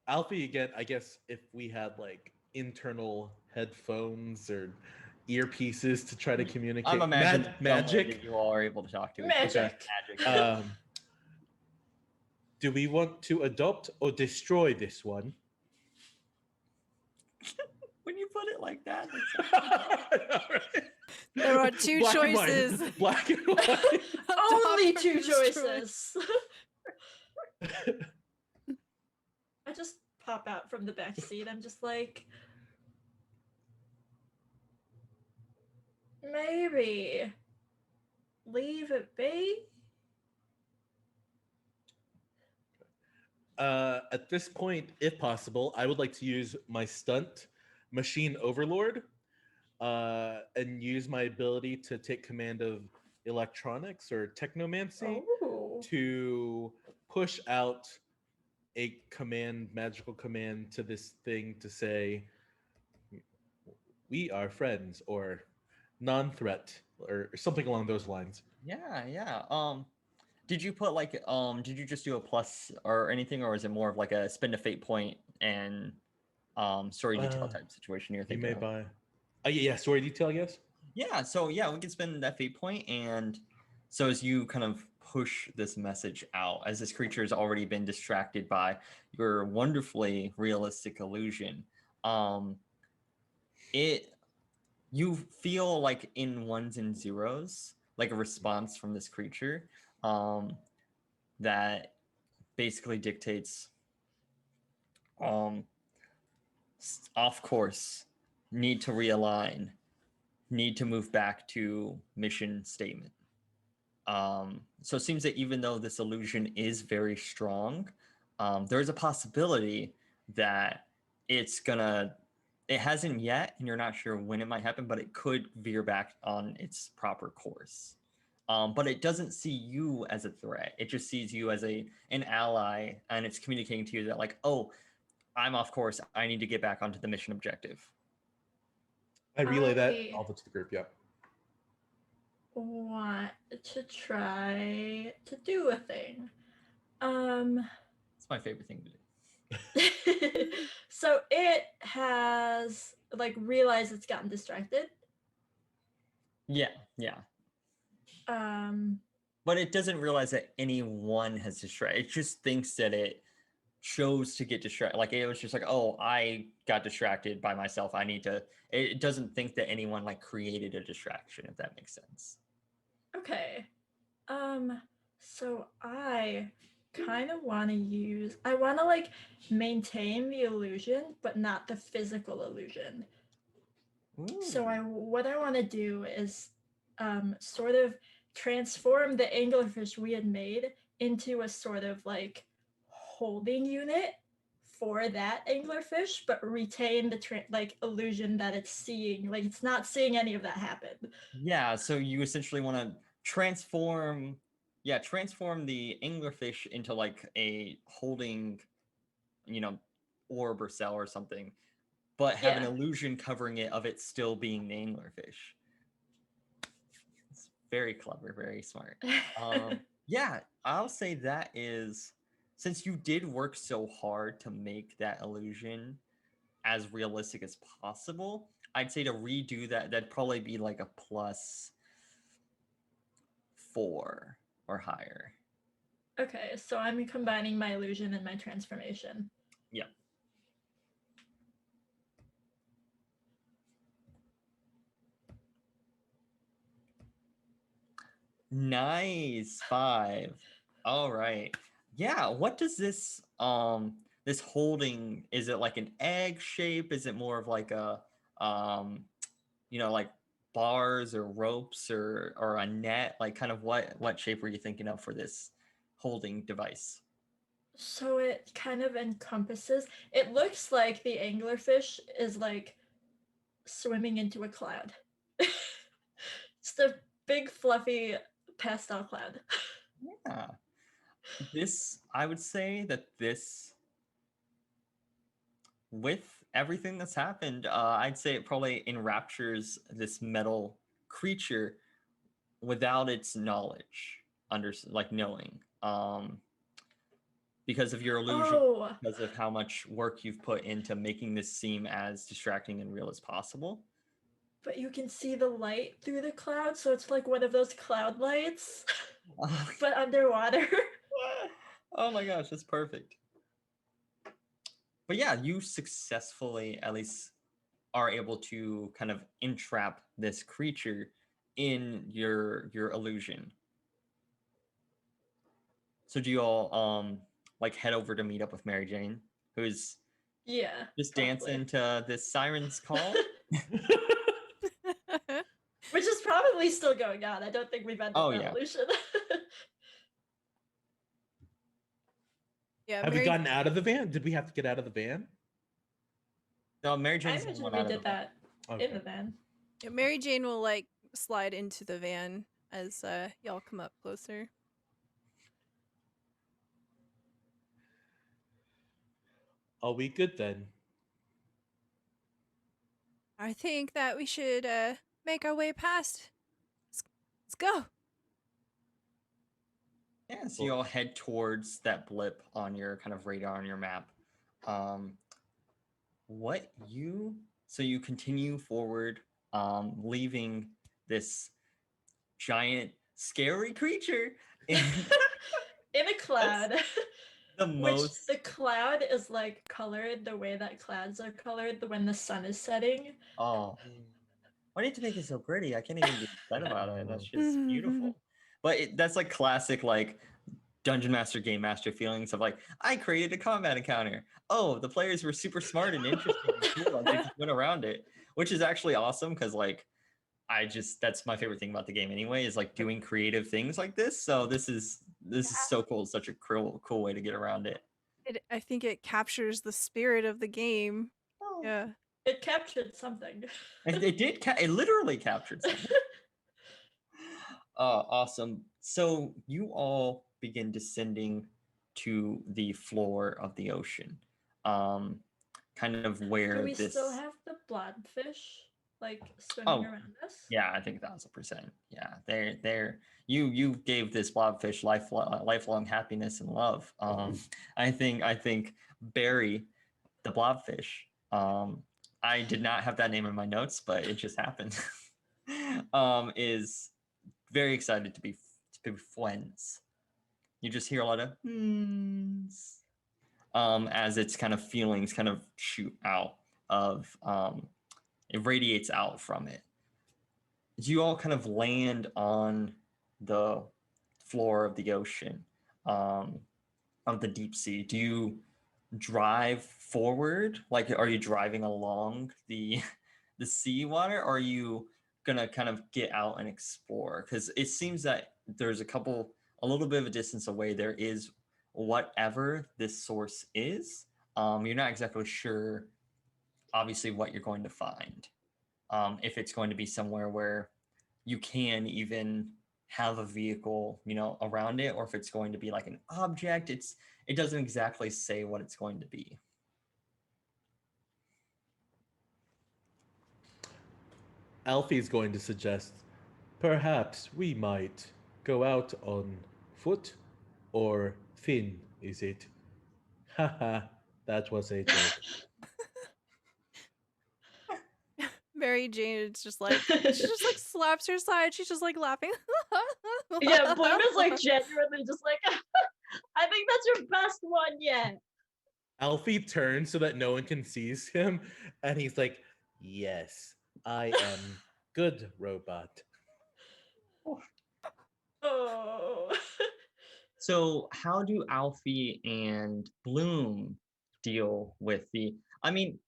Alfie, again, I guess if we had like internal headphones or earpieces to try to communicate. I'm imagining magic that you all are able to talk to. Magic. Magic. Do we want to adopt or destroy this one? When you put it like that, There are two Black and white. choices. Black and white. Only Adopt or two destroy. choices. I just pop out from the back seat. I'm just like, maybe leave it be. At this point, if possible, I would like to use my stunt, Machine Overlord, and use my ability to take command of electronics or technomancy Oh. to push out a magical command to this thing to say, "We are friends," or "non-threat," or something along those lines. Yeah. Did you put like did you just do a plus or anything, or is it more of like a spend a fate point and story detail type situation you're You thinking may of? buy. Yeah, story detail, yes. Yeah, so yeah, we can spend that fate point, and so as you kind of push this message out, as this creature has already been distracted by your wonderfully realistic illusion, you feel like in ones and zeros, like a response from this creature, that basically dictates, off course, need to realign, need to move back to mission statement. So it seems that even though this illusion is very strong, there's a possibility that it hasn't yet, and you're not sure when it might happen, but it could veer back on its proper course. But it doesn't see you as a threat. It just sees you as an ally, and it's communicating to you that like, oh, I'm off course. I need to get back onto the mission objective. I relay that I- all to the group, yeah. Want to try to do a thing. It's my favorite thing to do. So it has like realized it's gotten distracted. Yeah. Um, But it doesn't realize that anyone has distracted. It just thinks that it chose to get distracted. Like it was just like, oh, I got distracted by myself. I need to. It doesn't think that anyone like created a distraction, if that makes sense. okay. So I kind of want to I want to like maintain the illusion, but not the physical illusion. So what I want to do is sort of transform the anglerfish we had made into a sort of like holding unit for that anglerfish, but retain the like illusion that it's seeing. Like it's not seeing any of that happen. Yeah, so you essentially want to transform the anglerfish into like a holding, orb or cell or something, but have an Yeah. illusion covering it of it still being the anglerfish. It's very clever, very smart. Yeah, I'll say that is, since you did work so hard to make that illusion as realistic as possible, I'd say to redo that'd probably be like a +4 or higher. Okay, so I'm combining my illusion and my transformation. Yeah. Nice. 5. All right. Yeah, what does this holding, is it like an egg shape? Is it more of like a um like bars or ropes or a net? Like kind of what shape were you thinking of for this holding device? So it kind of encompasses. It looks like the anglerfish is like swimming into a cloud. Just a big fluffy pastel cloud. Yeah. I would say that this, with everything that's happened, I'd say it probably enraptures this metal creature without its knowledge, like knowing, because of your illusion, Oh, because of how much work you've put into making this seem as distracting and real as possible. but you can see the light through the cloud, so it's like one of those cloud lights, but underwater. Oh my gosh, that's perfect. But yeah, you successfully at least are able to kind of entrap this creature in your illusion. So do you all like head over to meet up with Mary Jane, who's Yeah, just probably. dancing to this siren's call? Which is probably still going on. I don't think we've ended Oh that yeah. illusion. Yeah, Have we Mary. gotten out of the van? Did we have to get out of the van? No, Mary I Jane's the imagine one we out of the did van. that Okay. in the van. Yeah, Mary Jane will like slide into the van as y'all come up closer. Are we good then? I think that we should make our way past. Let's go. Yeah, so you all head towards that blip on your kind of radar on your map. Um, so you continue forward, leaving this giant, scary creature in In a cloud. the Which most. the cloud is like colored the way that clouds are colored when the sun is setting. Oh, why do you have to make it so pretty? I can't even be upset about it. That's just beautiful. But that's like classic, like dungeon master, game master feelings of like, I created a combat encounter. Oh, the players were super smart and interesting and cool, and they just went around it, which is actually awesome because like that's my favorite thing about the game anyway, is like doing creative things like this. So this is so cool. It's such a cool way to get around it. I think it captures the spirit of the game. Oh. Yeah. It captured something. And it literally captured something. Awesome. So you all begin descending to the floor of the ocean, kind of Do where we this. still have the blobfish like swimming Oh, around us? yeah, I think 1,000%. Yeah, they're you gave this blobfish lifelong happiness and love. I think Barry, the blobfish. I did not have that name in my notes, but it just happened. Is very excited to be friends. You just hear a lot of as its kind of feelings kind of shoot out of it radiates out from it. You all kind of land on the floor of the ocean, of the deep sea. Do you drive forward? Like, are you driving along the seawater, or are you gonna kind of get out and explore? Because it seems that there's a little bit of a distance away, there is whatever this source is. You're not exactly sure, obviously, what you're going to find. If it's going to be somewhere where you can even have a vehicle, around it, or if it's going to be like an object. It doesn't exactly say what it's going to be. Alfie's going to suggest perhaps we might go out on foot, or Finn, is it? Haha, that was a joke. Mary Jane is just like she just like slaps her side. She's just like laughing. Yeah, Bloom is like genuinely just like, I think that's your best one yet. Alfie turns so that no one can seize him, and he's like, yes, I am good, robot. Oh. So how do Alfie and Bloom deal with the? I mean,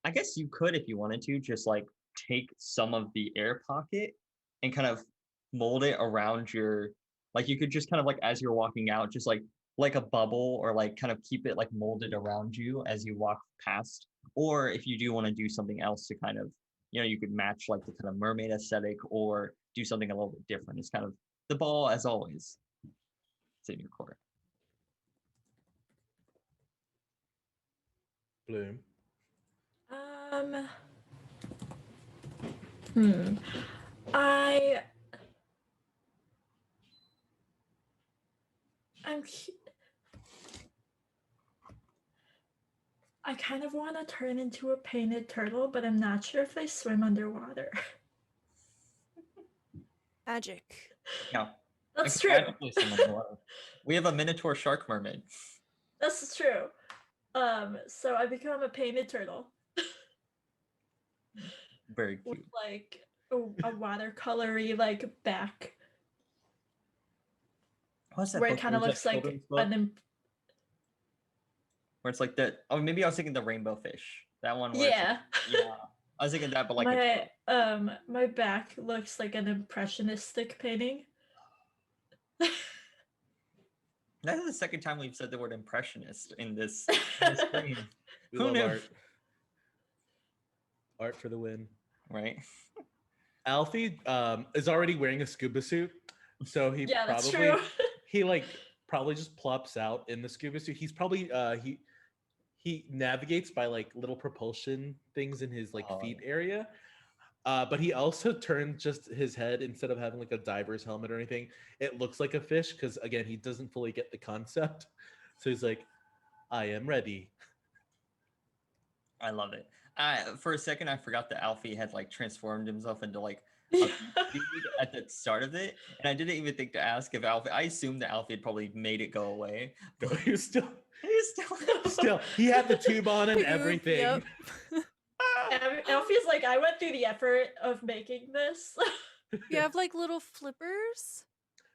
I guess you could, if you wanted to, just like take some of the air pocket and kind of mold it around your, like you could just kind of like as you're walking out, just like a bubble or like kind of keep it like molded around you as you walk past. Or if you do want to do something else to kind of, you could match like the kind of mermaid aesthetic or do something a little bit different. It's kind of the ball as always. It's in your court. Bloom. Um. Hmm. I. I'm. I kind of want to turn into a painted turtle, but I'm not sure if they swim underwater. Magic. Yeah. That's I true. could magically swim underwater. We have a minotaur shark mermaid. That's true. So I become a painted turtle Very with cute. like a watercolory like back, What's that where it book? kind of Where's looks that like children's book? an. Where it's like the, oh, maybe I was thinking the rainbow fish. That one where Yeah. it's like, yeah. I was thinking that, but like a My turtle. my back looks like an impressionistic painting. That is the second time we've said the word impressionist in this stream. We Who love knew? art. Art for the win. Right? Alfie is already wearing a scuba suit, so he Yeah, that's probably true. he like probably just plops out in the scuba suit. He's probably he navigates by like little propulsion things in his like Oh, feet yeah. area. But he also turned just his head instead of having like a diver's helmet or anything. It looks like a fish because again he doesn't fully get the concept. So he's like, "I am ready." I love it. For a second, I forgot that Alfie had like transformed himself into like Yeah. a beach dude at the start of it, and I didn't even think to ask if Alfie. I assumed that Alfie had probably made it go away. No, But he was still he's still. still he had the tube on and Poop, everything. yep. Alfie's like, I went through the effort of making this. You have like little flippers.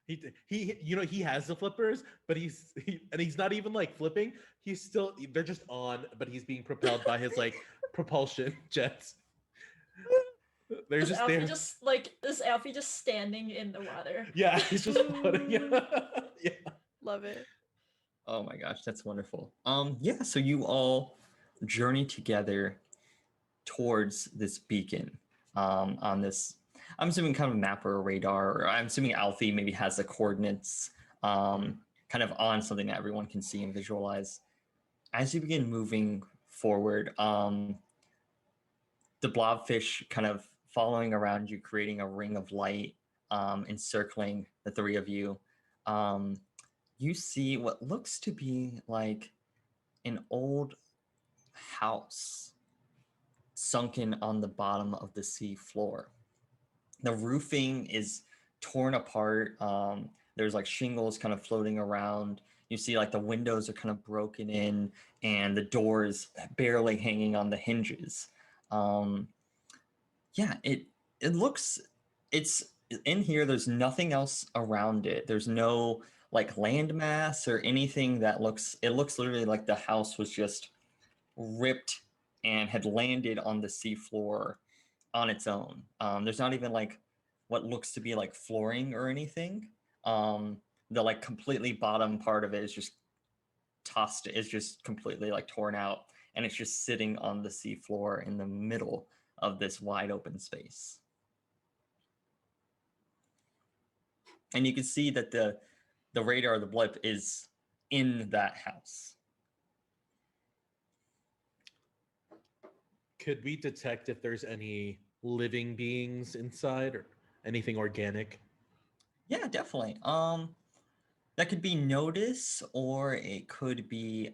He he has the flippers, but he's not even like flipping. He's still they're just on, but he's being propelled by his like propulsion jets. They're Is just Alfie there. just like is Alfie just standing in the water? Yeah, he's just floating. Yeah. Yeah. Love it. Oh my gosh, that's wonderful. Yeah, so you all journey together towards this beacon on this, I'm assuming kind of map or a radar, or I'm assuming Alfie maybe has the coordinates kind of on something that everyone can see and visualize. As you begin moving forward, the blobfish kind of following around you, creating a ring of light, encircling the three of you. You see what looks to be like an old house sunken on the bottom of the sea floor. The roofing is torn apart. There's like shingles kind of floating around. You see like the windows are kind of broken in and the doors barely hanging on the hinges. Yeah, it looks, it's in here. There's nothing else around it. There's no like landmass or anything that looks, it looks literally like the house was just ripped and had landed on the seafloor on its own. There's not even like what looks to be like flooring or anything. The like completely bottom part of it is just tossed, is just completely like torn out, and it's just sitting on the seafloor in the middle of this wide open space. And you can see that the radar, the blip, is in that house. Could we detect if there's any living beings inside or anything organic? Yeah, definitely. That could be notice, or it could be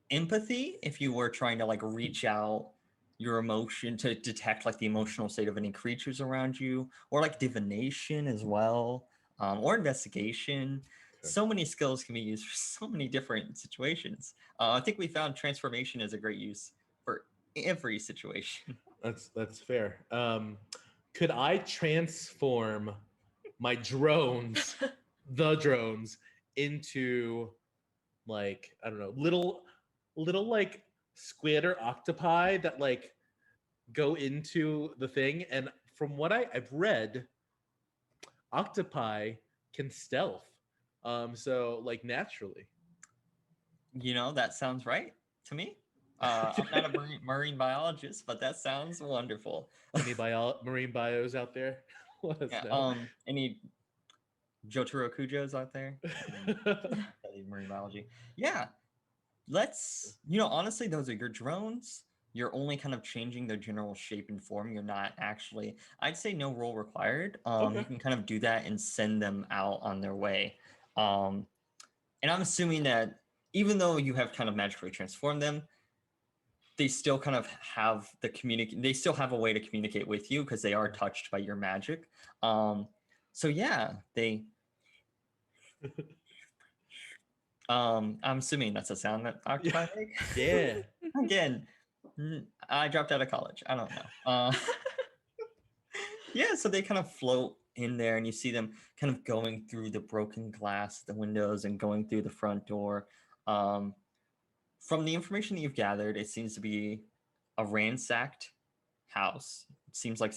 empathy if you were trying to like reach out your emotion to detect like the emotional state of any creatures around you, or like divination as well, or investigation. Okay. So many skills can be used for so many different situations. I think we found transformation as a great use for every situation. That's fair. Could I transform my drones, the drones, into like, I don't know, little like squid or octopi that like go into the thing. And from what I've read, octopi can stealth. So like naturally. That sounds right to me. I'm not a marine biologist, but that sounds wonderful. Any marine bios out there? Let us Yeah, know. any Jotaro Kujos out there? Study marine biology. Yeah, let's, honestly, those are your drones. You're only kind of changing their general shape and form. You're not actually, I'd say no role required. Okay. You can kind of do that and send them out on their way. And I'm assuming that even though you have kind of magically transformed them, they still kind of have they still have a way to communicate with you because they are touched by your magic. So yeah, they I'm assuming that's a sound that octopi make. Yeah. Again, I dropped out of college. I don't know. Yeah, so they kind of float in there and you see them kind of going through the broken glass, the windows, and going through the front door. From the information that you've gathered, it seems to be a ransacked house. It seems like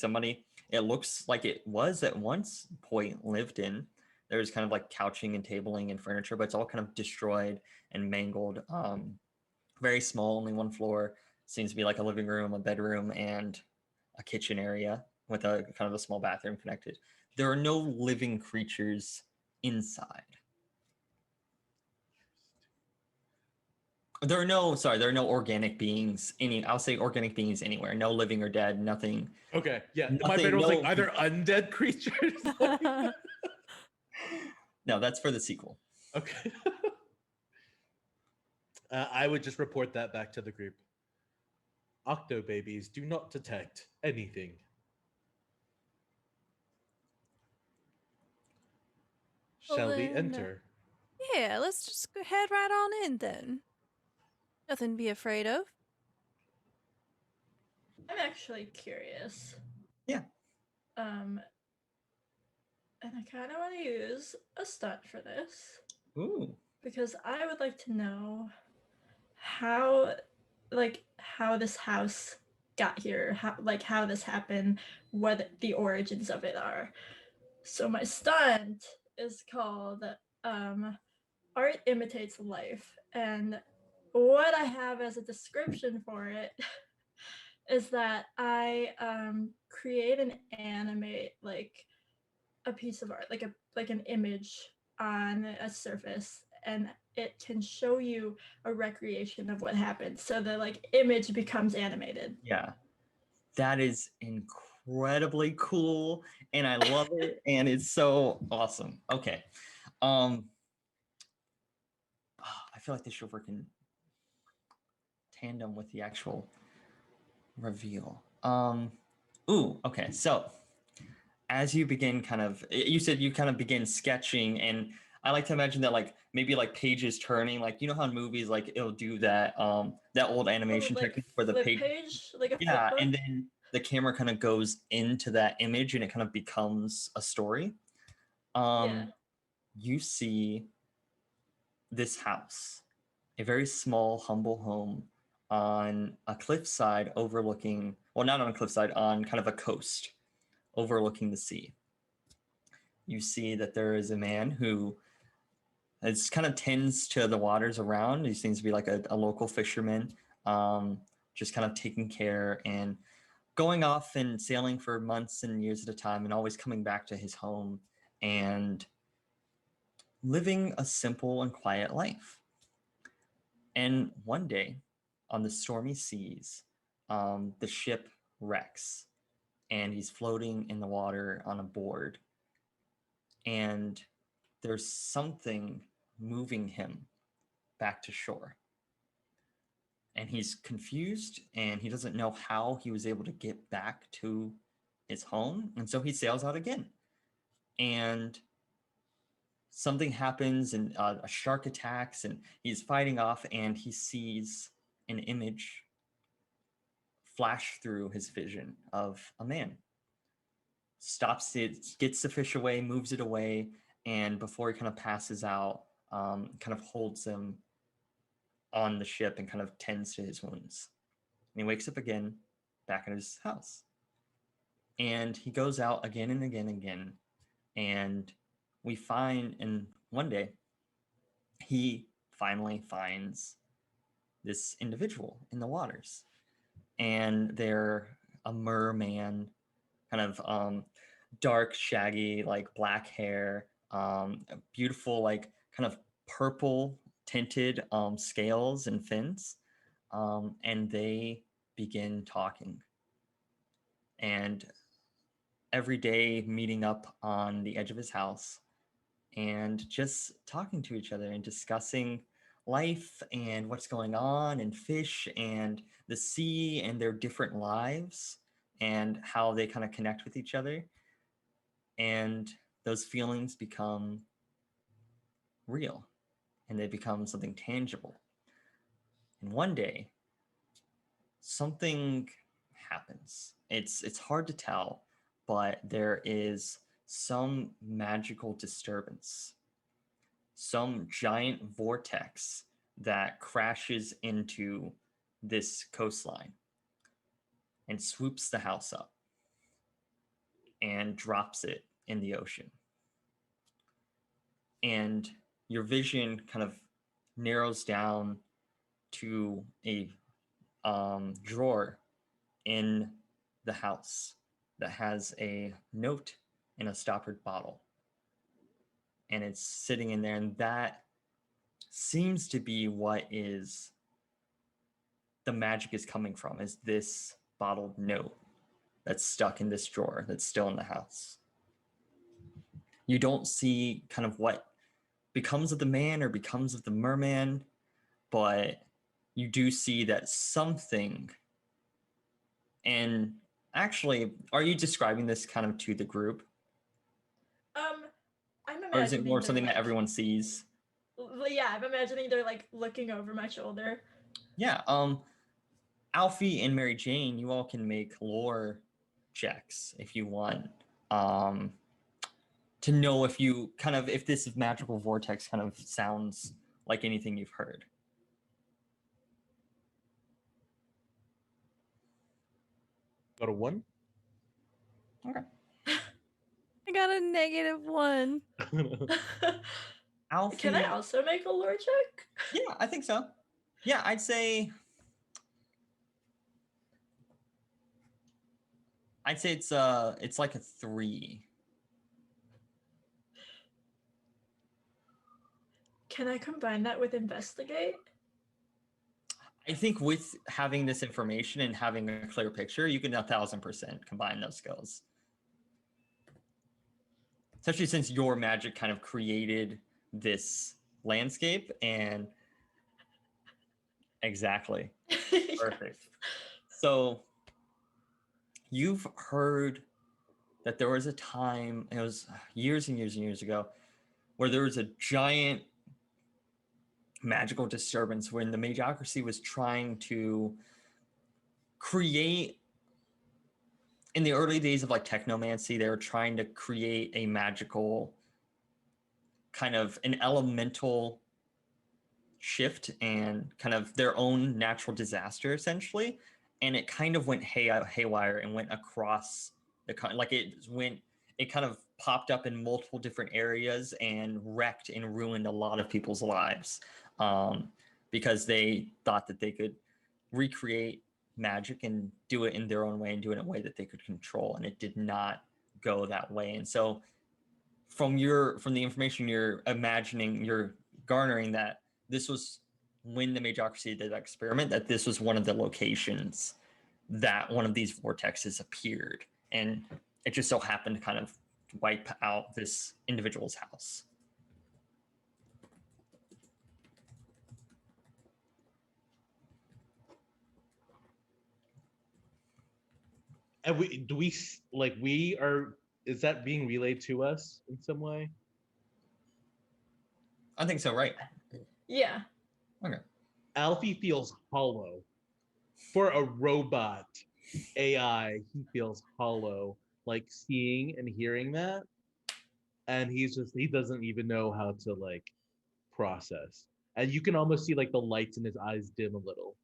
it looks like it was at once point lived in. There's kind of like couching and tabling and furniture, but it's all kind of destroyed and mangled. Very small, only one floor. Seems to be like a living room, a bedroom, and a kitchen area with a kind of a small bathroom connected. There are no living creatures inside. There are no organic beings. I'll say organic beings anywhere. No living or dead. Nothing. Okay. Yeah. My Nothing, brain was like, no- are there undead creatures? No, that's for the sequel. Okay. I would just report that back to the group. Octo babies do not detect anything. Shall we then, enter? Yeah, let's just head right on in then. Nothing to be afraid of. I'm actually curious. Yeah. And I kind of want to use a stunt for this. Ooh. Because I would like to know how this house got here, how this happened, what the origins of it are. So my stunt is called Art Imitates Life, and what I have as a description for it is that I create and animate like a piece of art, like an image on a surface, and it can show you a recreation of what happened. So the like image becomes animated. Yeah. That is incredibly cool, and I love it, and it's so awesome. Okay. I feel like this should work in tandem with the actual reveal. Okay. So as you begin you said you kind of begin sketching, and I like to imagine that like maybe like pages turning, like how in movies like it'll do that that old animation technique where the page, like a yeah, flip book. and then the camera kind of goes into that image and it kind of becomes a story. Yeah. You see this house, a very small, humble home on a cliffside overlooking, well, not on a cliffside, on kind of a coast overlooking the sea. You see that there is a man who kind of tends to the waters around. He seems to be like a local fisherman, just kind of taking care and going off and sailing for months and years at a time and always coming back to his home and living a simple and quiet life. And one day on the stormy seas, the ship wrecks and he's floating in the water on a board. And there's something moving him back to shore. And he's confused and he doesn't know how he was able to get back to his home. And so he sails out again. And something happens and a shark attacks and he's fighting off and he sees an image flash through his vision of a man. stops it, gets the fish away, moves it away, and before he kind of passes out, kind of holds him on the ship and kind of tends to his wounds. And he wakes up again, back in his house. And he goes out again and again and again. And we find, and one day, he finally finds this individual in the waters. And they're a merman, kind of dark, shaggy, like black hair, beautiful, like kind of purple tinted scales and fins. And they begin talking. And every day meeting up on the edge of his house and just talking to each other and discussing life and what's going on and fish and the sea and their different lives and how they kind of connect with each other. And those feelings become real and they become something tangible. And one day, something happens. It's hard to tell, but there is some magical disturbance, some giant vortex that crashes into this coastline and swoops the house up and drops it in the ocean. And your vision kind of narrows down to a drawer in the house that has a note in a stoppered bottle. And it's sitting in there, and that seems to be what is the magic is coming from, is this bottled note that's stuck in this drawer that's still in the house. You don't see kind of what becomes of the man or becomes of the merman, but you do see that something. And actually, are you describing this kind of to the group? I'm imagining. Or is it more something like, that everyone sees? Yeah, I'm imagining they're like looking over my shoulder. Yeah. Alfie and Mary Jane, you all can make lore checks if you want. To know if you kind of if this magical vortex kind of sounds like anything you've heard. Got a 1. Okay. I got a -1. Alfie, Can I also make a lore check? yeah, I think so. Yeah, I'd say it's like a 3. Can I combine that with investigate? I think with having this information and having a clear picture, you can 1,000% combine those skills. Especially since your magic kind of created this landscape and exactly. Perfect. So you've heard that there was a time, it was years and years and years ago, where there was a giant magical disturbance when the Mageocracy was trying to create, in the early days of like technomancy, they were trying to create a magical kind of an elemental shift and kind of their own natural disaster essentially. And it kind of went haywire and went across the like it kind of popped up in multiple different areas and wrecked and ruined a lot of people's lives, because they thought that they could recreate magic and do it in their own way and do it in a way that they could control, and it did not go that way. And so from the information you're imagining, you're garnering that this was when the Mageocracy did that experiment, that this was one of the locations that one of these vortexes appeared, and it just so happened to kind of wipe out this individual's house. And is that being relayed to us in some way? I think so, right? Yeah. Okay. Alfie feels hollow. For a robot AI, he feels hollow, like seeing and hearing that, and he doesn't even know how to like process. And you can almost see like the lights in his eyes dim a little.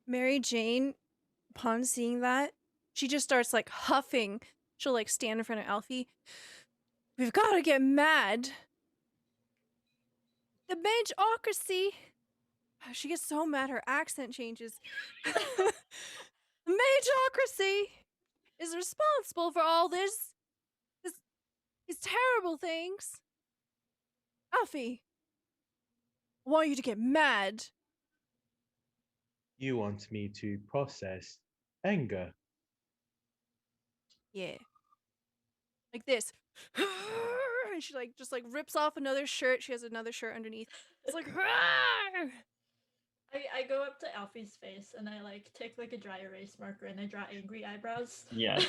Mary Jane, upon seeing that, she just starts like huffing. She'll like stand in front of Alfie. We've got to get mad. The Mageocracy. She gets so mad her accent changes. The Mageocracy is responsible for all these terrible things. Alfie, I want you to get mad. You want me to process anger. Yeah. Like this. And she like just like rips off another shirt. She has another shirt underneath. It's like I go up to Alfie's face and I like take like a dry erase marker and I draw angry eyebrows. Yeah.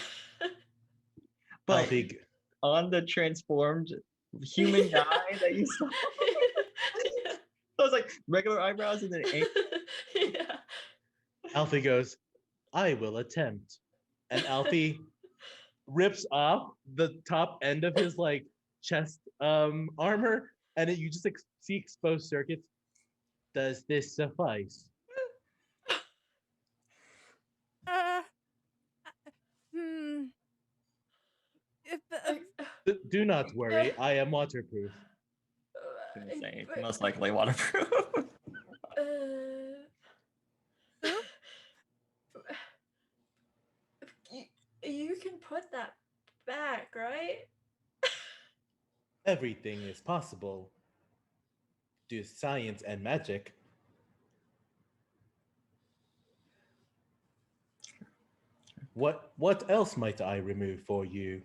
But Alfie, on the transformed human guy that you saw, Yeah. I was like regular eyebrows and then Yeah. Alfie goes, I will attempt. And Alfie rips off the top end of his like chest armor, and you just see exposed circuits. Does this suffice? uh, hmm. If, Do not worry, I am waterproof. I was gonna say it's most likely waterproof. you can put that back, right? Everything is possible. Do science and magic. What else might I remove for you?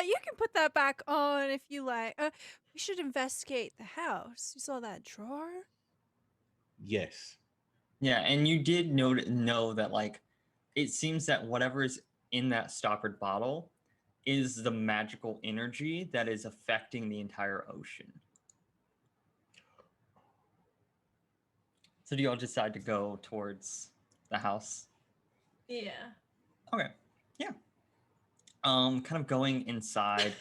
you can put that back on if you like. We should investigate the house. You saw that drawer? Yes. Yeah, and you did know that like it seems that whatever is in that stoppered bottle is the magical energy that is affecting the entire ocean. So do you all decide to go towards the house? Yeah. Okay. Yeah. Kind of going inside.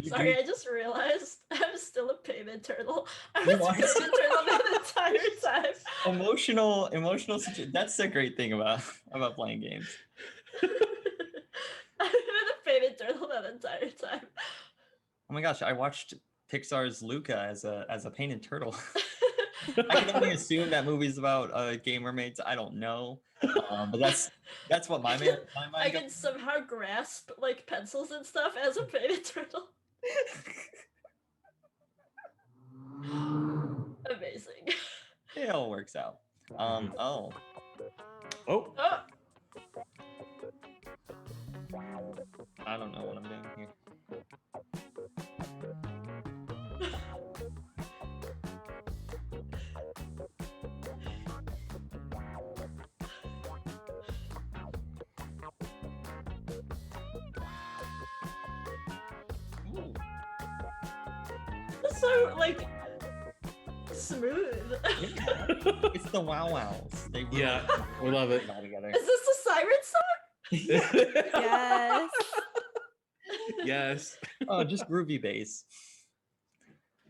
Sorry, I just realized I'm still a payment turtle. I You was are a payment turtle the entire time. emotional that's the great thing about playing games. I've been a payment turtle that entire time. Oh my gosh, I watched Pixar's Luca as a painted turtle. I can only assume that movie's about gay mermaids. I don't know, but that's what my mind. I can somehow grasp like pencils and stuff as a painted turtle. Amazing. It all works out. Oh. Oh. Oh. I don't know what I'm doing here. Ooh. It's so like smooth. Yeah. It's the Wow Wows. They really Yeah, we love it. all together. Is this a siren song? Yes. Yes. Oh, just groovy bass.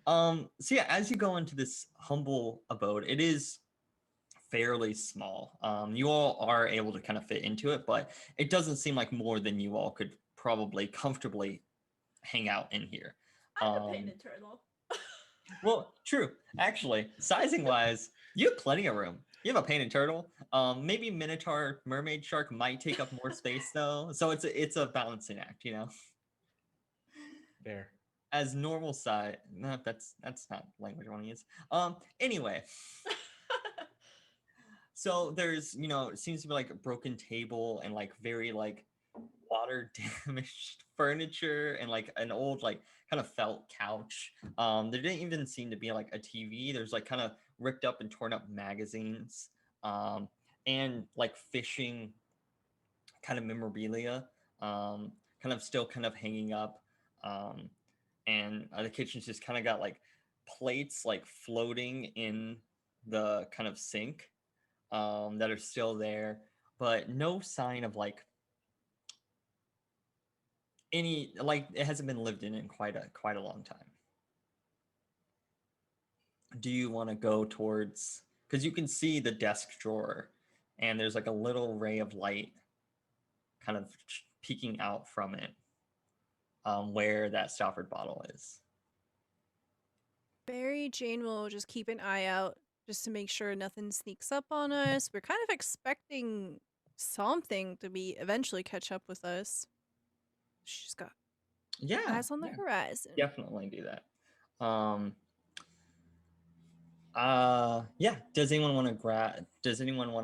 So yeah, as you go into this humble abode, it is fairly small. You all are able to kind of fit into it, but it doesn't seem like more than you all could probably comfortably hang out in here. I'm a painted turtle. Well, true. Actually, sizing wise, you have plenty of room. You have a painted turtle. Maybe Minotaur mermaid shark might take up more space though. So it's a balancing act, you know. There. As normal size, no, that's not language I want to use. Anyway. So there's, it seems to be like a broken table and like very like water damaged furniture and like an old like kind of felt couch. There didn't even seem to be like a TV. There's like kind of ripped up and torn up magazines, and like fishing kind of memorabilia, kind of still kind of hanging up. And the kitchen's just kind of got like plates like floating in the kind of sink. that are still there, but no sign of like any, like it hasn't been lived in quite a long time. Do you want to go towards, because you can see the desk drawer and there's like a little ray of light kind of peeking out from it, where that stoppered bottle is. Mary Jane will just keep an eye out just to make sure nothing sneaks up on us. We're kind of expecting something to be eventually catch up with us. She's got eyes on the horizon. Definitely do that. Yeah. Does anyone want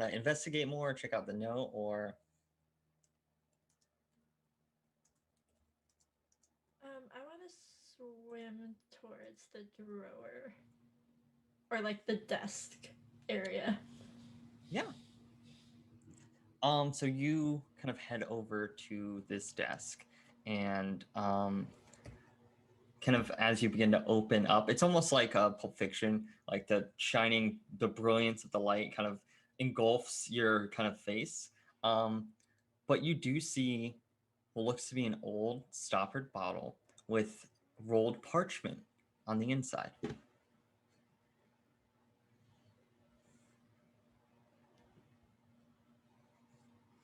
to investigate more, check out the note, or I want to swim towards the drawer or like the desk area. yeah. So you kind of head over to this desk, and kind of as you begin to open up, it's almost like a Pulp Fiction, like the brilliance of the light kind of engulfs your kind of face. But you do see what looks to be an old stoppered bottle with rolled parchment on the inside.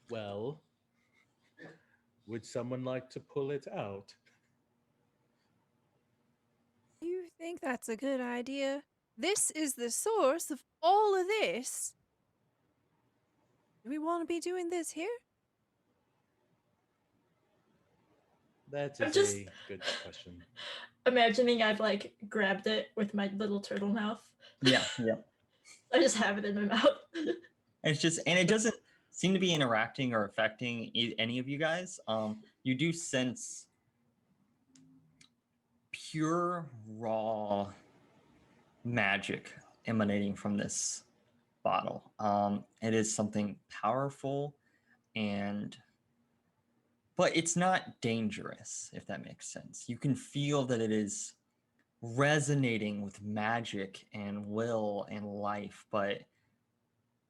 Well, would someone like to pull it out? You think that's a good idea? This is the source of all of this. Do we want to be doing this here? That I'm is just a good question. imagining I've like grabbed it with my little turtle mouth. Yeah. I just have it in my mouth. And it doesn't seem to be interacting or affecting any of you guys. You do sense pure raw magic emanating from this bottle. It is something powerful, but it's not dangerous, if that makes sense. You can feel that it is resonating with magic and will and life, but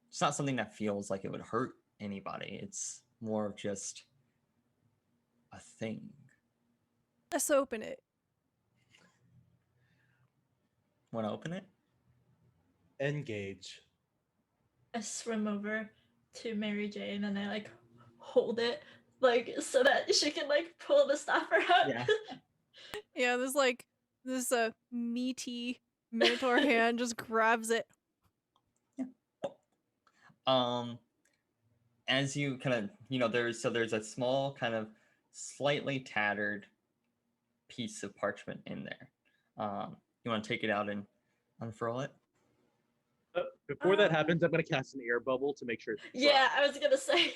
it's not something that feels like it would hurt anybody. It's more of just a thing. Let's open it. Want to open it? Engage. I swim over to Mary Jane and I like hold it like so that she can like pull the stopper out. Yeah. Yeah, there's like this meaty minotaur hand just grabs it. As you kind of, there's a small kind of slightly tattered piece of parchment in there. You want to take it out and unfurl it? Before that happens, I'm going to cast an air bubble to make sure it's dry. Yeah, I was gonna say.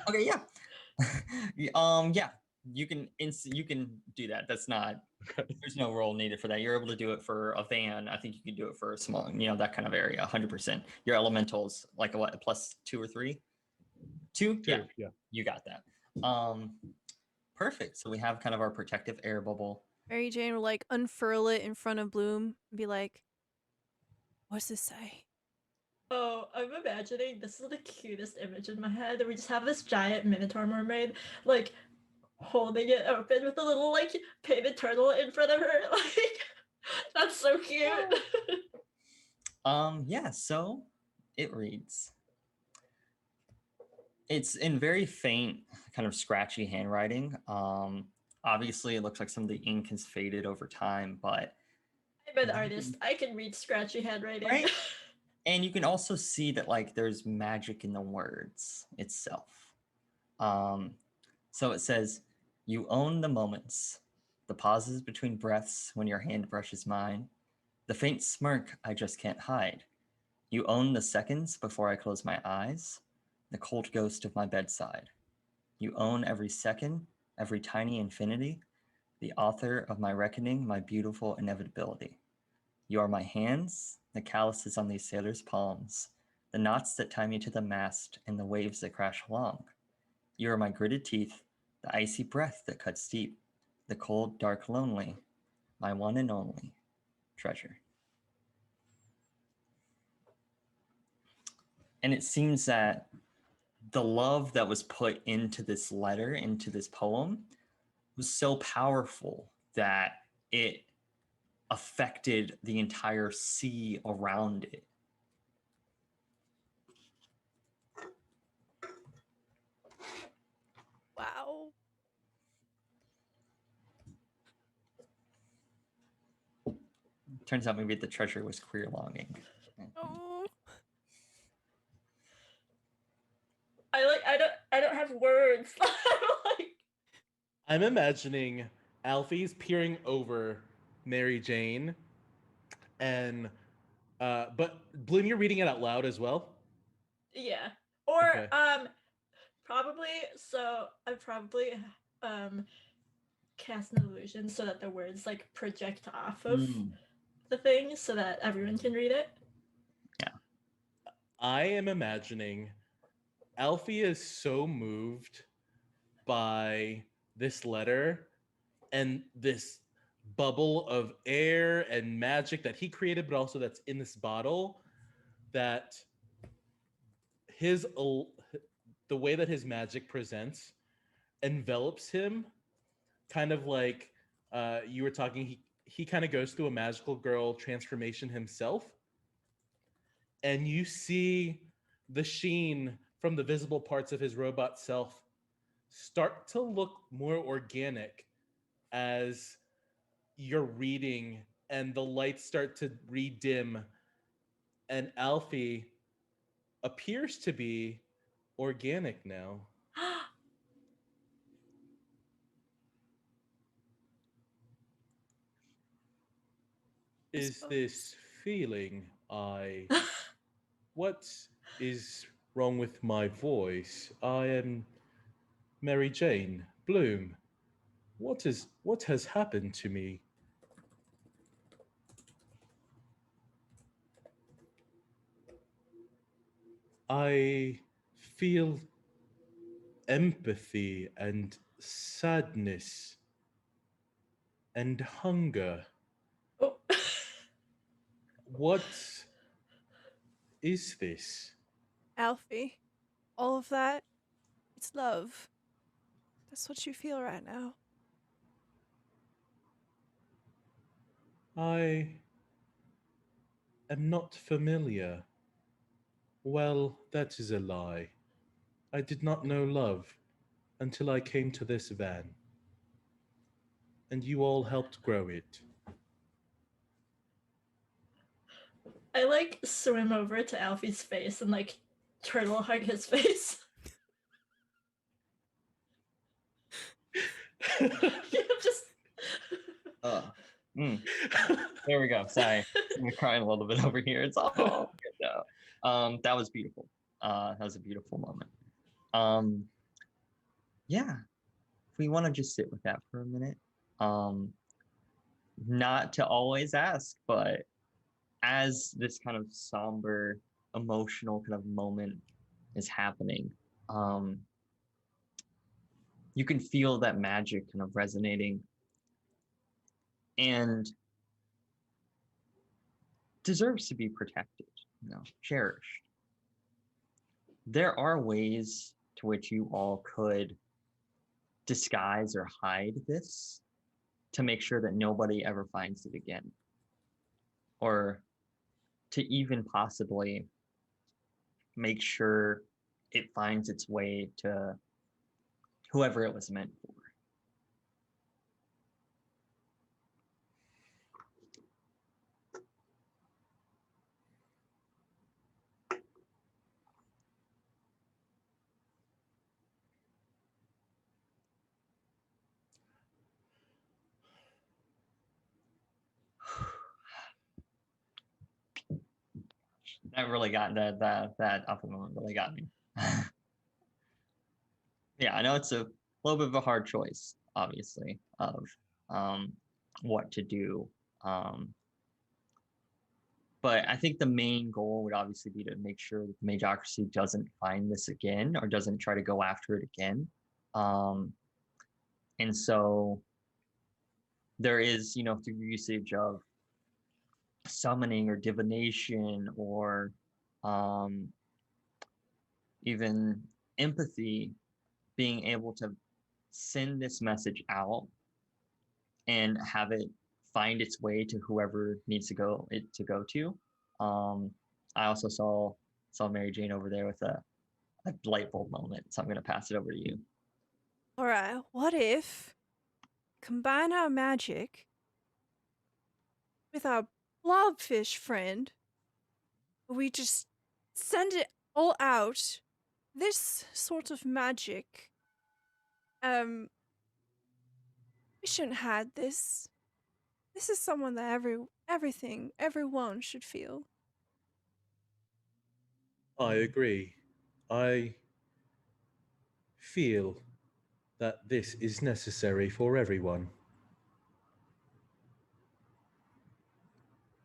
Okay, yeah. Yeah, you can do that. That's not, there's no roll needed for that. You're able to do it for a van. I think you can do it for a small, that kind of area, 100%. Your elementals, like a what, +2 or 3? 2? Yeah, you got that. Perfect. So we have kind of our protective air bubble. Mary Jane will like unfurl it in front of Bloom and be like, "What's this say?" Oh, I'm imagining this is the cutest image in my head. We just have this giant minotaur mermaid like holding it open with a little like painted turtle in front of her. Like that's so cute. Yeah, so it reads. It's in very faint, kind of scratchy handwriting. Obviously, it looks like some of the ink has faded over time, but I'm an artist. I can read scratchy handwriting. Right? And you can also see that like there's magic in the words itself. So it says, "You own the moments, the pauses between breaths when your hand brushes mine, the faint smirk I just can't hide. You own the seconds before I close my eyes, the cold ghost of my bedside. You own every second, every tiny infinity, the author of my reckoning, my beautiful inevitability. You are my hands, the calluses on these sailors' palms, the knots that tie me to the mast, and the waves that crash along. You are my gritted teeth, the icy breath that cuts deep, the cold, dark, lonely, my one and only treasure." And it seems that the love that was put into this letter, into this poem, was so powerful that it affected the entire sea around it. Wow. Turns out maybe the treasure was queer longing. Oh. I don't have words. I'm imagining Alfie's peering over Mary Jane, and but Bloom, you're reading it out loud as well. Yeah. Or Okay. probably I probably cast an illusion so that the words like project off of the thing so that everyone can read it. I am imagining Alfie is so moved by this letter and this bubble of air and magic that he created, but also that's in this bottle, that the way that his magic presents envelops him, kind of like you were talking. He kind of goes through a magical girl transformation himself, and you see the sheen from the visible parts of his robot self start to look more organic as you're reading, and the lights start to redim, and Alfie appears to be organic now. Is this feeling what is wrong with my voice? I am Mary Jane Bloom. What has happened to me? I feel empathy and sadness and hunger. Oh. What is this? Alfie, all of that, it's love. That's what you feel right now. I am not familiar. Well, that is a lie. I did not know love until I came to this van. And you all helped grow it. I like swim over to Alfie's face and like turtle hug his face. Just There we go. Sorry, I'm crying a little bit over here. It's all good now. That was beautiful. That was a beautiful moment. Yeah, if we want to just sit with that for a minute. Not to always ask, but as this kind of somber, emotional kind of moment is happening, you can feel that magic kind of resonating and deserves to be protected, cherished. There are ways to which you all could disguise or hide this to make sure that nobody ever finds it again, or to even possibly make sure it finds its way to whoever it was meant for. That really got that upper moment really got me. Yeah, I know it's a little bit of a hard choice, obviously, of what to do. But I think the main goal would obviously be to make sure that the Mageocracy doesn't find this again or doesn't try to go after it again. And so there is, through usage of summoning or divination or even empathy, being able to send this message out and have it find its way to whoever needs to go to. I also saw Mary Jane over there with a light bulb moment, so I'm gonna pass it over to you. Alright, what if combine our magic with our blobfish friend? We just send it all out. This sort of magic. We shouldn't hide this. This is someone that everyone should feel. I agree. I feel that this is necessary for everyone.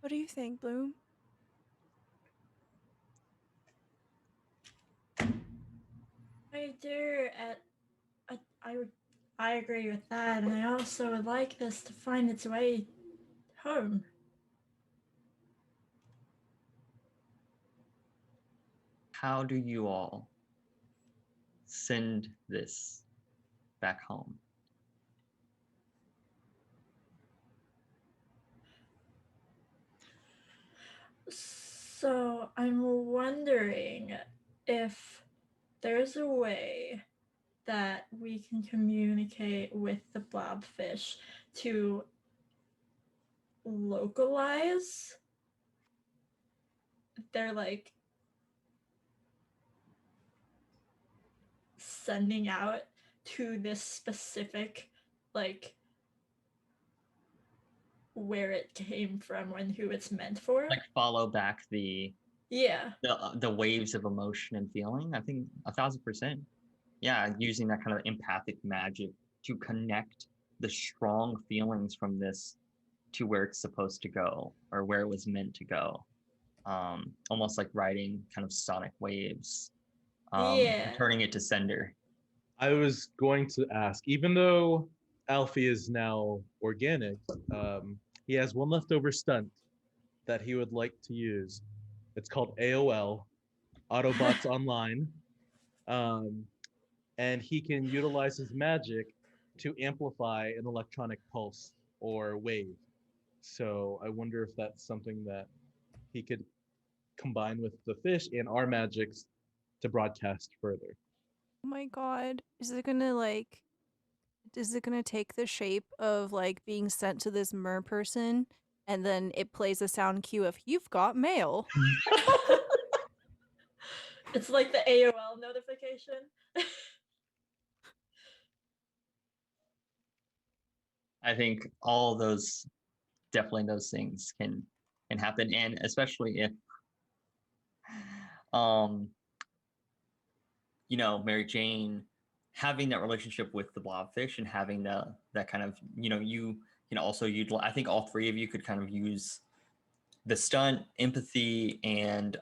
What do you think, Bloom? I do. I agree with that, and I also would like this to find its way home. How do you all send this back home? So I'm wondering if there's a way that we can communicate with the blobfish to localize their like sending out to this specific like where it came from and who it's meant for. Like follow back the Yeah. the waves of emotion and feeling. I think 1,000%. Yeah, using that kind of empathic magic to connect the strong feelings from this to where it's supposed to go or where it was meant to go. Almost like riding kind of sonic waves, Yeah. turning it to sender. I was going to ask, even though Alfie is now organic, he has one leftover stunt that he would like to use. It's called AOL, Autobots Online. And he can utilize his magic to amplify an electronic pulse or wave. So I wonder if that's something that he could combine with the fish and our magics to broadcast further. Oh my god. Is it gonna take the shape of like being sent to this mer person and then it plays a sound cue of you've got mail? It's like the AOL notification. I think all those definitely those things can happen, and especially if Mary Jane having that relationship with the blobfish and having that kind of you can also utilize. I think all three of you could kind of use the stunt, empathy, and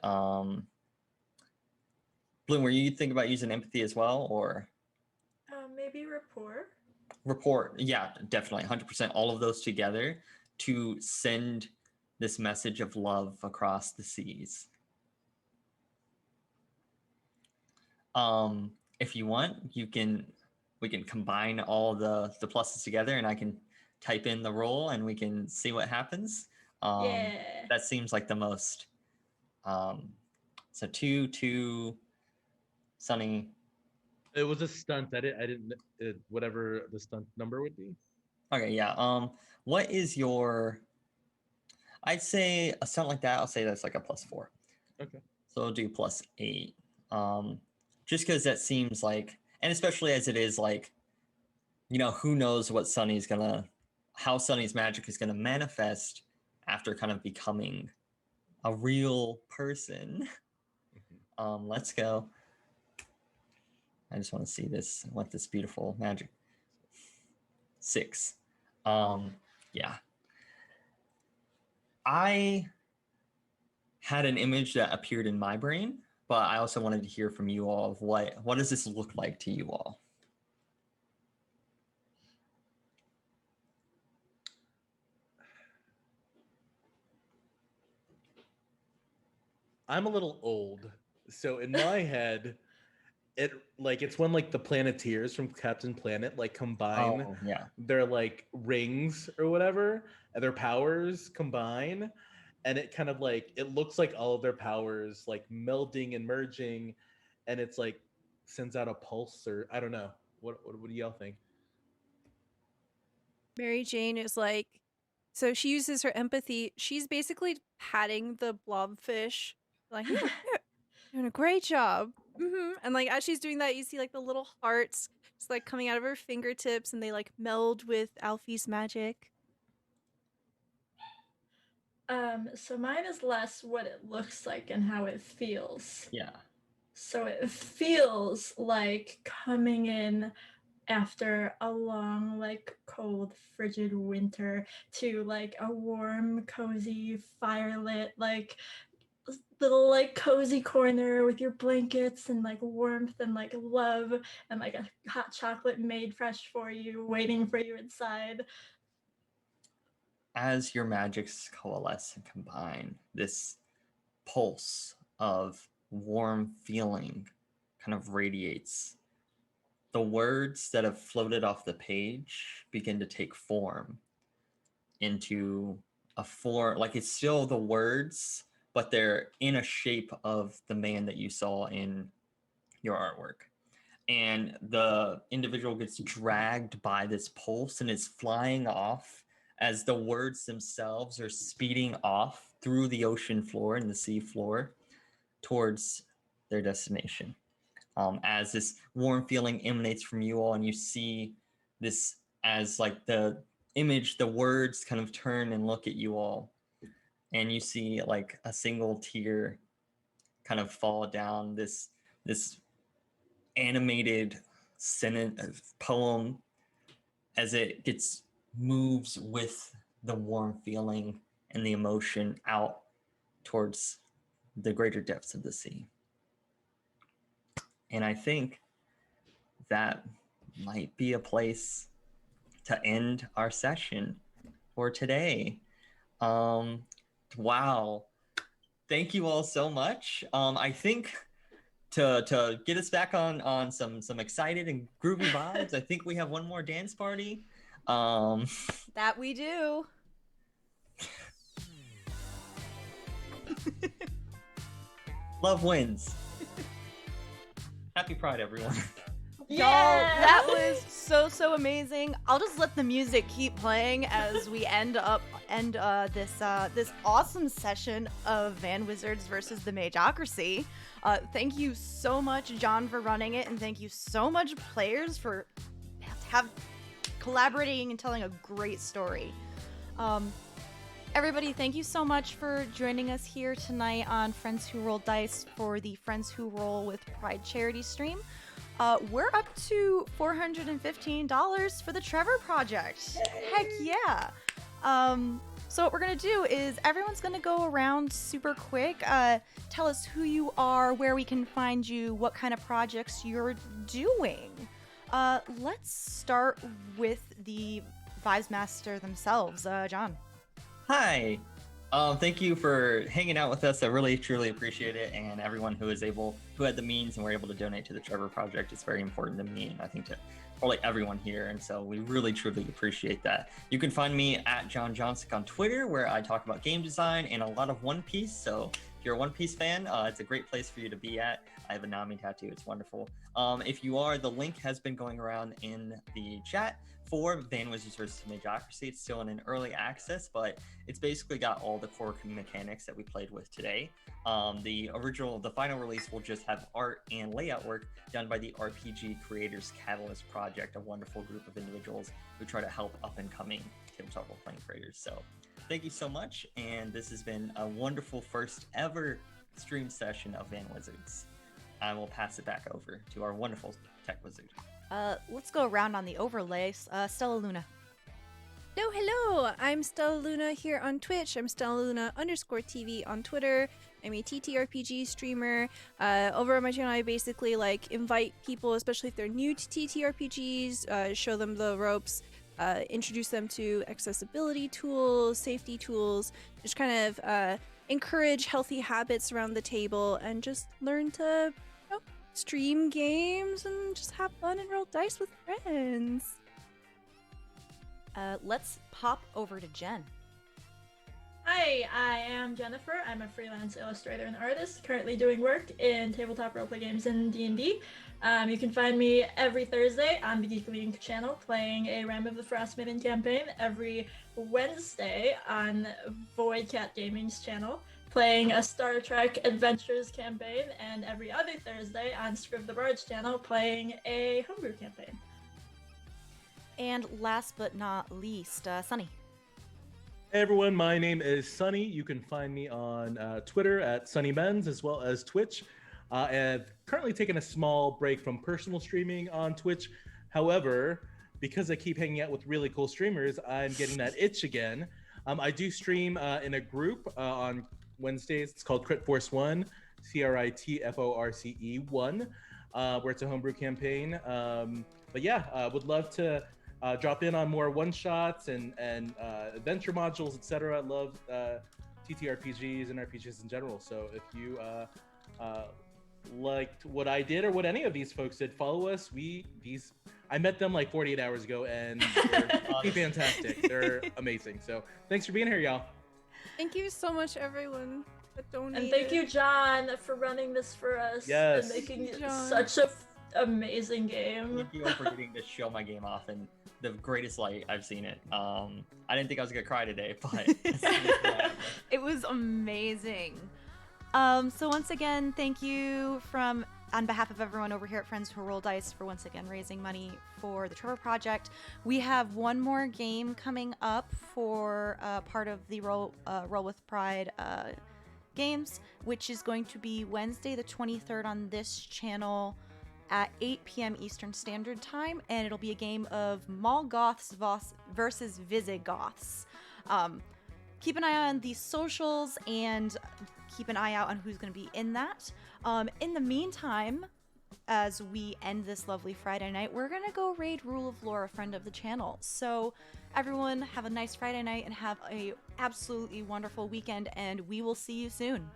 Bloom. Were you thinking about using empathy as well, or Maybe rapport. report? Yeah, definitely, 100%. All of those together to send this message of love across the seas. If you want, we can combine all the pluses together, and I can type in the roll, and we can see what happens. Yeah. That seems like the most. So 2, Sonny. It was a stunt. I didn't whatever the stunt number would be. Okay, yeah. What is your? I'd say a stunt like that. I'll say that's like a +4. Okay. So I'll do +8. Just because that seems like, and especially as it is like, who knows what how Sonny's magic is gonna manifest after kind of becoming a real person. Let's go. I just want to see this. I want this beautiful magic. 6. Yeah. I had an image that appeared in my brain, but I also wanted to hear from you all of what does this look like to you all? I'm a little old, so in my head, it's when like the Planeteers from Captain Planet like combine Oh, yeah. their like rings or whatever, and their powers combine, and it kind of like it looks like all of their powers like melding and merging, and it's like sends out a pulse, or I don't know. What do y'all think? Mary Jane is like, so she uses her empathy. She's basically patting the blobfish, like, you're doing a great job. And like as she's doing that, you see like the little hearts just like coming out of her fingertips, and they like meld with Alfie's magic. So mine is less what it looks like and how it feels. Yeah. So it feels like coming in after a long, like, cold, frigid winter to like a warm, cozy, firelit, like little like cozy corner with your blankets and like warmth and like love and like a hot chocolate made fresh for you waiting for you inside. As your magics coalesce and combine, this pulse of warm feeling kind of radiates. The words that have floated off the page begin to take form into a form, like it's still the words, but they're in a shape of the man that you saw in your artwork. And the individual gets dragged by this pulse and is flying off as the words themselves are speeding off through the ocean floor and the sea floor towards their destination. As this warm feeling emanates from you all, and you see this as like the image, the words kind of turn and look at you all, and you see like a single tear kind of fall down this animated sentence poem as it gets moves with the warm feeling and the emotion out towards the greater depths of the sea. And I think that might be a place to end our session for today. Wow. Thank you all so much. I think to get us back on some excited and groovy vibes, I think we have one more dance party. That we do. Love wins. Happy Pride, everyone. Y'all, that was so amazing. I'll just let the music keep playing as we end this awesome session of Van Wizards versus the Mageocracy. Thank you so much, John, for running it, and thank you so much, players, for collaborating and telling a great story. Everybody, thank you so much for joining us here tonight on Friends Who Roll Dice for the Friends Who Roll with Pride charity stream. We're up to $415 for the Trevor Project. Yay. Heck yeah. So what we're going to do is everyone's going to go around super quick. Tell us who you are, where we can find you, what kind of projects you're doing. Let's start with the Vibes Master themselves. John. Hi. Thank you for hanging out with us. I really, truly appreciate it. And everyone who had the means and were able to donate to the Trevor Project is very important to me, and I think to probably everyone here. And so we really, truly appreciate that. You can find me at John Johnsick on Twitter, where I talk about game design and a lot of One Piece. So if you're a One Piece fan, it's a great place for you to be at. I have a Nami tattoo. It's wonderful. If you are, the link has been going around in the chat for Van Wizards vs. Mageocracy. It's still in an early access, but it's basically got all the core mechanics that we played with today. The final release will just have art and layout work done by the RPG Creators Catalyst Project, a wonderful group of individuals who try to help up-and-coming tabletop role-playing creators. So thank you so much, and this has been a wonderful first ever stream session of Van Wizards. I will pass it back over to our wonderful tech wizard. Let's go around on the overlays. Stellaluna. Hello! I'm Stellaluna here on Twitch. I'm Stellaluna_TV on Twitter. I'm a TTRPG streamer. Over on my channel, I basically invite people, especially if they're new to TTRPGs, show them the ropes, introduce them to accessibility tools, safety tools, just kind of encourage healthy habits around the table, and just learn to stream games and just have fun and roll dice with friends. Let's pop over to Jen. Hi, I am Jennifer. I'm a freelance illustrator and artist, currently doing work in tabletop roleplay games and D&D. You can find me every Thursday on the Geekly Inc. channel playing a Ram of the Frostmaiden campaign, every Wednesday on Void Cat Gaming's channel playing a Star Trek Adventures campaign, and every other Thursday on Scrib the Bard's channel playing a homebrew campaign. And last but not least, Sonny. Hey everyone, my name is Sonny. You can find me on Twitter at SonnyMens as well as Twitch. I've currently taken a small break from personal streaming on Twitch. However, because I keep hanging out with really cool streamers, I'm getting that itch again. I do stream in a group on Wednesdays. It's called Crit Force 1, CRITFORCE 1, where it's a homebrew campaign. But yeah, would love to drop in on more one-shots and adventure modules, etc. I love TTRPGs and RPGs in general. So if you liked what I did or what any of these folks did, follow us. I met them like 48 hours ago, and they're fantastic. They're amazing. So thanks for being here, y'all. Thank you so much, everyone that donated. And thank you, John, for running this for us Yes. and making it John. such a amazing game. Thank you for getting to show my game off in the greatest light I've seen it. I didn't think I was gonna cry today, but It was amazing. So once again, thank you on behalf of everyone over here at Friends Who Roll Dice for once again raising money for the Trevor Project. We have one more game coming up for part of the Roll with Pride games, which is going to be Wednesday the 23rd on this channel at 8 p.m. Eastern Standard Time, and it'll be a game of Mall Goths versus Visigoths. Keep an eye on the socials and keep an eye out on who's going to be in that. In the meantime, as we end this lovely Friday night, we're going to go raid Rule of Lore, a friend of the channel. So everyone have a nice Friday night and have a absolutely wonderful weekend, and we will see you soon.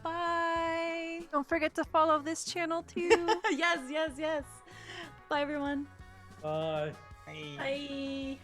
Bye! Don't forget to follow this channel too. Yes. Bye, everyone. Bye. hey. Bye.